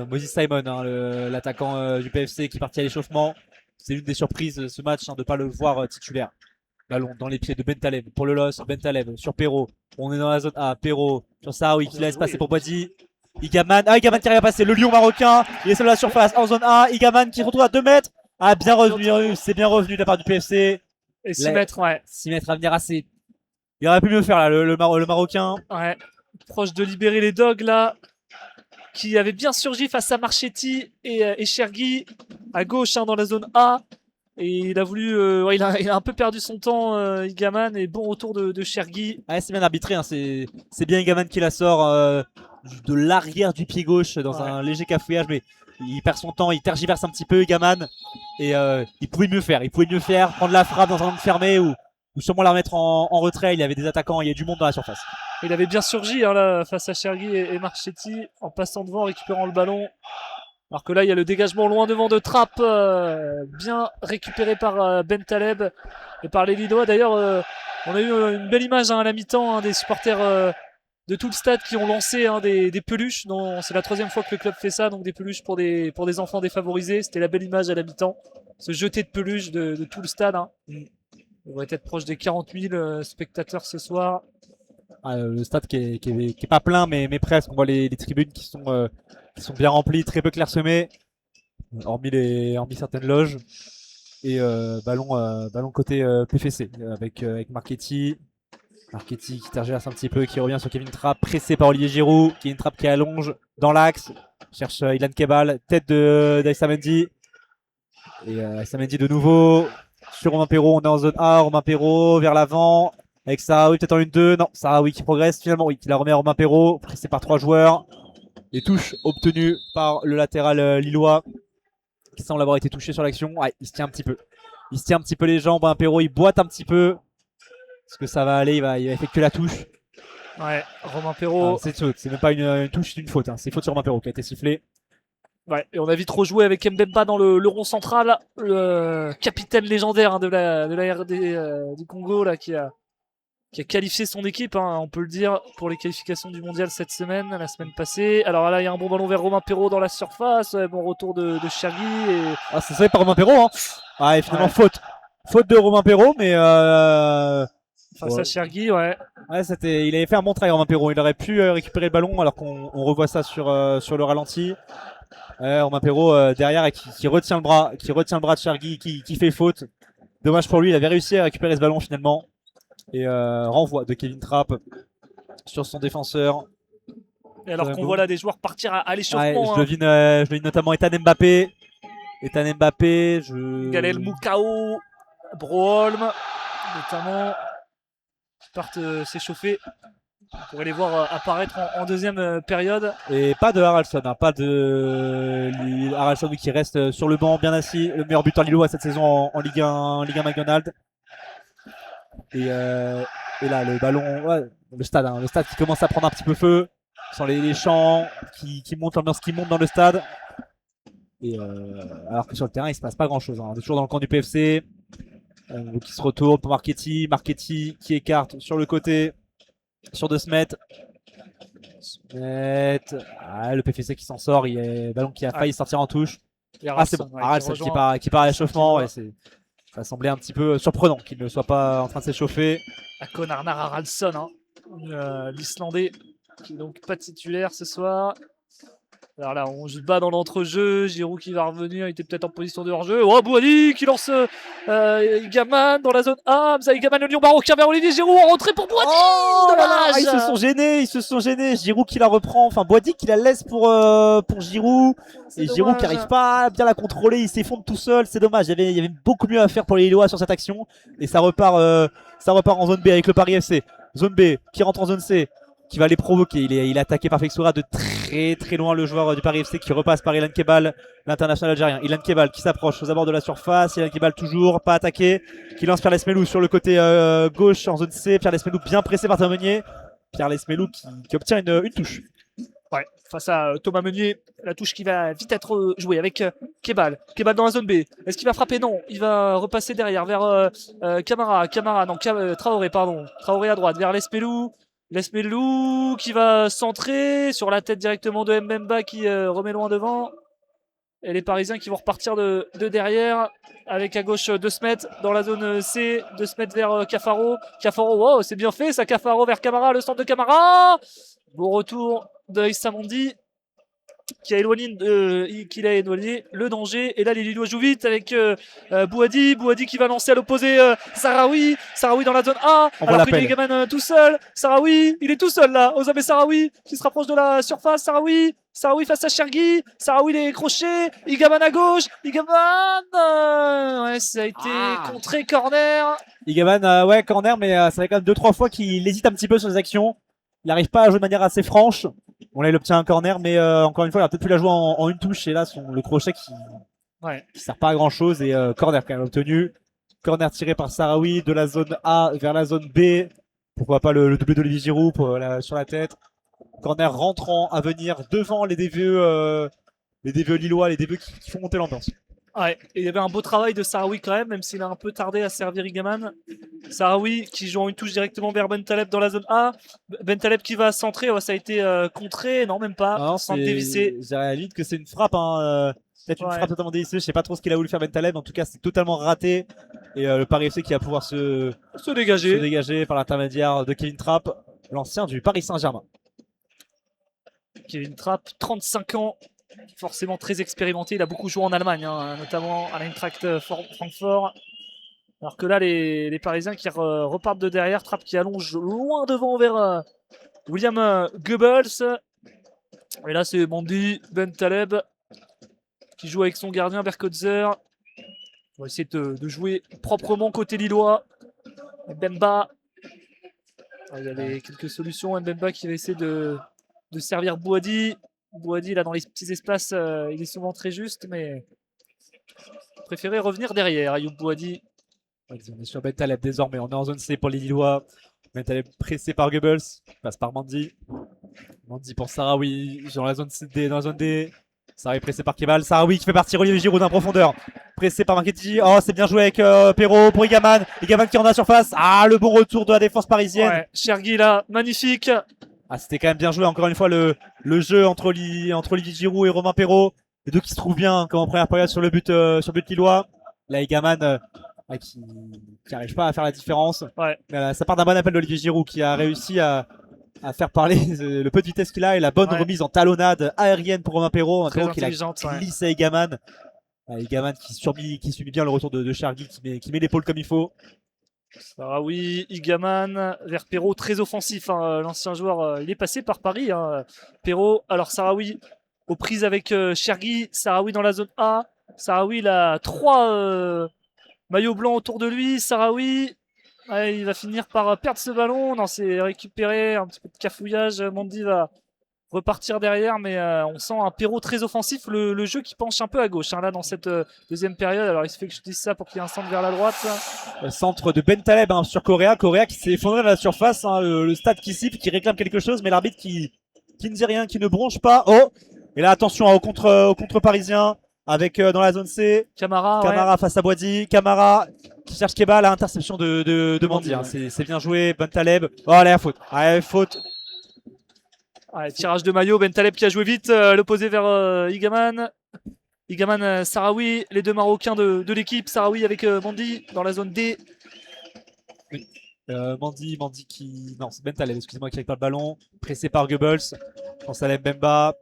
Moses Simon, hein, l'attaquant du PFC qui partit à l'échauffement. C'est l'une des surprises de ce match, hein, de ne pas le voir titulaire. Ballon dans les pieds de Bentaleb pour le loss, Bentaleb sur Perrault. On est dans la zone A, Perrault sur Sahraoui qui laisse passer pour Boadi. Igaman, Igaman qui arrive à passer, le lion marocain, il est sur la surface en zone A. Igaman qui se retrouve à 2 mètres. Bien revenu, c'est bien revenu de la part du PFC. Et 6 mètres, ouais. 6 mètres à venir assez. Il aurait pu mieux faire là, le Marocain. Ouais, proche de libérer les dogs là, qui avait bien surgi face à Marchetti et Chergui à gauche, hein, dans la zone A. Et il a voulu, il a un peu perdu son temps, Igaman, et bon retour de Chergui. Ouais, c'est bien arbitré, hein. C'est bien Igaman qui la sort de l'arrière du pied gauche dans un léger cafouillage, mais il perd son temps, il tergiverse un petit peu Igaman, et il pouvait mieux faire. Il pouvait mieux faire, prendre la frappe dans un angle fermé ou sûrement la remettre en retrait. Il y avait des attaquants, il y a du monde dans la surface. Il avait bien surgi, hein, là, face à Chergui et Marchetti, en passant devant, récupérant le ballon. Alors que là, il y a le dégagement loin devant de Trapp, bien récupéré par Bentaleb et par les Lillois. D'ailleurs, on a eu une belle image, hein, à la mi-temps, hein, des supporters de tout le stade qui ont lancé, hein, des peluches. C'est la 3e fois que le club fait ça, donc des peluches pour des enfants défavorisés. C'était la belle image à la mi-temps, ce jeté de peluches de tout le stade, hein. On va être proche des 40 000 spectateurs ce soir. Le stade qui est pas plein, mais presque. On voit les tribunes qui sont bien remplies, très peu clairsemées, hormis certaines loges. Et ballon côté PFC avec Marchetti. Marchetti qui tergiverse un petit peu, qui revient sur Kevin Trapp, pressé par Olivier Giroud. Kevin Trapp qui allonge dans l'axe, cherche Ilan Kebal, tête d'Aïssa Mendy. Et Aïssa Mendy de nouveau sur Romain Perrault. On est en zone A, Romain Perrault vers l'avant. Avec Sahraoui peut-être en 1-2. Non, Sahraoui qui progresse finalement. Oui, qui la remet à Romain Perrault. Pressé par 3 joueurs. Et touche obtenue par le latéral lillois, qui semble avoir été touché sur l'action. Ouais, il se tient un petit peu. Il se tient un petit peu les jambes. Romain Perrault, il boite un petit peu. Est-ce que ça va aller? Il va effectuer la touche. Ouais, Romain Perrault. C'est même pas une touche, c'est une faute, hein. C'est faute sur Romain Perrault qui a été sifflé. Ouais, et on a vite rejoué avec Mbemba dans le rond central, le capitaine légendaire, hein, de la RD du Congo là, qui a qualifié son équipe, hein, on peut le dire, pour les qualifications du mondial cette semaine, la semaine passée. Alors là, il y a un bon ballon vers Romain Perrault dans la surface, bon retour de Chergui. Et... c'est vrai par Romain Perrault, hein. Et finalement, faute. Faute de Romain Perrault, mais face à Chergui, ouais. Ouais, il avait fait un bon travail, Romain Perrault. Il aurait pu récupérer le ballon, alors qu'on revoit ça sur le ralenti. Romain Perrault derrière et qui retient le bras, de Chergui, qui fait faute. Dommage pour lui, il avait réussi à récupérer ce ballon finalement. Et renvoi de Kevin Trapp sur son défenseur. Et alors qu'on voit là des joueurs partir à l'échauffement. Ouais, je devine notamment Ethan Mbappé. Galel Moukao, Broholm, notamment, qui partent s'échauffer. On pourrait les voir apparaître en deuxième période. Et pas de Haraldsson, hein, pas de Haraldsson qui reste sur le banc bien assis, le meilleur buteur lillois cette saison en Ligue 1 McDonald's. Et là le ballon, ouais, le stade qui commence à prendre un petit peu feu, sans les chants qui montent, l'ambiance qui monte dans le stade. Et alors que sur le terrain il se passe pas grand chose, hein. On est toujours dans le camp du PFC, qui se retourne pour Marchetti qui écarte sur le côté. Sur De Smet. Le PFC qui s'en sort. Il y a ballon qui a failli sortir en touche. C'est bon. Haraldsson qui part à l'échauffement. Ouais, ça semblait un petit peu surprenant qu'il ne soit pas en train de s'échauffer. Akon Arnar Haraldsson, hein, l'Islandais, qui est donc pas titulaire ce soir. Alors là, on se bat dans l'entrejeu. Giroud qui va revenir, il était peut-être en position de hors-jeu. Oh, Boadi qui lance Igaman dans la zone A. Igaman, le lion marocain vers Olivier Giroud en rentrée pour Boadi. Dommage. Ils se sont gênés. Giroud qui la reprend. Enfin, Boadi qui la laisse pour Giroud. Et Giroud qui n'arrive pas à bien la contrôler. Il s'effondre tout seul. C'est dommage. Il y avait beaucoup mieux à faire pour les Lillois sur cette action. Et ça repart en zone B avec le Paris FC. Zone B qui rentre en zone C, qui va les provoquer. Il est attaqué par Fexoura de très très loin, le joueur du Paris FC qui repasse par Ilan Kebal, l'international algérien. Ilan Kebal qui s'approche aux abords de la surface. Ilan Kebal toujours pas attaqué, qui lance Pierre Lesmelou sur le côté gauche en zone C. Pierre Lesmelou bien pressé par Théo Meunier. Pierre Lesmelou qui obtient une touche. Ouais, face à Thomas Meunier, la touche qui va vite être jouée avec Kebal. Kebal dans la zone B. Est-ce qu'il va frapper? Non, il va repasser derrière vers Camara. Traoré, pardon. Traoré à droite vers Lesmelou. Lesmelou qui va centrer sur la tête directement de Mbemba qui remet loin devant. Et les Parisiens qui vont repartir de derrière avec à gauche De Smet dans la zone C. De Smet vers Cafaro. Cafaro, wow, c'est bien fait ça. Cafaro vers Camara, le centre de Camara. Bon retour de Issa Mondi qui a éloigné le danger. Et là les Lillois jouent vite avec Bouhaddi qui va lancer à l'opposé Sahraoui dans la zone A. Alors qu'il est gamin tout seul. Sahraoui, il est tout seul là. Ozame Sahraoui qui se rapproche de la surface. Sahraoui face à Chergui. Sahraoui les crochets. Igaman à gauche. Igaman ouais, ça a été contré corner. Igaman, ouais, corner, mais ça fait quand même 2-3 fois qu'il hésite un petit peu sur les actions. Il n'arrive pas à jouer de manière assez franche. Bon là il obtient un corner, mais encore une fois il a peut-être pu la jouer en une touche. Et là le crochet qui sert pas à grand chose. Et corner quand même obtenu. Corner tiré par Sahraoui de la zone A vers la zone B. Pourquoi pas le doublé d'Olivier Giroud sur la tête. Corner rentrant à venir devant les DVE lillois, les DVE qui font monter l'ambiance. Ouais, et il y avait un beau travail de Sahraoui quand même s'il a un peu tardé à servir Igaman. Sahraoui qui joue en une touche directement vers Bentaleb dans la zone A. Bentaleb qui va centrer, ça a été contré, non même pas, sans dévisser. J'ai à la limite que c'est une frappe, peut-être une frappe totalement dévissée. Je sais pas trop ce qu'il a voulu faire Bentaleb, en tout cas c'est totalement raté. Et le Paris FC qui va pouvoir se dégager par l'intermédiaire de Kevin Trapp, l'ancien du Paris Saint-Germain. Kevin Trapp, 35 ans. Forcément très expérimenté, il a beaucoup joué en Allemagne, notamment à l'Eintracht Francfort. Alors que là, les Parisiens qui repartent de derrière, Trapp qui allonge loin devant vers William Goebbels. Et là, c'est Mondi Bentaleb qui joue avec son gardien Berkotzer. On va essayer de jouer proprement côté lillois. Mbemba. Il y a quelques solutions. Mbemba qui va essayer de servir Bouhaddi. Bouhaddi, là, dans les petits espaces, il est souvent très juste, mais préféré revenir derrière. Ayoub Bouhaddi. On est sur Bentaleb désormais. On est en zone C pour les Lillois. Bentaleb pressé par Goebbels. Passe par Mandy. Mandy pour Sahraoui dans la zone D. Dans la zone D. Sahraoui pressé par Kebal. Sahraoui qui fait partir Olivier Giroud en profondeur. Pressé par Marchetti. Oh, c'est bien joué avec Perrault pour Igaman. Igaman qui en a surface. Ah, le bon retour de la défense parisienne. Ouais, Chergui là, magnifique. C'était quand même bien joué, encore une fois, le jeu entre Olivier Giroud et Romain Perrault. Les deux qui se trouvent bien, comme en première période sur le but lillois. Là, Igaman qui n'arrive pas à faire la différence. Ouais. Ça part d'un bon appel d'Olivier Giroud qui a réussi à faire parler le peu de vitesse qu'il a et la bonne remise en talonnade aérienne pour Romain Perrault. Très qui a glissé à Igaman. Igaman qui subit bien le retour de Chergui, qui met l'épaule comme il faut. Sahraoui, Igaman, vers Perrault, très offensif, l'ancien joueur, il est passé par Paris, Perrault. Alors Sahraoui aux prises avec Chergui, Sahraoui dans la zone A, Sahraoui il a 3 maillots blancs autour de lui, Sahraoui, il va finir par perdre ce ballon, non c'est récupéré, un petit peu de cafouillage, Mondi va repartir derrière, mais on sent un Perrault très offensif, le jeu qui penche un peu à gauche là dans cette deuxième période. Alors il se fait que je dise ça pour qu'il y ait un centre vers la droite. Le centre de Bentaleb sur Correa qui s'est effondré dans la surface, le stade qui siffle, qui réclame quelque chose, mais l'arbitre qui ne dit rien, qui ne bronche pas. Oh, et là attention au contre parisien avec dans la zone C Camara face à Bouhaddi. Camara qui cherche Kebal à interception de Mondi. C'est bien joué, Bentaleb. Oh là, faute. Ouais, tirage de maillot, Bentaleb qui a joué vite, l'opposé vers Igaman. Igaman, Sahraoui, les deux Marocains de l'équipe. Sahraoui avec Mondi dans la zone D. Oui. Mondi qui... Non, c'est Bentaleb, excusez-moi, qui récupère le ballon. Pressé par Goebbels. Salem Bemba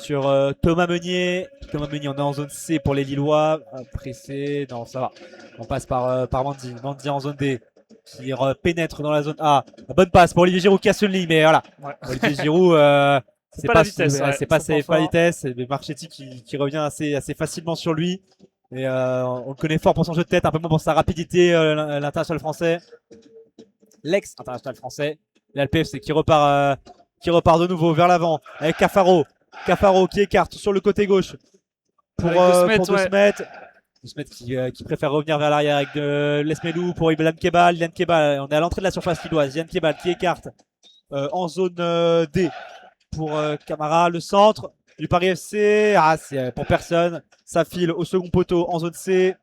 sur Thomas Meunier. Thomas Meunier, on est en zone C pour les Lillois. Pressé, non, ça va. On passe par Mondi. Mondi en zone D. Qui pénètre dans la zone A. La bonne passe pour Olivier Giroud qui casse une ligne, mais voilà. Ouais. Olivier Giroud, c'est pas la vitesse. C'est pas la vitesse. Mais Marchetti qui revient assez facilement sur lui. Et on le connaît fort pour son jeu de tête, un peu moins pour sa rapidité, l'international français. L'ex-international français. L'LPFC qui repart de nouveau vers l'avant avec Cafaro. Cafaro qui écarte sur le côté gauche pour De Smet. De Smet qui préfère revenir vers l'arrière avec Lesmelou pour Ilan Kebal. On est à l'entrée de la surface lilloise. Ilan Kebal qui écarte en zone D pour Camara. Le centre du Paris FC. Ah, c'est pour personne. Ça file au second poteau en zone C.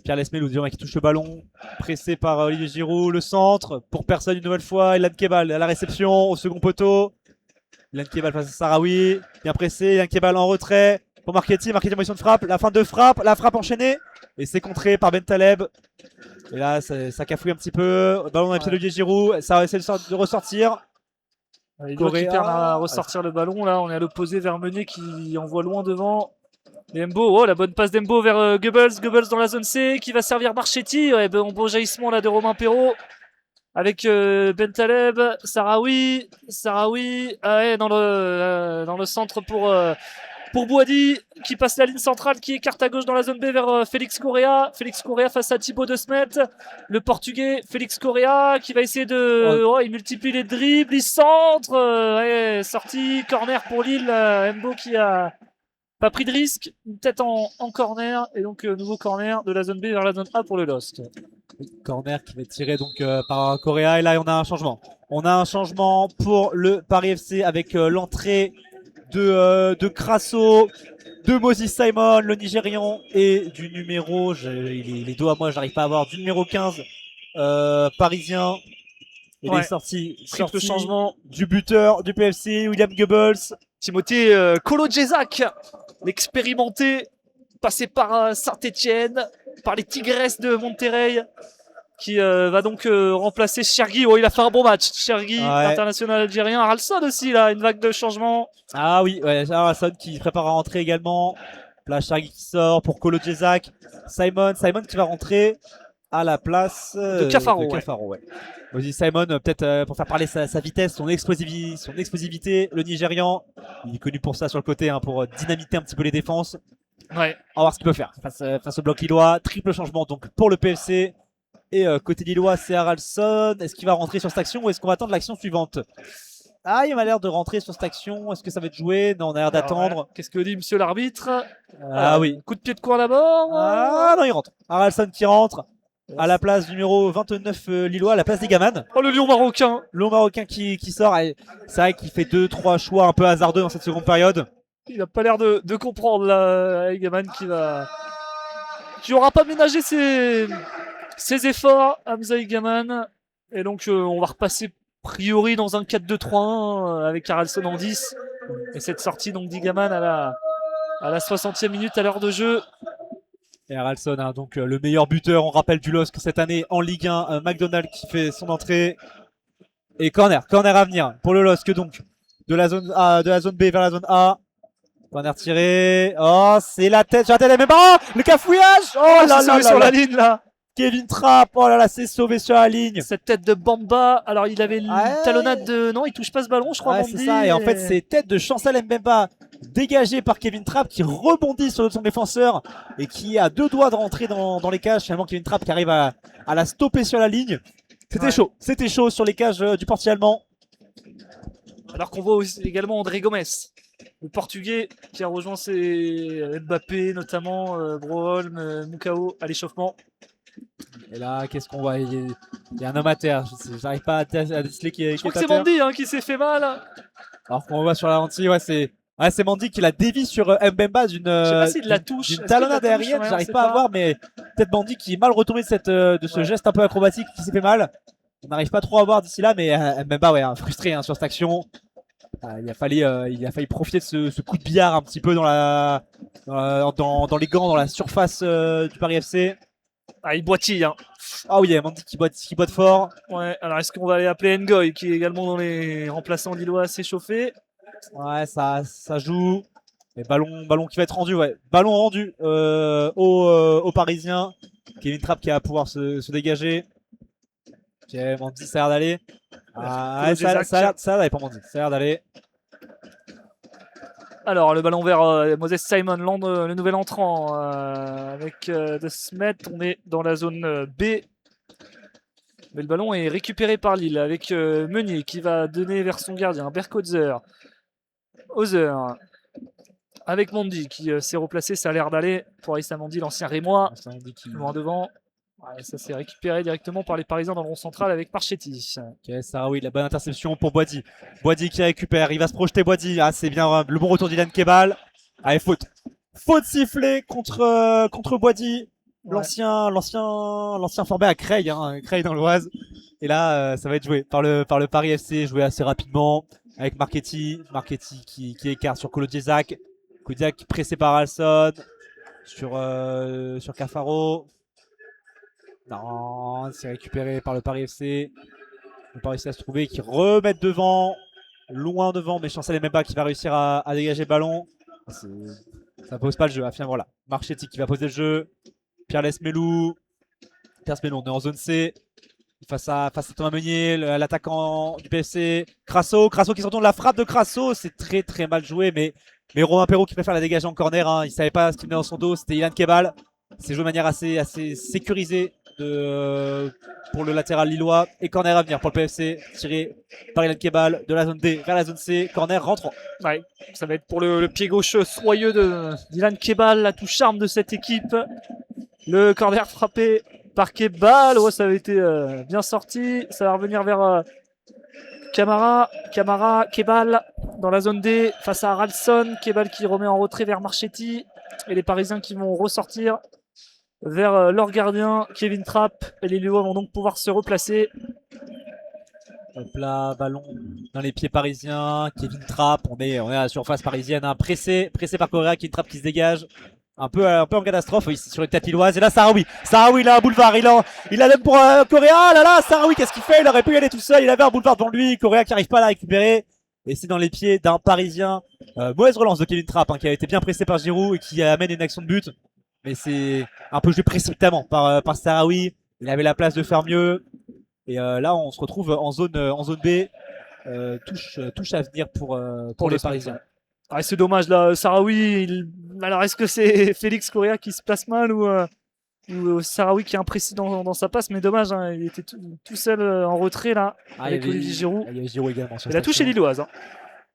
Pierre Lesmelou qui touche le ballon, pressé par Olivier Giroud. Le centre pour personne une nouvelle fois. Ilan Kebal à la réception au second poteau. Ilan Kebal face à Sarawi, bien pressé. Ilan Kebal en retrait pour Marchetti. Marchetti en position de frappe. La fin de frappe, la frappe enchaînée. Et c'est contré par Bentaleb. Et là, ça cafouille un petit peu. Ballon dans les pieds d'Olivier Giroud. Ça va essayer de ressortir. Il doit qui perd à ressortir le ballon. Là, on est à l'opposé vers Meunier qui envoie loin devant. Et Mbo, oh la bonne passe d'Embo vers Goebbels. Goebbels dans la zone C qui va servir Marchetti. Ouais, bon jaillissement là de Romain Perrault. Avec Bentaleb, Sarawi, ouais, dans le centre pour Boadi qui passe la ligne centrale, qui écarte à gauche dans la zone B vers Félix Correa. Félix Correa face à Thibaut De Smet. Le portugais Félix Correa qui va essayer de... Oh, il multiplie les dribbles, il centre. Ouais, sortie, corner pour Lille. Mbo qui a pas pris de risque. Une tête en corner. Et donc nouveau corner de la zone B vers la zone A pour le Lost. Corner qui va être tiré donc par Correa. Et là, on a un changement. On a un changement pour le Paris FC avec l'entrée de Crasso, de Moses Simon, le Nigérian, et du numéro, les dos à moi, j'arrive pas à voir, du numéro 15 parisien. Et les sorties changement du buteur du PFC, William Goebbels. Timothée Kolo-Djezak, l'expérimenté, passé par Saint-Etienne, par les Tigresses de Monterrey, qui va donc remplacer Chergui. Oh, il a fait un bon match. Chergui, international algérien. Haralson aussi, là, une vague de changement. Ah oui, ouais, Haralson qui prépare à rentrer également. Là, Chergui qui sort pour Kolo-Djezak. Simon qui va rentrer à la place de Cafaro. Ouais. Vas-y, Simon, peut-être pour faire parler sa vitesse, son explosivité. Le Nigérian, il est connu pour ça sur le côté, pour dynamiter un petit peu les défenses. Ouais. On va voir ce qu'il peut faire face au bloc lillois. Triple changement donc pour le PFC. Et côté lillois, c'est Haralson. Est-ce qu'il va rentrer sur cette action ou est-ce qu'on va attendre l'action suivante? Ah, il m'a l'air de rentrer sur cette action. Est-ce que ça va être joué? Non, on a l'air d'attendre. Ouais. Qu'est-ce que dit monsieur l'arbitre? Oui. Coup de pied de coin d'abord. Ah non, il rentre. Haralson qui rentre. À la place du numéro 29 lillois, à la place d'Egaman. Oh, le lion marocain. Le lion marocain qui sort. C'est vrai qu'il fait 2-3 choix un peu hasardeux dans cette seconde période. Il n'a pas l'air de comprendre là, Egaman qui aura pas ménagé ses efforts, Hamza Egaman. Et donc on va repasser priori dans un 4-2-3-1 avec Haralson en 10. Et cette sortie donc d'Egaman à la 60e minute à l'heure de jeu. Et Haralson, donc le meilleur buteur, on rappelle, du LOSC cette année en Ligue 1. McDonald qui fait son entrée. Et corner à venir pour le LOSC donc. De la zone B vers la zone A. Corner tiré. Oh, c'est la tête. J'ai la tête, mais pas. Le cafouillage. Oh là là, sur la ligne là. Kevin Trapp. Oh là là, c'est sauvé sur la ligne. Cette tête de Bamba. Alors il avait une talonnade de. Non, il touche pas ce ballon, je crois. C'est ça. Et en fait, c'est tête de Chancel Mbemba dégagée par Kevin Trapp qui rebondit sur son défenseur et qui a 2 doigts de rentrer dans les cages. Finalement, Kevin Trapp qui arrive à la stopper sur la ligne. C'était chaud sur les cages du portier allemand. Alors qu'on voit aussi également André Gomes, le portugais qui a rejoint Mbappé notamment, Broholm, Mukao à l'échauffement. Et là, qu'est-ce qu'on voit? Il y a un homme à terre. J'arrive pas à déceler qui est. Je crois que c'est Mandy qui s'est fait mal. Alors qu'on voit sur la lentille, c'est Mandy qui la dévie sur Mbemba d'une talonnade aérienne. J'arrive pas à voir, mais peut-être Mandy qui est mal retombé de ce geste un peu acrobatique qui s'est fait mal. On n'arrive pas trop à voir d'ici là, mais Mbemba, frustré sur cette action. Il a failli profiter de ce coup de billard un petit peu dans les gants, dans la surface du Paris FC. Ah, il boitille. Ah oui, il y a Mandy qui boite fort. Ouais, alors est-ce qu'on va aller appeler Ngoy qui est également dans les remplaçants lillois s'échauffer? Ouais, ça joue. Et ballon qui va être rendu, Ballon rendu aux Parisiens. Kevin Trapp qui va pouvoir se dégager. Ok, Mandy, ça a l'air d'aller. Ça a l'air d'aller pour Mandy. Ça a l'air d'aller. Alors, le ballon vers Moses Simon, le nouvel entrant avec De Smet. On est dans la zone B. Mais le ballon est récupéré par Lille avec Meunier qui va donner vers son gardien, Berkotzer. Ozer. Avec Mandy qui s'est replacé. Ça a l'air d'aller pour Issa Mandy, l'ancien Rémois. Loin devant. Ouais, ça c'est récupéré directement par les Parisiens dans le rond central avec Marchetti. Ok, ça oui, la bonne interception pour Boidi. Boidi qui récupère, il va se projeter Boidi. Ah, c'est bien le bon retour d'Ilan Kebal. Allez, faute. Faute sifflée contre Boidi. Ouais. L'ancien formé à Creil, hein, Creil dans l'Oise. Et là, ça va être joué par le Paris FC, joué assez rapidement avec Marchetti qui écarte sur Kolodjezak. Kolodjezak pressé par Alson sur Cafaro. Non, c'est récupéré par le Paris FC. Le Paris FC à se trouver, qui remettent devant, loin devant, mais Chancel et Memba qui va réussir à dégager le ballon. Ça pose pas le jeu, finalement voilà. Marchetti qui va poser le jeu. Pierre Lesmelou. Pierre Lesmelou, on est en zone C. Face à Thomas Meunier, l'attaquant du PFC. Crasso qui se retourne, la frappe de Crasso. C'est très très mal joué, mais Romain Perrault qui préfère la dégager en corner. Hein. Il savait pas ce qu'il venait dans son dos. C'était Ilan Kebal. C'est joué de manière assez sécurisée pour le latéral lillois. Et corner à venir pour le PFC. Tiré par Ilan Kebal de la zone D vers la zone C. Corner rentrant. Ouais, ça va être pour le pied gauche soyeux d'Ilan Kebal, la touche charme de cette équipe. Le corner frappé par Kebal, ouais, ça avait été bien sorti. Ça va revenir vers Camara, Kebal dans la zone D face à Haraldsson. Kebal qui remet en retrait vers Marchetti. Et les Parisiens qui vont ressortir vers leur gardien, Kevin Trapp. Et les Lillois vont donc pouvoir se replacer. Hop là, ballon dans les pieds parisiens. Kevin Trapp, on est à la surface parisienne, hein, pressé par Correa. Kevin Trapp qui se dégage. Un peu en catastrophe, oui, sur une tête lilloise. Et là, Sahraoui, il a un boulevard. Il a même pour Correa. Là, Sahraoui, qu'est-ce qu'il fait? Il aurait pu y aller tout seul. Il avait un boulevard devant lui. Correa qui n'arrive pas à la récupérer. Et c'est dans les pieds d'un Parisien. Mauvaise relance de Kevin Trapp, hein, qui a été bien pressé par Giroud et qui amène une action de but. Mais c'est un peu joué précipitamment par Sahraoui. Il avait la place de faire mieux. Et là, on se retrouve en zone B. Touche à venir pour les Parisiens. Ah, c'est dommage là, Sahraoui. Alors est-ce que c'est Félix Correa qui se place mal ou Sahraoui qui est imprécis dans sa passe? Mais dommage, hein, il était tout seul en retrait là avec Olivier Giroud. Il y avait Giroud également. Et la touche est lilloise. Hein.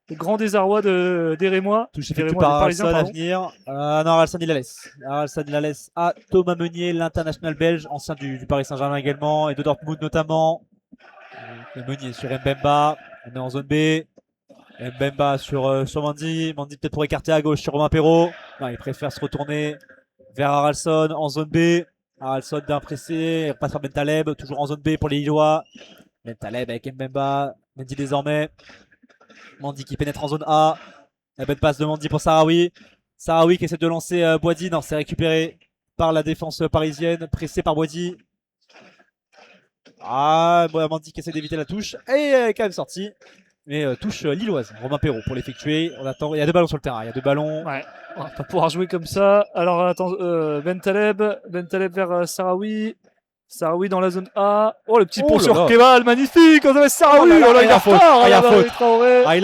Le grand désarroi des Rémois. Touche effectuée par Haraldsson à venir. Non, Haraldsson il la laisse à Thomas Meunier, l'international belge, ancien du Paris Saint-Germain également et de Dortmund notamment. Et Meunier sur Mbemba. On est en zone B. Mbemba sur Mandy. Mandy peut-être pour écarter à gauche sur Romain Perrault. Non, il préfère se retourner vers Haraldsson en zone B. Haraldsson bien pressé. Il repasse par Bentaleb. Toujours en zone B pour les Lillois. Bentaleb avec Mbemba. Mendy désormais. Mandy qui pénètre en zone A. La bonne passe de Mandy pour Sahraoui. Sahraoui qui essaie de lancer Boidi. Non, c'est récupéré par la défense parisienne. Pressé par Boidi. Mandy qui essaie d'éviter la touche. Et elle est quand même sortie. Mais touche lilloise, Romain Perrault pour l'effectuer. On attend. Il y a deux ballons sur le terrain. Il y a deux ballons. Ouais. On va pas pouvoir jouer comme ça. Alors attends, Bentaleb vers Sahraoui. Sahraoui dans la zone A. Oh, le petit pont sur Kebal, magnifique. On avait Sahraoui. Oh là, il est en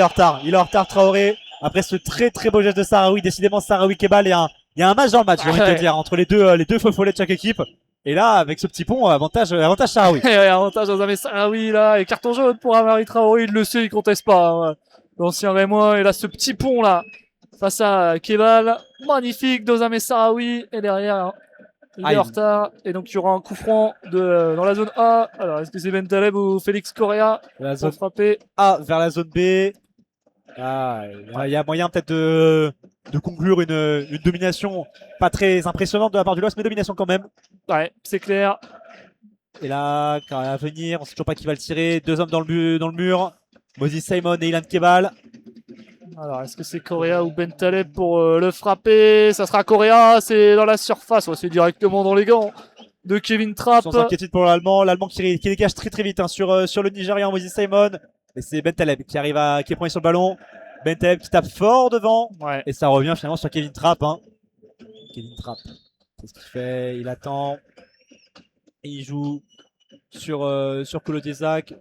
retard. Il est en retard, Traoré. Après ce très très beau geste de Sahraoui, décidément Sahraoui Kebal, il y a un match dans le match, j'ai envie de te dire, entre les deux faux follets de chaque équipe. Et là, avec ce petit pont, avantage Sahraoui. Avantage dans Sahraoui là, et carton jaune pour Amari Traoré, il le sait, il conteste pas. Hein. L'ancien Rémois, et là ce petit pont là, face à Kebal, magnifique d'Ozame Sahraoui, et derrière, il est en retard, et donc il y aura un coup franc dans la zone A. Alors est-ce que c'est Bentaleb ou Félix Correa la zone frapper A vers la zone B. Il y a moyen peut-être de conclure une domination pas très impressionnante de la part du LOSC, mais domination quand même. Ouais, c'est clair. Et là, à venir, on sait toujours pas qui va le tirer. Deux hommes dans le mur. Moses Simon et Ilan Kebal. Alors, est-ce que c'est Correa ou Bentaleb pour le frapper? Ça sera Correa, c'est dans la surface, c'est directement dans les gants de Kevin Trapp. Sans inquiétude pour l'Allemand qui dégage très très vite hein, sur le Nigérian Moses Simon. Et c'est Bentaleb qui est premier sur le ballon. Bentaleb qui tape fort devant. Ouais. Et ça revient finalement sur Kevin Trapp. Hein. Kevin Trapp, qu'est-ce qu'il fait? Il attend. Et il joue sur Kolodjezak.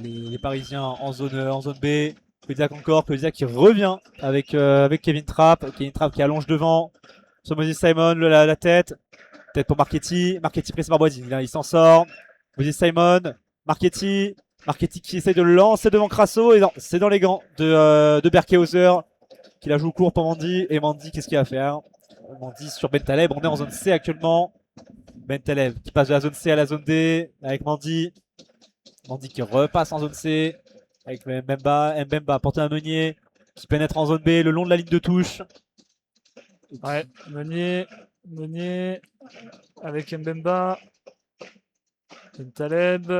Les Parisiens en zone B. Kolodjezak encore. Kolodjezak qui revient avec Kevin Trapp. Kevin Trapp qui allonge devant. Sur Moses Simon, la tête. Tête pour Marchetti. Marchetti pressé par Boidi. Il s'en sort. Moses Simon. Marchetti qui essaie de le lancer devant Crasso. Et non, c'est dans les gants de Berkehauser qui la joue court pour Mandy. Et Mandy, qu'est-ce qu'il va faire? Mandy sur Bentaleb. On est en zone C actuellement. Bentaleb qui passe de la zone C à la zone D avec Mandy. Mandy qui repasse en zone C avec Mbemba. Mbemba porté à Meunier qui pénètre en zone B le long de la ligne de touche. Ouais, Meunier avec Mbemba. Bentaleb,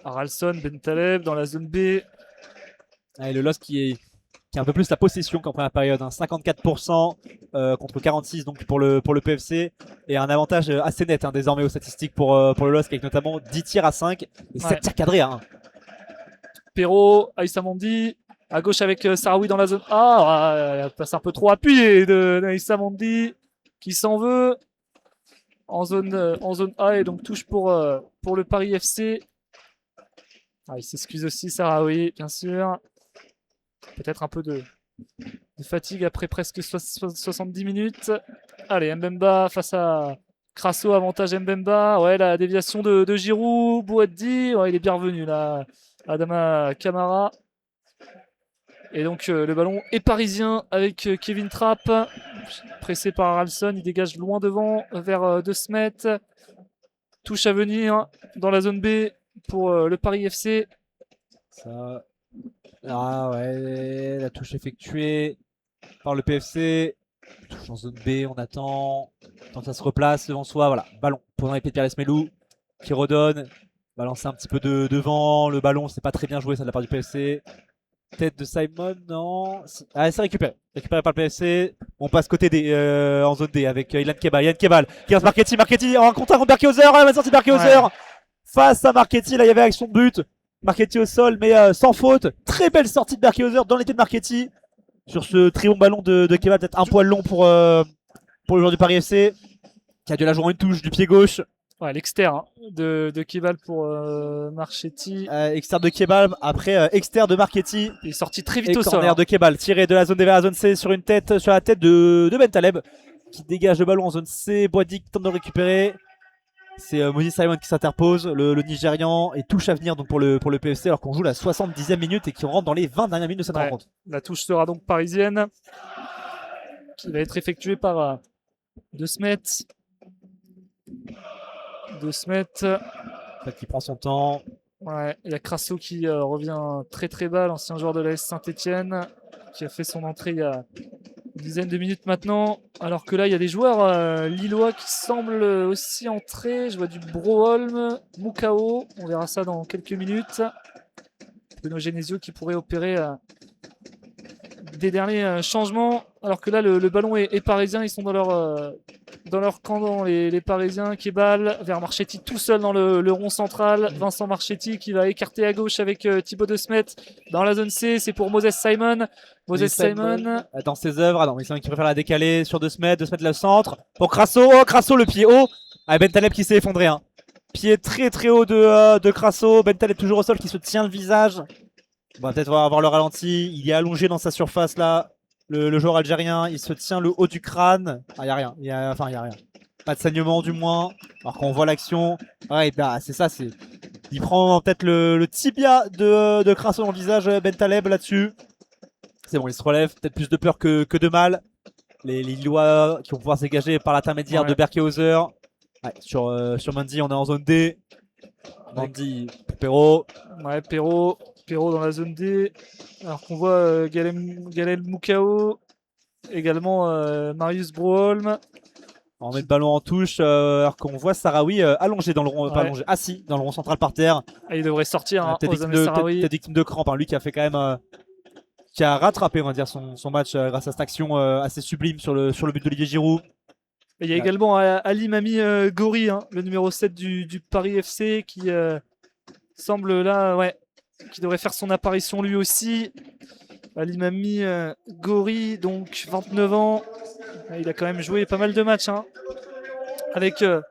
Haralson, Bentaleb dans la zone B. Et le LOSC qui a un peu plus la possession qu'en première période, hein. 54% contre 46 donc pour le PFC, et un avantage assez net, hein, désormais aux statistiques pour le LOSC, avec notamment 10 tirs à 5 et 7 tirs cadrés à 1. Perrault, Aïssa Mandi, à gauche avec Sarawi dans la zone A. Elle passe un peu trop appuyé de Aïssa Mandi qui s'en veut en zone A, et donc touche pour le Paris FC. Il s'excuse aussi, Sarawi, bien sûr. Peut-être un peu de fatigue après presque 70 minutes. Allez, Mbemba face à Crasso, avantage Mbemba. Ouais, la déviation de Giroud, Bouaddi. Ouais, il est bien revenu là, Adama Camara. Et donc le ballon est parisien avec Kevin Trapp. Pressé par Haralson, il dégage loin devant vers De Smet. Touche à venir dans la zone B pour le Paris FC. Ça... Ah ouais, la touche effectuée par le PFC. Touche en zone B, on attend. Tant que ça se replace devant soi, voilà. Ballon pour les pieds de Pierre Melou qui redonne. Balancer un petit peu devant. Le ballon, c'est pas très bien joué ça de la part du PFC. Tête de Simon, non. Ah, c'est récupéré. Récupéré par le PFC. On passe côté D, en zone D avec Ilan Kebal. Ilan Kebal qui reste Marchetti. Marchetti en contre Berkehauser. La sortie de Berkehauser face à Marchetti. Là, il y avait action de but. Marchetti au sol, mais sans faute. Très belle sortie de Berkehauser dans l'été de Marchetti. Sur ce triomphe ballon de Kebal, peut-être un poil long pour le joueur du Paris FC. Qui a dû la jouer en une touche du pied gauche. Ouais, l'externe de Kebal pour Marchetti. Externe de Kebal, après externe de Marchetti. Il est sorti très vite au sol. Corner de Kebal, tiré de la zone D vers la zone C sur la tête de Bentaleb, qui dégage le ballon en zone C. Boadi qui tente de le récupérer. C'est Moses Simon qui s'interpose, le Nigérian, et touche à venir donc pour le PFC, alors qu'on joue la 70e minute et qu'on rentre dans les 20 dernières minutes de cette rencontre. La touche sera donc parisienne, qui va être effectuée par De Smet. De Smet. Qui prend son temps. Ouais, il y a Crasso qui revient très très bas, l'ancien joueur de l'AS Saint-Etienne, qui a fait son entrée il y a une dizaine de minutes maintenant. Alors que là, il y a des joueurs lillois qui semblent aussi entrer. Je vois du Broholm, Mukao, on verra ça dans quelques minutes. Benoît Genesio qui pourrait opérer des derniers changements. Alors que là, le ballon est parisien, ils sont dans leur camp, les Parisiens. Kebal vers Marchetti tout seul dans le rond central. Vincent Marchetti qui va écarter à gauche avec Thibaut De Smet dans la zone C. C'est pour Moses Simon. Moses Simon dans ses œuvres. Ah non, Simon qui préfère la décaler sur De Smet le centre. Pour Crasso. Oh, Crasso le pied haut. Ah, Bentaleb qui s'est effondré. Hein. Pied très très haut de Crasso. Bentaleb toujours au sol qui se tient le visage. On va peut-être avoir le ralenti. Il est allongé dans sa surface là. Le joueur algérien, il se tient le haut du crâne. Ah, il n'y a rien. Il y a rien. Pas de saignement du moins. Alors qu'on voit l'action. Ouais, bah, c'est ça. Il prend peut-être le tibia de Crasso dans le visage, Bentaleb là-dessus. C'est bon, il se relève. Peut-être plus de peur que de mal. Les Lillois qui vont pouvoir se dégager par l'intermédiaire de Berkehauser. Ouais, sur Mandy, on est en zone D. Mandy, Perrault. Ouais, Perrault dans la zone D. Alors qu'on voit Galel Mukao. Également Marius Broholm. On met le ballon en touche, alors qu'on voit Sarawi allongé dans le rond, pas allongé, assis dans le rond central par terre. Il devrait sortir. Peut-être victime de crampe, hein, lui qui a fait quand même, qui a rattrapé, on va dire, son match grâce à cette action assez sublime sur le but d'Olivier Giroud. Et il y a également Ali Mami Gori, hein, le numéro 7 du Paris FC, qui semble là, qui devrait faire son apparition lui aussi. Ali Mami Gori, donc 29 ans. Il a quand même joué pas mal de matchs hein, avec le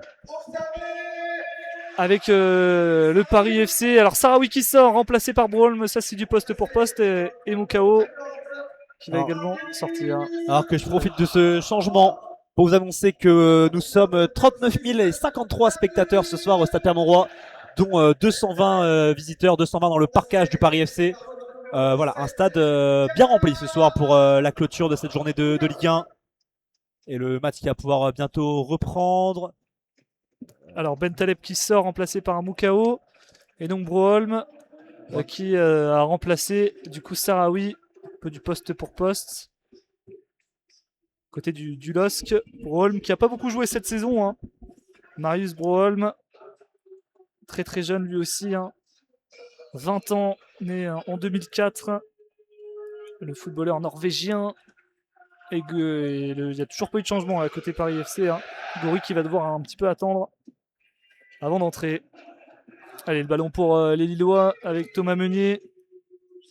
Paris FC. Alors Sarawi qui sort, remplacé par Broholm, ça c'est du poste pour poste, et Mukao qui va également sortir. Alors que je profite de ce changement pour vous annoncer que nous sommes 39 053 spectateurs ce soir au Stade Pierre-Mauroy, dont 220 visiteurs, 220 dans le parcage du Paris FC. Voilà, un stade bien rempli ce soir pour la clôture de cette journée de Ligue 1. Et le match qui va pouvoir bientôt reprendre. Alors Ben Taleb qui sort, remplacé par un Moukao. Et donc Broholm qui a remplacé du coup Sarawi, un peu du poste pour poste. Côté du LOSC, Broholm qui a pas beaucoup joué cette saison. Hein. Marius Broholm, très très jeune lui aussi. Hein. 20 ans, né en 2004. Le footballeur norvégien. Et il n'y a toujours pas eu de changement à côté Paris FC. Hein. Gori qui va devoir un petit peu attendre avant d'entrer. Allez, le ballon pour les Lillois avec Thomas Meunier.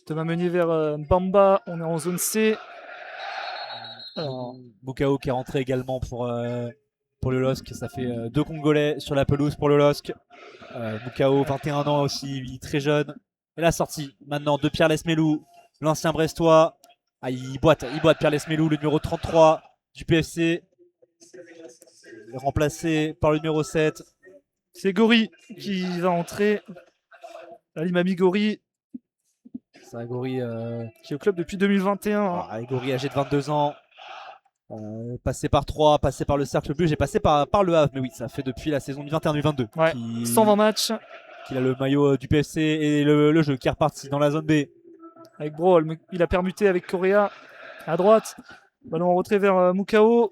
Thomas Meunier vers Bamba. On est en zone C. Moukao qui est rentré également pour le LOSC. Ça fait 2 Congolais sur la pelouse pour le LOSC. Moukao, 21 ans aussi, très jeune. Et la sortie maintenant de Pierre Lesmelou, l'ancien Brestois. Ah, il boite Pierre Lesmelou, le numéro 33 du PFC. Remplacé par le numéro 7. C'est Gori qui va entrer. Ali Mami Gori. C'est un Gori qui est au club depuis 2021. Hein. Gori âgé de 22 ans. Passé par 3, passé par le Cercle Bleu, j'ai passé par le Havre, mais oui, ça fait depuis la saison 2021-2022. Ouais, 120 matchs. Qu'il a le maillot du PFC et le jeu qui est reparti dans la zone B. Avec Broholm, il a permuté avec Correa à droite. Ballon en retrait vers Moukao.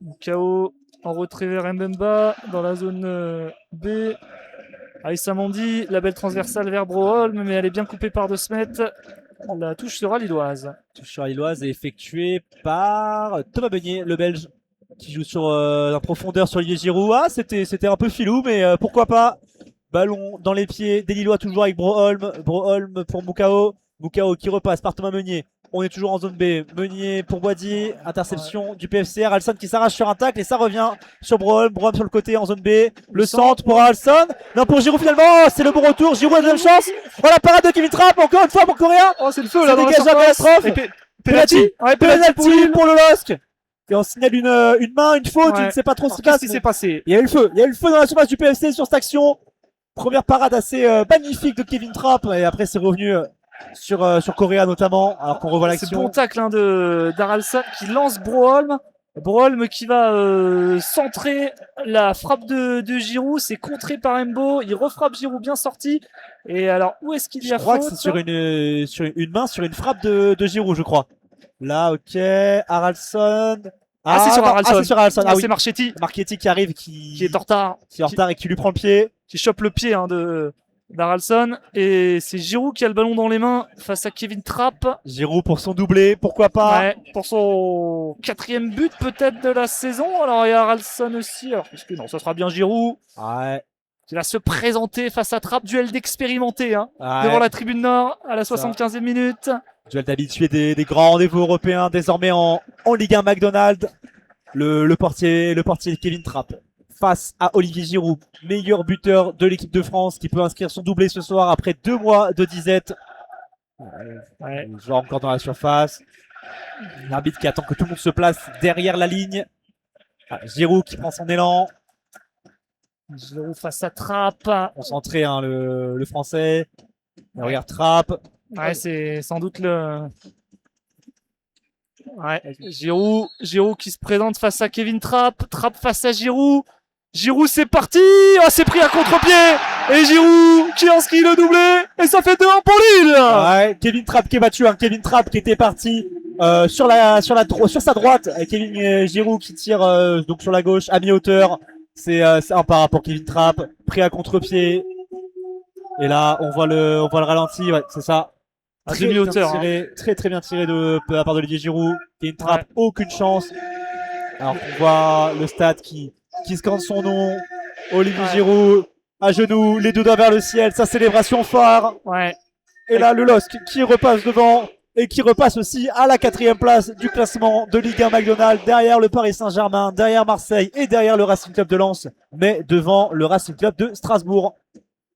Moukao en retrait vers Mbemba dans la zone B. Aïssa Mandi, la belle transversale vers Broholm, mais elle est bien coupée par De Smet. La touche sera lilloise. Touche sera lilloise est effectuée par Thomas Beignet, le Belge, qui joue sur la profondeur sur Olivier Giroud. Ah, c'était un peu filou, mais pourquoi pas. Ballon dans les pieds des Lillois, toujours avec Broholm. Broholm pour Moukao. Moukao qui repasse par Thomas Meunier. On est toujours en zone B. Meunier pour Boisdier. Interception du PFC. Haralson qui s'arrache sur un tacle et ça revient sur Broholm. Broholm sur le côté en zone B. Le centre pour Haralson. Non, pour Giroud finalement. Oh, c'est le bon retour. Giroud a deuxième chance. Oh, la parade de Kevin Trapp. Encore une fois pour Correa. Oh, c'est le feu là. Dans dégage la catastrophe. Penalty. Penalty pour le LOSC. Et on signale une main, une faute. Je ne sais pas trop ce qui s'est passé. Il y a eu le feu. Il y a eu le feu dans la surface du PFC sur cette action. Première parade assez magnifique de Kevin Trapp. Et après, c'est revenu sur Correa notamment. Alors qu'on revoit l'action. C'est bon tacle hein, d'Haralson qui lance Broholm. Broholm qui va centrer la frappe de Giroud. C'est contré par Mbo. Il refrappe Giroud bien sorti. Et alors, où est-ce qu'il y a faute? Je crois que c'est sur une main, sur une frappe de Giroud, je crois. Là, ok. Haralson. C'est sur Haralson. C'est sur Haralson. Ah, oui. C'est Marchetti. Marchetti qui arrive, qui est en retard. Qui est en retard et qui lui prend le pied. Qui chope le pied hein, d'Haralson. Et c'est Giroud qui a le ballon dans les mains face à Kevin Trapp. Giroud pour son doublé, pourquoi pas. Ouais, pour son 4e but peut-être de la saison. Alors il y a Haralson aussi. Alors est-ce que non, ça sera bien Giroud. Ouais. Qui va se présenter face à Trapp. Duel d'expérimenté hein, devant la tribune nord à la 75e minute. Duel d'habitués des grands rendez-vous européens, désormais en Ligue 1 McDonald's. Le portier Kevin Trapp face à Olivier Giroud, meilleur buteur de l'équipe de France, qui peut inscrire son doublé ce soir après 2 mois de disette. Ouais. Il joue encore dans la surface. L'arbitre qui attend que tout le monde se place derrière la ligne. Giroud qui prend son élan. Giroud face à Trapp. Concentré hein, le français. Regarde Trapp. Ouais, c'est sans doute le... Ouais, Giroud qui se présente face à Kevin Trapp. Trapp face à Giroud. Giroud, c'est parti. Oh, c'est pris à contre-pied. Et Giroud qui inscrit le doublé. Et ça fait 2-1 pour Lille. Ouais, Kevin Trapp qui est battu. Hein. Kevin Trapp qui était parti sur sa droite. Et Kevin Giroud qui tire donc sur la gauche à mi-hauteur. C'est un para pour Kevin Trapp. Pris à contre-pied. Et là, on voit le ralenti. Ouais, c'est ça. Très bien tiré, hein. Très bien tiré de la part d'Olivier Giroud. Kevin Trapp, aucune chance. Alors qu'on voit le stade qui scande son nom. Olivier Giroud à genoux, les 2 doigts vers le ciel, sa célébration phare. Ouais. Et là, le LOSC qui repasse devant et qui repasse aussi à la 4e place du classement de Ligue 1 McDonald's, derrière le Paris Saint-Germain, derrière Marseille et derrière le Racing Club de Lens, mais devant le Racing Club de Strasbourg.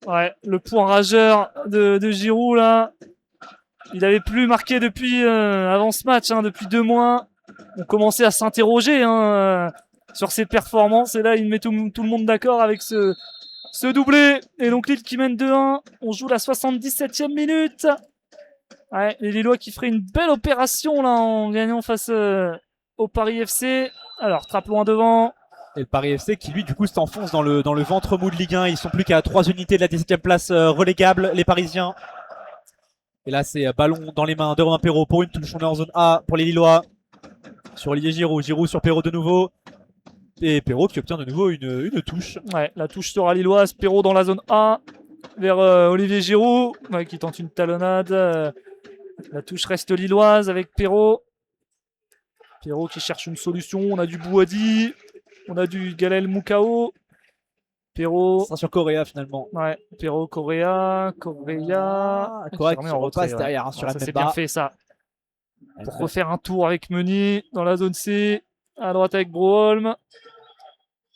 Ouais, le point rageur de Giroud là. Il avait plus marqué depuis avant ce match, hein, depuis 2 mois. On commençait à s'interroger hein, sur ses performances. Et là, il met tout le monde d'accord avec ce doublé. Et donc Lille qui mène 2-1. On joue la 77e minute. Ouais, les Lillois qui feraient une belle opération là en gagnant face au Paris FC. Alors, Trapp loin devant. Et le Paris FC qui lui du coup s'enfonce dans le ventre mou de Ligue 1. Ils sont plus qu'à 3 unités de la 17ème place relégable, les Parisiens. Et là c'est ballon dans les mains de Romain Perraud pour une touche. On est en zone A pour les Lillois. Sur Olivier Giroud, Giroud sur Perraud de nouveau. Et Perraud qui obtient de nouveau une touche. Ouais, la touche sera lilloise. Perraud dans la zone A vers Olivier Giroud qui tente une talonnade. La touche reste lilloise avec Perraud. Perraud qui cherche une solution. On a du Bouhaddi. On a du Galel Moukao. Perraud. Ça sur Correa finalement. Ouais, Perraud, Correa. Correa qui repasse derrière sur ça c'est bien fait ça. Pour refaire un tour avec Meunier dans la zone C. À droite avec Broholm.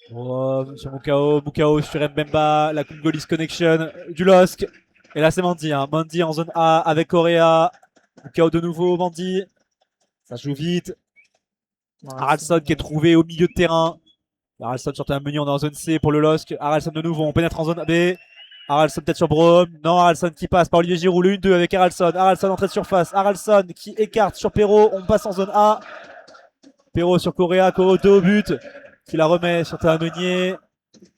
Sur Moukao sur Mbemba. La Congolese Connection du LOSC. Et là c'est Mandy. Mandy en zone A avec Correa. Moukao de nouveau, Mandy. Ça joue vite. Haralson qui est trouvé au milieu de terrain. Haralson sur un menu, on est en zone C pour le LOSC. Haralson de nouveau, on pénètre en zone B. Haralson peut-être sur Brohm. Non, Haralson qui passe par Olivier Giroud. Le 1-2 avec Haralson. Haralson entrée de surface. Haralson qui écarte sur Perraud. On passe en zone A. Perraud sur Correa. Correa au but. Qui la remet sur Théa Meunier.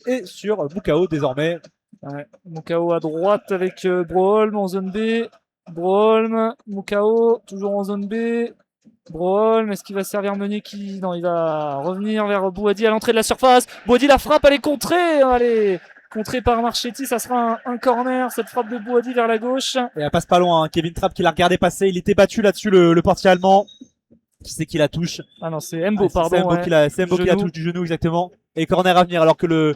Et sur Moukao désormais. Ouais. Moukao à droite avec Broholm en zone B. Broholm, Moukao, toujours en zone B. Broholm, est-ce qu'il va servir Meunier qui... Non, il va revenir vers Bouhaddi à l'entrée de la surface. Bouhaddi la frappe, elle est contrée. Allez, contrée par Marchetti, ça sera un corner, cette frappe de Bouhaddi vers la gauche. Et elle passe pas loin, Kevin Trapp qui l'a regardé passer. Il était battu là-dessus, le portier allemand. Qui c'est qui la touche? Ah non, c'est Mbo, pardon. C'est Mbo, qui la touche du genou, exactement. Et corner à venir, alors que le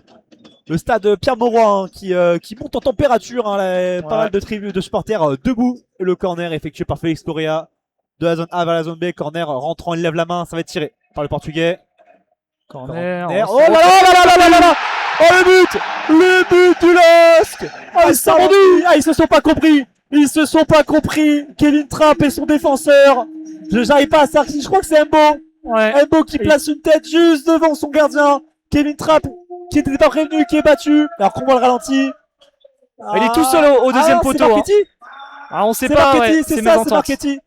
stade Pierre Mauroy qui monte en température, pas mal de supporters debout. Le corner effectué par Félix Correa de la zone A vers la zone B. Corner rentrant, il lève la main, ça va être tiré par le portugais. Corner. Oh là là là là là là! Oh le but du LOSC! Ils se sont pas compris! Ils se sont pas compris! Kevin Trapp et son défenseur! J'arrive pas à savoir, je crois que c'est Mbo! Ouais. Mbo qui place une tête juste devant son gardien! Kevin Trapp qui n'était pas prévenu, qui est battu! Alors qu'on voit le ralenti! Il est tout seul au deuxième poteau. C'est Marchetti? On sait pas, c'est ça, c'est Marchetti!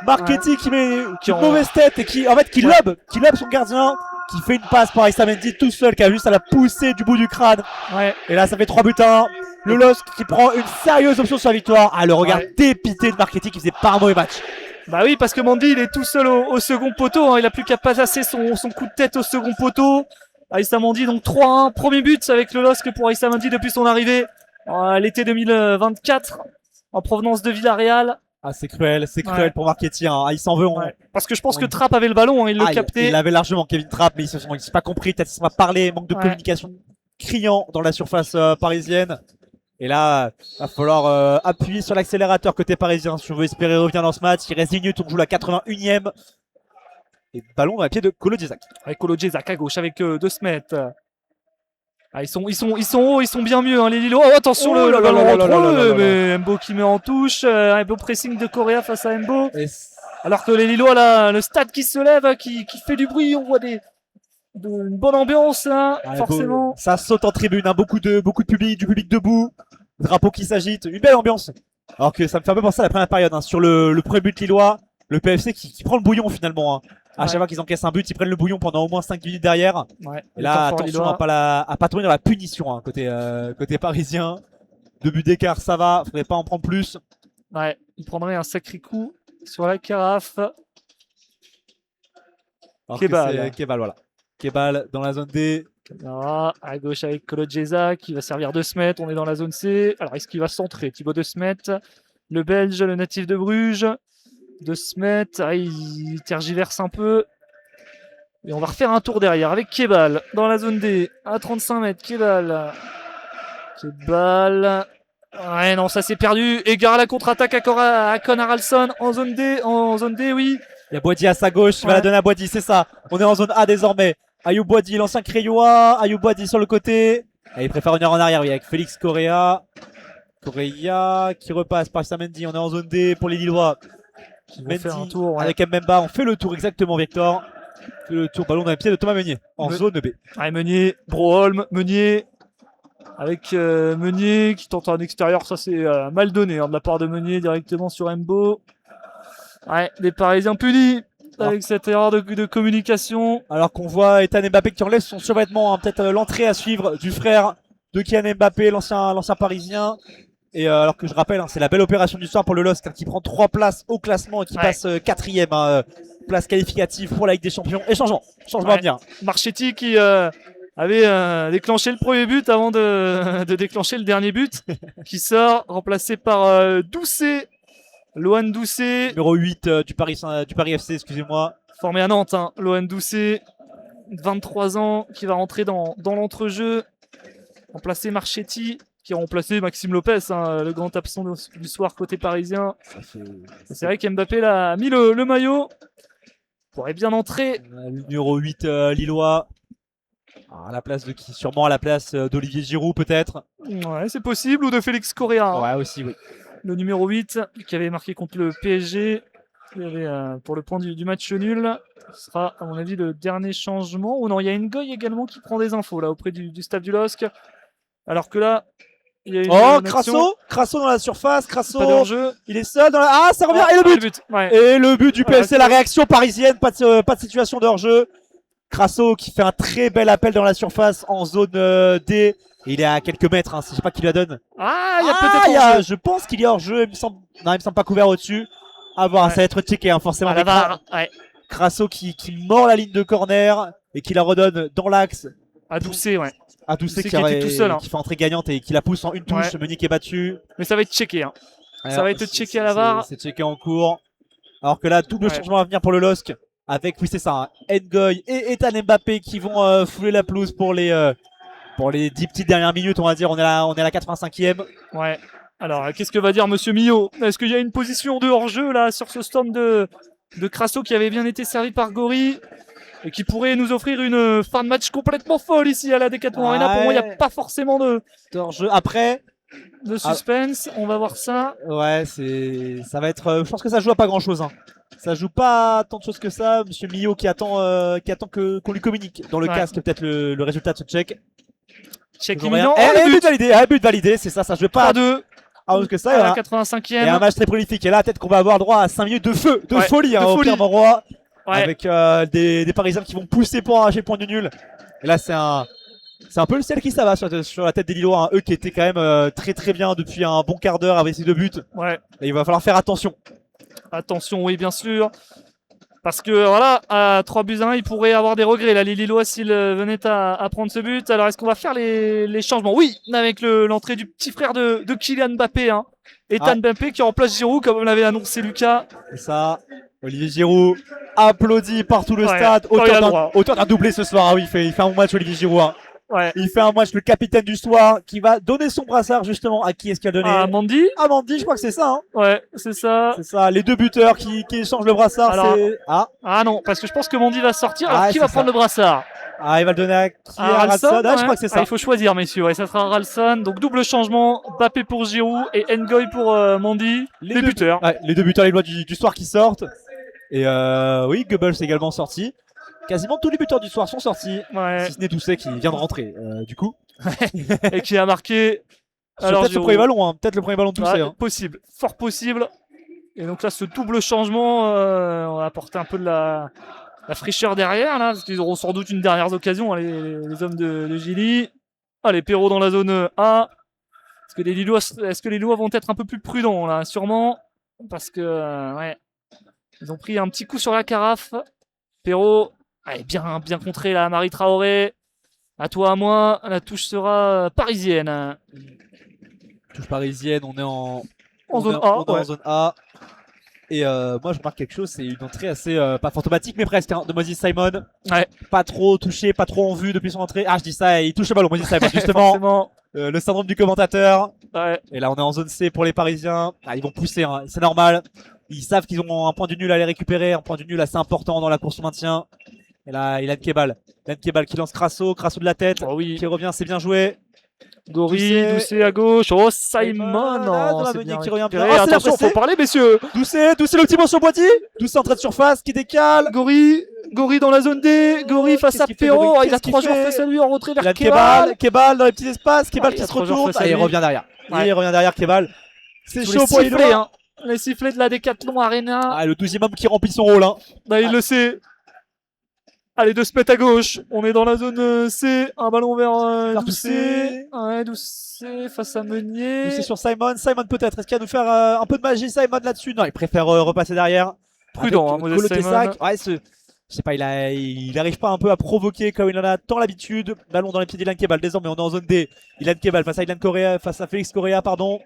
Marchetti qui met une mauvaise tête et qui lobe son gardien, qui fait une passe par Issa Mendy tout seul, qui a juste à la pousser du bout du crâne. Ouais. Et là ça fait 3 buts à 1. Le LOSC qui prend une sérieuse option sur la victoire. Ah, le regard dépité de Marchetti qui faisait pas un mauvais match. Bah oui, parce que Mandy il est tout seul au second poteau, il a plus qu'à passer son coup de tête au second poteau. Aïssa Mendy donc 3-1, premier but avec le LOSC pour Aïssa Mendy depuis son arrivée l'été 2024 en provenance de Villarreal. Ah, c'est cruel pour Marchetti, il s'en veut. Parce que je pense que Trapp avait le ballon, il le captait. Il l'avait largement, Kevin Trapp, mais ils se sont pas compris, peut-être ils se sont pas parlé, manque de communication criant dans la surface parisienne. Et là, va falloir appuyer sur l'accélérateur côté parisien si on veut espérer revenir dans ce match. Il reste 10 minutes, on joue la 81e. Et ballon dans les pieds de Kolo Djezak. Avec Kolo Djezak à gauche avec De Smet. Ils sont hauts, ils sont bien mieux les Lillois. Oh, attention le ballon entre eux, mais Mbo qui met en touche. Un beau pressing de Correa face à Mbo. Alors que les Lillois là, le stade qui se lève, qui fait du bruit, on voit une bonne ambiance là, forcément. Ça saute en tribune, beaucoup de public, du public debout. Drapeau qui s'agite, une belle ambiance. Alors que ça me fait un peu penser à la première période, sur le premier but lillois, le PFC qui prend le bouillon finalement. À chaque fois qu'ils encaissent un but, ils prennent le bouillon pendant au moins 5 minutes derrière. Et là, attention à pas tomber dans la punition côté parisien. 2 buts d'écart, ça va, faudrait pas en prendre plus. Ouais, il prendrait un sacré coup sur la carafe. Kebal, voilà. Kebal dans la zone D. À gauche avec Kolo Djezak qui va servir de Smet. On est dans la zone C. Alors, est-ce qu'il va centrer Thibaut De Smet, le Belge, le natif de Bruges. De Smet, il tergiverse un peu. Et on va refaire un tour derrière avec Kebal dans la zone D. À 35 mètres, Kebal. Ouais, non, ça s'est perdu. Égare à la contre-attaque à Con Haralson en zone D. Oui. Il y a Bouhaddi à sa gauche, il va la donner à Bouhaddi, c'est ça. On est en zone A désormais. Ayoub Bouhaddi, l'ancien Crayois. Ayoub Bouhaddi sur le côté. Et il préfère venir en arrière, oui, avec Félix Correa. Correa qui repasse par Issa Mendy. On est en zone D pour les Lillois. Mendy faire un tour, avec Mbemba. On fait le tour exactement, Victor. On fait le tour, ballon dans les pieds de Thomas Meunier en zone B. Ouais, Meunier, Broholm, Meunier. Avec Meunier qui tente un extérieur, ça c'est mal donné de la part de Meunier directement sur Mbo. Ouais, les Parisiens punis. avec cette erreur de communication. Alors qu'on voit Ethan Mbappé qui enlève son survêtement, hein, peut-être l'entrée à suivre du frère de Kylian Mbappé, l'ancien parisien. Et alors que je rappelle, hein, c'est la belle opération du soir pour le LOSC, hein, qui prend 3 places au classement et qui passe 4ème, hein, place qualificative pour la Ligue des Champions. Et changement à venir. Marchetti qui avait déclenché le premier but avant de déclencher le dernier but, qui sort, remplacé par Doucet, Lohan Doucet. Numéro 8 du Paris FC, excusez-moi. Formé à Nantes, hein, Lohan Doucet, 23 ans, qui va rentrer dans l'entrejeu. Remplacé Marchetti, qui a remplacé Maxime Lopez, hein, le grand absent du soir côté parisien. C'est vrai qu'Mbappé a mis le maillot. Pourrait bien entrer. Le numéro 8 Lillois. À la place de qui? Sûrement à la place d'Olivier Giroud peut-être. Ouais, c'est possible, ou de Félix Correa. Hein. Ouais, aussi, oui. Le numéro 8 qui avait marqué contre le PSG. Il y avait, pour le point du match nul. Ce sera à mon avis le dernier changement. Ou non, il y a Ngoy également qui prend des infos là auprès du staff du LOSC. Alors que là, il y a une Crasso dans la surface, Crasso, pas de hors-jeu. il est seul dans la... Ah, ça revient, et le but, ouais. Et le but du PSG, la réaction parisienne, pas de situation de hors-jeu. Crasso qui fait un très bel appel dans la surface en zone D. Il est à quelques mètres, hein, je sais pas qui la donne. Ah, il y a peut-être hors-jeu. Je pense qu'il y a hors-jeu, il me semble pas couvert au-dessus. À voir, ça va être checké, hein, forcément. La VAR, ouais. Crasso qui mord la ligne de corner et qui la redonne dans l'axe. À Doucet, ouais. À Doucet qui était tout seul, hein. fait entrée gagnante et qui la pousse en une touche. Ouais. Meunier qui est battu. Mais ça va être checké. Hein. Ça va être checké à la VAR. C'est checké en cours. Alors que là, double changement à venir pour le LOSC. Avec, oui, c'est ça, hein, Ngoy et Ethan Mbappé qui vont fouler la pelouse pour les 10 petites dernières minutes, on va dire. On est à la 85e. Ouais. Alors, qu'est-ce que va dire Monsieur Millot? Est-ce qu'il y a une position de hors-jeu là sur ce stand de Crasso qui avait bien été servi par Gori et qui pourrait nous offrir une fin de match complètement folle ici à la Decathlon Arena? Pour moi, il n'y a pas forcément de hors-jeu. Après, de suspense, on va voir ça. Ouais, ça va être. Je pense que ça joue à pas grand-chose. Hein. Ça joue pas tant de choses que ça. Monsieur Millot qui attend qu'on lui communique dans le casque peut-être le résultat de ce check. Check imminent. But validé, c'est ça. Ça joue pas 3-2. Que ça. À la 85e. Et un match très prolifique. Et là, peut-être qu'on va avoir droit à 5 minutes de feu, de folie, hein, au Pierre Mauroy. Ouais. Avec des Parisiens qui vont pousser pour arracher le point du nul. Et là, c'est un peu le ciel qui s'abat sur la tête des Lillois, hein. Eux qui étaient quand même très très bien depuis un bon quart d'heure avec ces 2 buts. Ouais. Et il va falloir faire attention. Attention, oui, bien sûr. Parce que voilà, à 3-1, il pourrait avoir des regrets là, les Lillois, s'ils venaient à prendre ce but. Alors, est-ce qu'on va faire les changements? Oui, avec l'entrée du petit frère de Kylian Mbappé, hein. Ethan Mbappé qui remplace Giroud, comme l'avait annoncé Lucas. C'est ça. Olivier Giroud, applaudi par tout le stade. Auteur d'un doublé ce soir. Ah oui, il fait un bon match, Olivier Giroud. Hein. Ouais. Il fait un match, le capitaine du soir, qui va donner son brassard justement à qui est-ce qu'il a donné? À Mandy. À Mandy, je crois que c'est ça. Hein. Ouais, c'est ça. C'est ça. Les 2 buteurs qui échangent le brassard. Alors, ah non, parce que je pense que Mandy va sortir. Alors qui va prendre le brassard? Il va le donner à qui? Ralston. Je crois que c'est ça. Il faut choisir, messieurs. Ouais, ça sera Ralston. Donc double changement. Mbappé pour Giroud et Ngoy pour Mandy. Les buteurs. Les 2 buteurs, les lois du soir qui sortent. Et oui, Goebbels est également sorti. Quasiment tous les buteurs du soir sont sortis. Ouais. Si ce n'est Doucet qui vient de rentrer, du coup. Et qui a marqué. Peut-être le premier ballon, hein. Peut-être le premier ballon de Doucet. Hein. Possible, fort possible. Et donc là, ce double changement, on va apporter un peu de la fraîcheur derrière, là, parce qu'ils auront sans doute une dernière occasion, hein, les hommes de Gilly. Allez, Perrault dans la zone A. Est-ce que les Lillois vont être un peu plus prudents, là? Sûrement. Parce que, ouais. Ils ont pris un petit coup sur la carafe. Perrault. Allez, bien contré là, Marie Traoré. À toi, à moi, la touche sera parisienne. Touche parisienne, on est en zone A. En zone A. Et moi, je remarque quelque chose, c'est une entrée assez, pas fantomatique, mais presque, hein, de Moses Simon. Ouais. Pas trop touché, pas trop en vue depuis son entrée. Ah, je dis ça, il touche le ballon, Moses Simon, justement. Le syndrome du commentateur. Ouais. Et là, on est en zone C pour les Parisiens. Ils vont pousser, hein, c'est normal. Ils savent qu'ils ont un point du nul à aller récupérer, un point du nul assez important dans la course au maintien. Et là, Ilan Kebal qui lance Crasso de la tête, qui revient, c'est bien joué. Gori, Doucet à gauche, Simon, c'est bien qui revient bien. Attention, faut parler, messieurs. Doucet le petit morceau Boiti. Doucet en train de surface, qui décale. Gori dans la zone D. Gori face à Perrault. Il a 3 joueurs face à lui en retrait vers Kebal. Kebal dans les petits espaces. Kebal qui se retourne. Il revient derrière. Il revient derrière Kebal. C'est chaud pour Lillois. Les sifflets de la Decathlon Arena. Ah, le 12e homme qui remplit son rôle. Hein. Bah, il le sait. Allez, De Smet à gauche. On est dans la zone C. Un ballon vers Doucet. Ouais, Doucet face à Meunier. C'est sur Simon. Simon peut-être. Est-ce qu'il va nous faire un peu de magie, Simon, là-dessus? Non, il préfère repasser derrière. Prudent, hein, Moses Simon. Ouais, je sais pas, il arrive pas un peu à provoquer comme il en a tant l'habitude. Ballon dans les pieds d'Ilan Kebal. Désormais, on est en zone D. Ilan Kebal face à face à Félix Correa, pardon.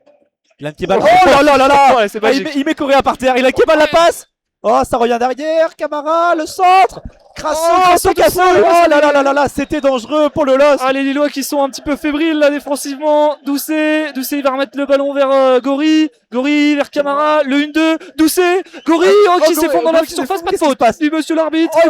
Ilan Kebal. Oh là là là là ouais, c'est il met Correa par terre. Ilan Kebal la passe. Oh, ça revient derrière. Camara, le centre. Crasso qui a fait. Oh là là là là là, c'était dangereux pour le LOSC. Ah, les Lillois qui sont un petit peu fébriles là défensivement. Doucet, il va remettre le ballon vers Gori. Gori vers Camara. Le 1-2. Doucet, Gori qui s'effondre dans la surface. Pas de faute. Dit monsieur l'arbitre. Oh,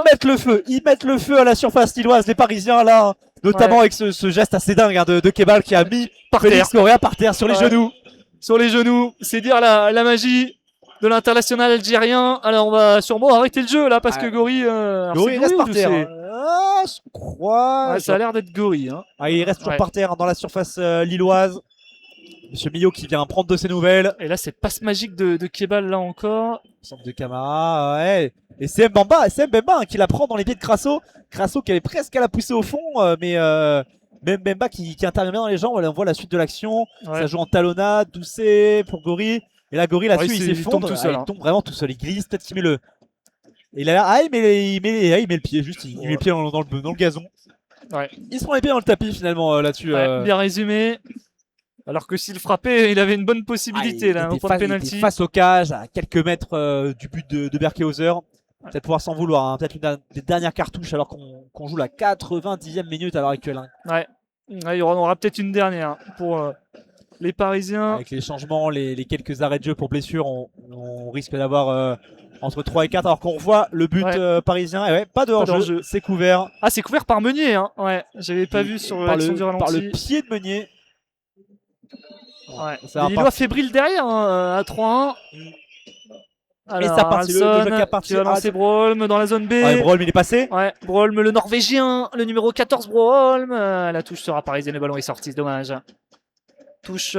ils mettent le feu à la surface lilloise, les Parisiens là. Notamment avec ce geste assez dingue hein, de Kebal qui a mis Félix Correa par terre sur les genoux. Sur les genoux. C'est dire la magie de l'international algérien. Alors on va sûrement arrêter le jeu là parce que Gori reste par terre. Je crois. Ça a l'air d'être Gori. Hein. Il reste toujours par terre dans la surface lilloise. Monsieur Millot qui vient prendre de ses nouvelles. Et là c'est passe magique de Kebal là encore. Centre de Camara, ouais. Et c'est Mbemba hein, qui la prend dans les pieds de Crasso. Crasso qui avait presque à la pousser au fond, mais Mbemba qui intervient bien dans les jambes. On voit la suite de l'action. Ça joue en talonnade, Doucet pour Gori. Et là, Gori là-dessus, il s'effondre. Il tombe vraiment tout seul. Il glisse, peut-être qu'il met le. Et là, il met le pied, juste. Il met le pied dans le gazon. Ouais. Il se prend les pieds dans le tapis finalement là-dessus. Bien résumé. Alors que s'il frappait, il avait une bonne possibilité là, au point de pénalty. Face au cage, à quelques mètres du but de Berkehauser. Peut-être pouvoir s'en vouloir. Hein. Peut-être une des dernières cartouches alors qu'on joue la 90e minute à l'heure actuelle. Hein. Ouais. Il y en aura peut-être une dernière pour les Parisiens. Avec les changements, les quelques arrêts de jeu pour blessure, on risque d'avoir entre 3 et 4 alors qu'on revoit le but parisien. Et pas de hors-jeu, c'est couvert. Ah, c'est couvert par Meunier. Hein. Ouais, j'avais pas vu sur l'action du ralenti. Par le pied de Meunier. Ouais. Les Lillois fébriles derrière hein, à 3-1. Alors, et ça partit, le qui va lancer Broholm dans la zone B. Ouais, Broholm il est passé. Ouais, Broholm le Norvégien, le numéro 14 Broholm. La touche sera parisienne, le ballon est sorti, c'est dommage. Touche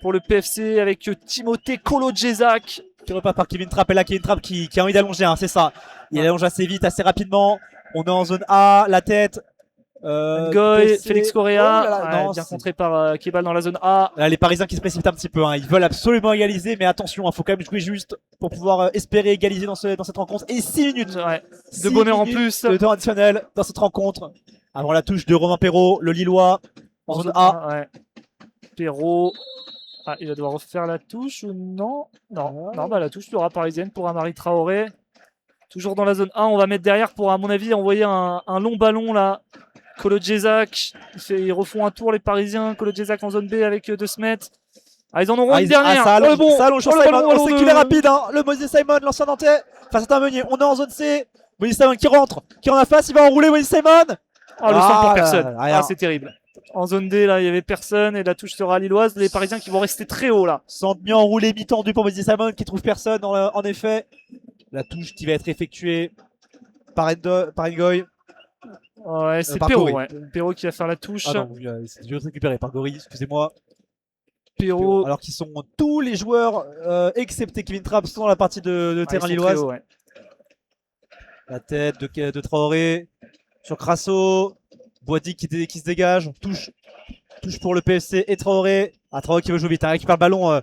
pour le PFC avec Timothée Kolo-Djezak. Qui repart par Kevin Trapp. Et là Kevin Trapp qui a envie d'allonger, hein, c'est ça. Il allonge assez vite, assez rapidement. On est en zone A, la tête. Goy, Félix Correa, bien contré par Kebal dans la zone A. Là, les Parisiens qui se précipitent un petit peu, hein. Ils veulent absolument égaliser, mais attention, il faut quand même jouer juste pour pouvoir espérer égaliser dans cette rencontre. Et 6 minutes de bonheur en plus. De temps additionnel dans cette rencontre. Avant la touche de Romain Perrault, le Lillois, en zone A. Perrault. Ah, il va devoir refaire la touche ou non? Non, la touche sera parisienne pour Amari Traoré. Toujours dans la zone A, on va mettre derrière pour, à mon avis, envoyer un long ballon là. Kolo-Djezak, ils refont un tour les Parisiens. Kolo-Djezak en zone B avec De Smet. Ils en auront une dernière. Ça allonge sur Simon. On sait qu'il est rapide, hein. Le Moses Simon, l'ancien Nantais, face à un Meunier. On est en zone C. Moses Simon qui rentre, qui en a face, il va enrouler Moses Simon. Le centre pour personne. C'est terrible. En zone D, là, il n'y avait personne et la touche sera lilloise. Les Parisiens qui vont rester très haut là. Centre bien enroulé, mi-tendu pour Moses Simon qui trouve personne en effet. La touche qui va être effectuée par Ngoy. Ouais, c'est Perrault. Perrault qui va faire la touche. Ah non, c'est juste récupéré par Gori, excusez-moi. Perrault. Alors qu'ils sont tous les joueurs, excepté Kevin Trapp, sont dans la partie de terrain lilloise. La tête de Traoré sur Crasso. Boadi qui se dégage. Touche pour le PFC et Traoré. Traoré qui veut jouer vite. Il récupère le ballon de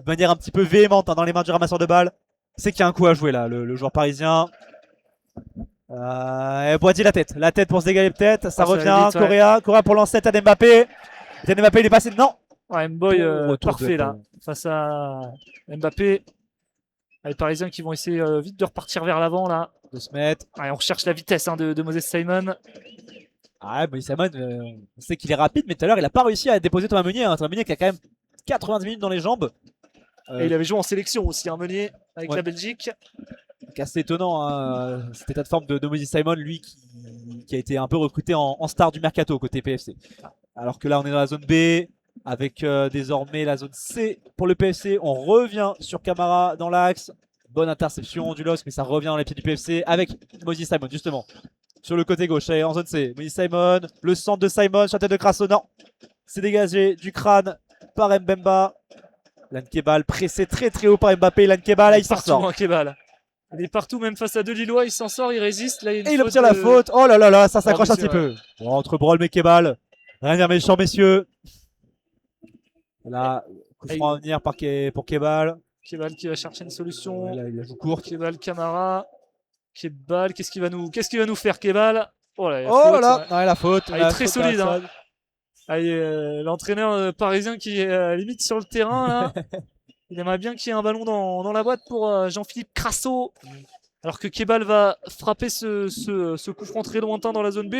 manière un petit peu véhémente dans les mains du ramasseur de balles. C'est qu'il y a un coup à jouer là, le joueur parisien. Boadi la tête pour se dégager peut-être. Ça revient. Correa pour lancer tête à Mbappé. Mbappé il est passé. Non. Mboy parfait là. Face à Mbappé. Les Parisiens qui vont essayer vite de repartir vers l'avant là. De se mettre. On recherche la vitesse de Moses Simon. Moses Simon, on sait qu'il est rapide, mais tout à l'heure il a pas réussi à déposer Thomas Meunier. Thomas Meunier qui a quand même 90 minutes dans les jambes. Et il avait joué en sélection aussi, Meunier, avec la Belgique. C'est assez étonnant, cet état de forme de Moses Simon, lui qui a été un peu recruté en star du mercato côté PFC. Alors que là on est dans la zone B, avec désormais la zone C pour le PFC. On revient sur Camara dans l'axe. Bonne interception du LOSC, mais ça revient dans les pieds du PFC avec Moses Simon justement. Sur le côté gauche, en zone C, Moses Simon, le centre de Simon sur la tête de Crasso, non. C'est dégagé du crâne par Mbemba. Lankebal pressé très très haut par Mbappé. Lankebal, là il s'en Partout, sort. hein, Kebal. Il est partout, même face à deux Lillois, il s'en sort, il résiste. Là, il y a une Et il faute obtient la de- faute. Oh là là là, ça s'accroche un monsieur, petit peu. Bon, entre Brolm et Kebal. Rien de méchant, messieurs. Là, coup franc à venir pour Kebal. Kebal qui va chercher une solution. Là, il a joué court. Kebal, Camara. Kebal, qu'est-ce qu'il va nous faire, Kebal? Oh là, il y a Oh faute, là ouais. là, la faute. Ah, il est très solide, hein. Ah, l'entraîneur parisien qui est limite sur le terrain là. Il aimerait bien qu'il y ait un ballon dans la boîte pour Jean-Philippe Crasso. Alors que Kebal va frapper ce coup franc très lointain dans la zone B.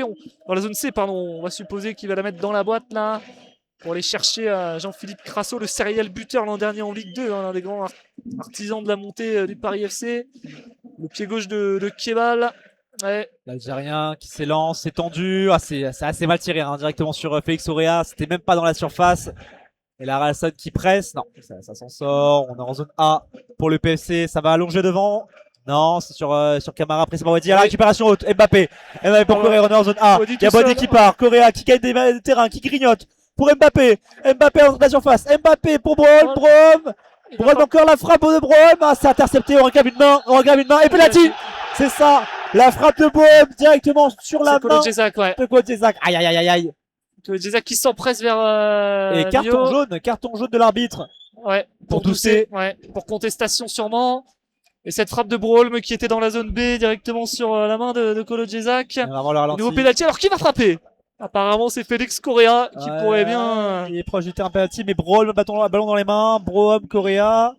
Dans la zone C, pardon. On va supposer qu'il va la mettre dans la boîte là. Pour aller chercher Jean-Philippe Crasso, le serial buteur l'an dernier en Ligue 2. Hein, l'un des grands artisans de la montée du Paris FC. Le pied gauche de Kebal. Ouais. L'Algérien qui s'élance, c'est tendu. Ah, c'est assez mal tiré hein, directement sur Félix Auréa. C'était même pas dans la surface. Et la Ralston qui presse. Non, ça s'en sort. On est en zone A pour le PFC. Ça va allonger devant. Non, c'est sur Camara. Après, c'est Mawadi. La récupération haute. Mbappé. Mbappé pour Correa. On est en zone A. Il y a Bodi qui part. Correa qui gagne des terrains, qui grignote. Pour Mbappé. Mbappé en la surface. Mbappé pour Brol. Brol encore la frappe de Brol. Ah, c'est intercepté. On réclame une main. Et penalty. C'est ça. La frappe de Brol directement sur la main de Kodjezak. Aïe aïe aïe aïe. Kodjezak qui s'empresse vers et carton jaune de l'arbitre. Ouais, pour Doucet. Ouais, pour contestation sûrement. Et cette frappe de Broholm qui était dans la zone B directement sur la main de Kodjezak. Nouveau penalty. Alors qui va frapper? Apparemment c'est Félix Correa qui pourrait bien. Il est proche du terrain penalty, mais Broholm ballon dans les mains. Broholm, Correa.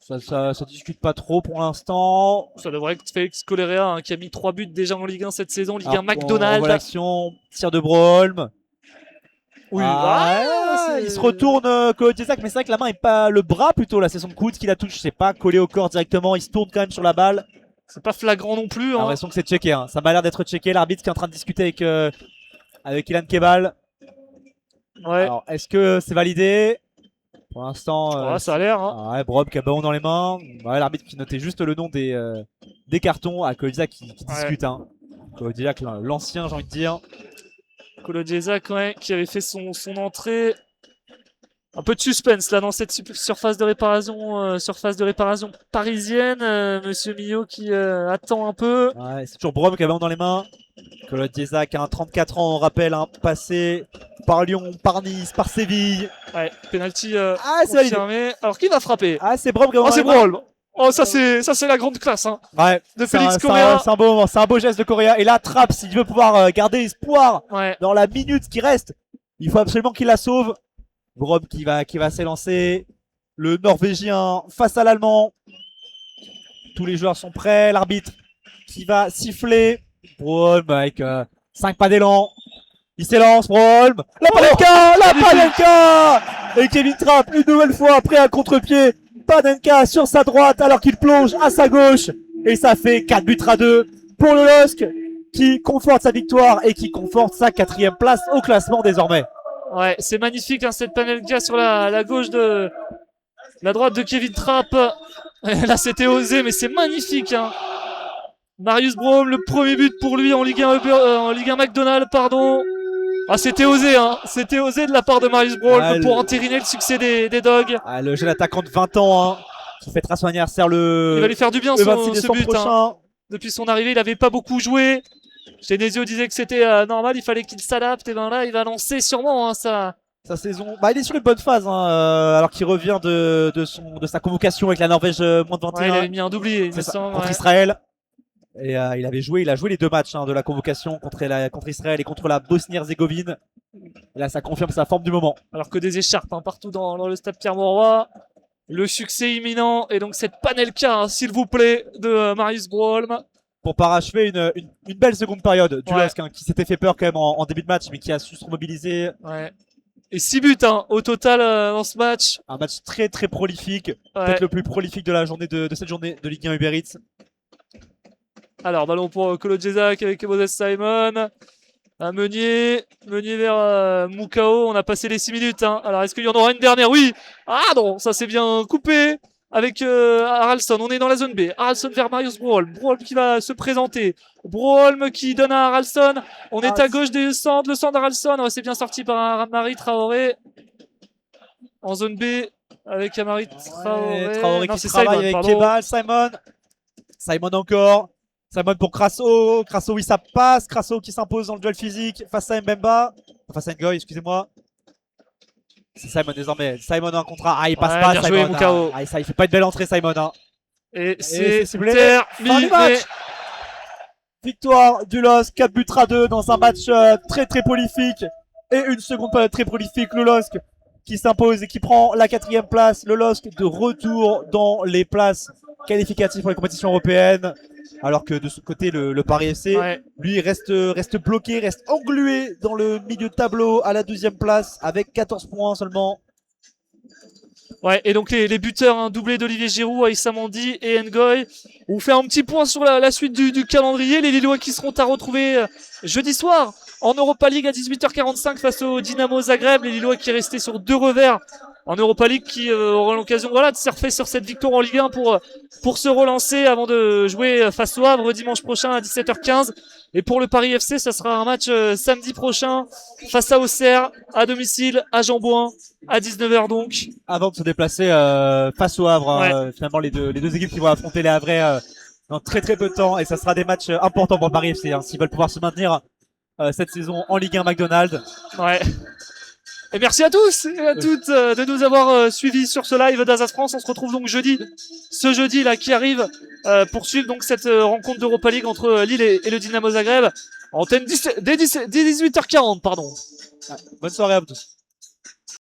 Ça discute pas trop pour l'instant. Ça devrait être Félix Correa hein, qui a mis 3 buts déjà en Ligue 1 cette saison. Ligue 1 McDonald's. L'action, tir de Broholm. Oui, il se retourne Kodjezak, mais c'est vrai que la main est pas le bras plutôt là, c'est son coude qui la touche, c'est pas collé au corps directement, il se tourne quand même sur la balle. C'est pas flagrant non plus. Hein. J'ai l'impression que c'est checké, hein. Ça m'a l'air d'être checké. L'arbitre qui est en train de discuter avec Ilan Kebal. Ouais. Alors est-ce que c'est validé? Pour l'instant, ça a l'air. Hein. Brob qui a ballon dans les mains. L'arbitre qui notait juste le nom des cartons à Kodjezak qui discute. Hein. Kodjezak, l'ancien, j'ai envie de dire. Kodjezak, qui avait fait son entrée. Un peu de suspense là dans cette surface de réparation parisienne. Monsieur Millot qui attend un peu. Ouais, c'est toujours Brob qui a ballon dans les mains. Kodjezak a 34 ans, on rappelle, hein, passé par Lyon, par Nice, par Séville. Ouais, penalty confirmé. Alors qui va frapper? Ah, c'est Brob qui a c'est Brob. Oh, ça c'est la grande classe hein. Ouais, de Félix Correa. C'est un beau moment, c'est un beau geste de Correa. Et là, Trapp, s'il veut pouvoir garder espoir dans la minute qui reste, il faut absolument qu'il la sauve. Brob qui va s'élancer. Le Norvégien face à l'Allemand. Tous les joueurs sont prêts. L'arbitre qui va siffler. Brob avec 5 pas d'élan. Il s'élance, Brob. La Panenka. Et Kevin Trapp, une nouvelle fois, après un contre-pied. Panenka sur sa droite alors qu'il plonge à sa gauche. Et ça fait 4-2 pour le LOSC qui conforte sa victoire et qui conforte sa 4e place au classement désormais. Ouais, c'est magnifique hein, cette Panenka sur la gauche de la droite de Kevin Trapp. Là c'était osé mais c'est magnifique. Hein. Marius Broholm, le premier but pour lui en Ligue 1 McDonald's, pardon. Ah, c'était osé, hein. C'était osé de la part de Marius Broholm pour entériner le succès des Dogs. Le jeune attaquant de 20 ans, hein, qui fêtera son anniversaire il va lui faire du bien ce but. Prochain. Hein. Depuis son arrivée, il n'avait pas beaucoup joué. Genesio disait que c'était normal, il fallait qu'il s'adapte. Et ben là, il va lancer sûrement hein, sa saison. Il est sur une bonne phase, hein, alors qu'il revient de sa convocation avec la Norvège moins de 21. Ouais, il avait mis un doublé, contre Israël. Et il a joué les 2 matchs hein, de la convocation contre Israël et contre la Bosnie-Herzégovine. Là, ça confirme sa forme du moment. Alors que des écharpes hein, partout dans le stade Pierre-Mauroy. Le succès imminent et donc cette Panenka, hein, s'il vous plaît, de Marius Broholm. Pour parachever une belle seconde période du LOSC hein, qui s'était fait peur quand même en début de match, mais qui a su se remobiliser. Ouais. Et 6 buts hein, au total dans ce match. Un match très très prolifique. Peut-être le plus prolifique de la journée de cette journée de Ligue 1 Uber Eats. Alors, ballon pour Kodjezak avec Moses Simon. Un Meunier vers Moukao. On a passé les 6 minutes. Hein. Alors, est-ce qu'il y en aura une dernière? Oui. Ah non, ça c'est bien coupé avec Haraldsson. On est dans la zone B. Haraldsson vers Marius Broholm. Broholm qui va se présenter. Broholm qui donne à Haraldsson. On est à gauche des centres. Le centre d'Haraldsson. Oh, c'est bien sorti par Marie Traoré. En zone B. avec Amari Traoré. Traoré Non, qui c'est travaille Simon, avec pardon. Kebal, Simon. Simon encore. Simon pour Crasso. Crasso, oui, ça passe. Crasso qui s'impose dans le duel physique face à Mbemba. Face à Ngoy, excusez-moi. C'est Simon désormais. Simon a un contrat. Ah, il passe pas, bien Simon. joué, Mukao. Ah, ça, il fait pas une belle entrée, Simon. Hein. Et c'est c'est ciblé. terminé. Victoire du LOSC, 4 buts à 2 dans un match très très prolifique. Et une seconde période très prolifique. Le LOSC qui s'impose et qui prend la 4e place. Le LOSC de retour dans les places qualificatives pour les compétitions européennes. Alors que de ce côté, le Paris FC, lui, reste bloqué, reste englué dans le milieu de tableau à la 2e place avec 14 points seulement. Ouais, et donc les buteurs, hein, doublé d'Olivier Giroud, Aïssa Mandi et Ngoy. On fait un petit point sur la suite du calendrier. Les Lillois qui seront à retrouver jeudi soir en Europa League à 18h45 face au Dynamo Zagreb. Les Lillois qui est resté sur 2 revers en Europa League, qui aura l'occasion de surfer sur cette victoire en Ligue 1 pour se relancer avant de jouer face au Havre dimanche prochain à 17h15. Et pour le Paris FC, ça sera un match samedi prochain face à Auxerre, à domicile, à Jean-Bouin, à 19h donc. Avant de se déplacer face au Havre, hein, finalement les deux équipes qui vont affronter les Havrais dans très très peu de temps. Et ça sera des matchs importants pour Paris FC, hein, s'ils veulent pouvoir se maintenir cette saison en Ligue 1 McDonald's. Ouais. Et merci à tous et à toutes de nous avoir suivis sur ce live d'Azaz France. On se retrouve donc ce jeudi là qui arrive pour suivre donc cette rencontre d'Europa League entre Lille et le Dynamo Zagreb. Antenne dès 18h40, pardon. Bonne soirée à vous tous.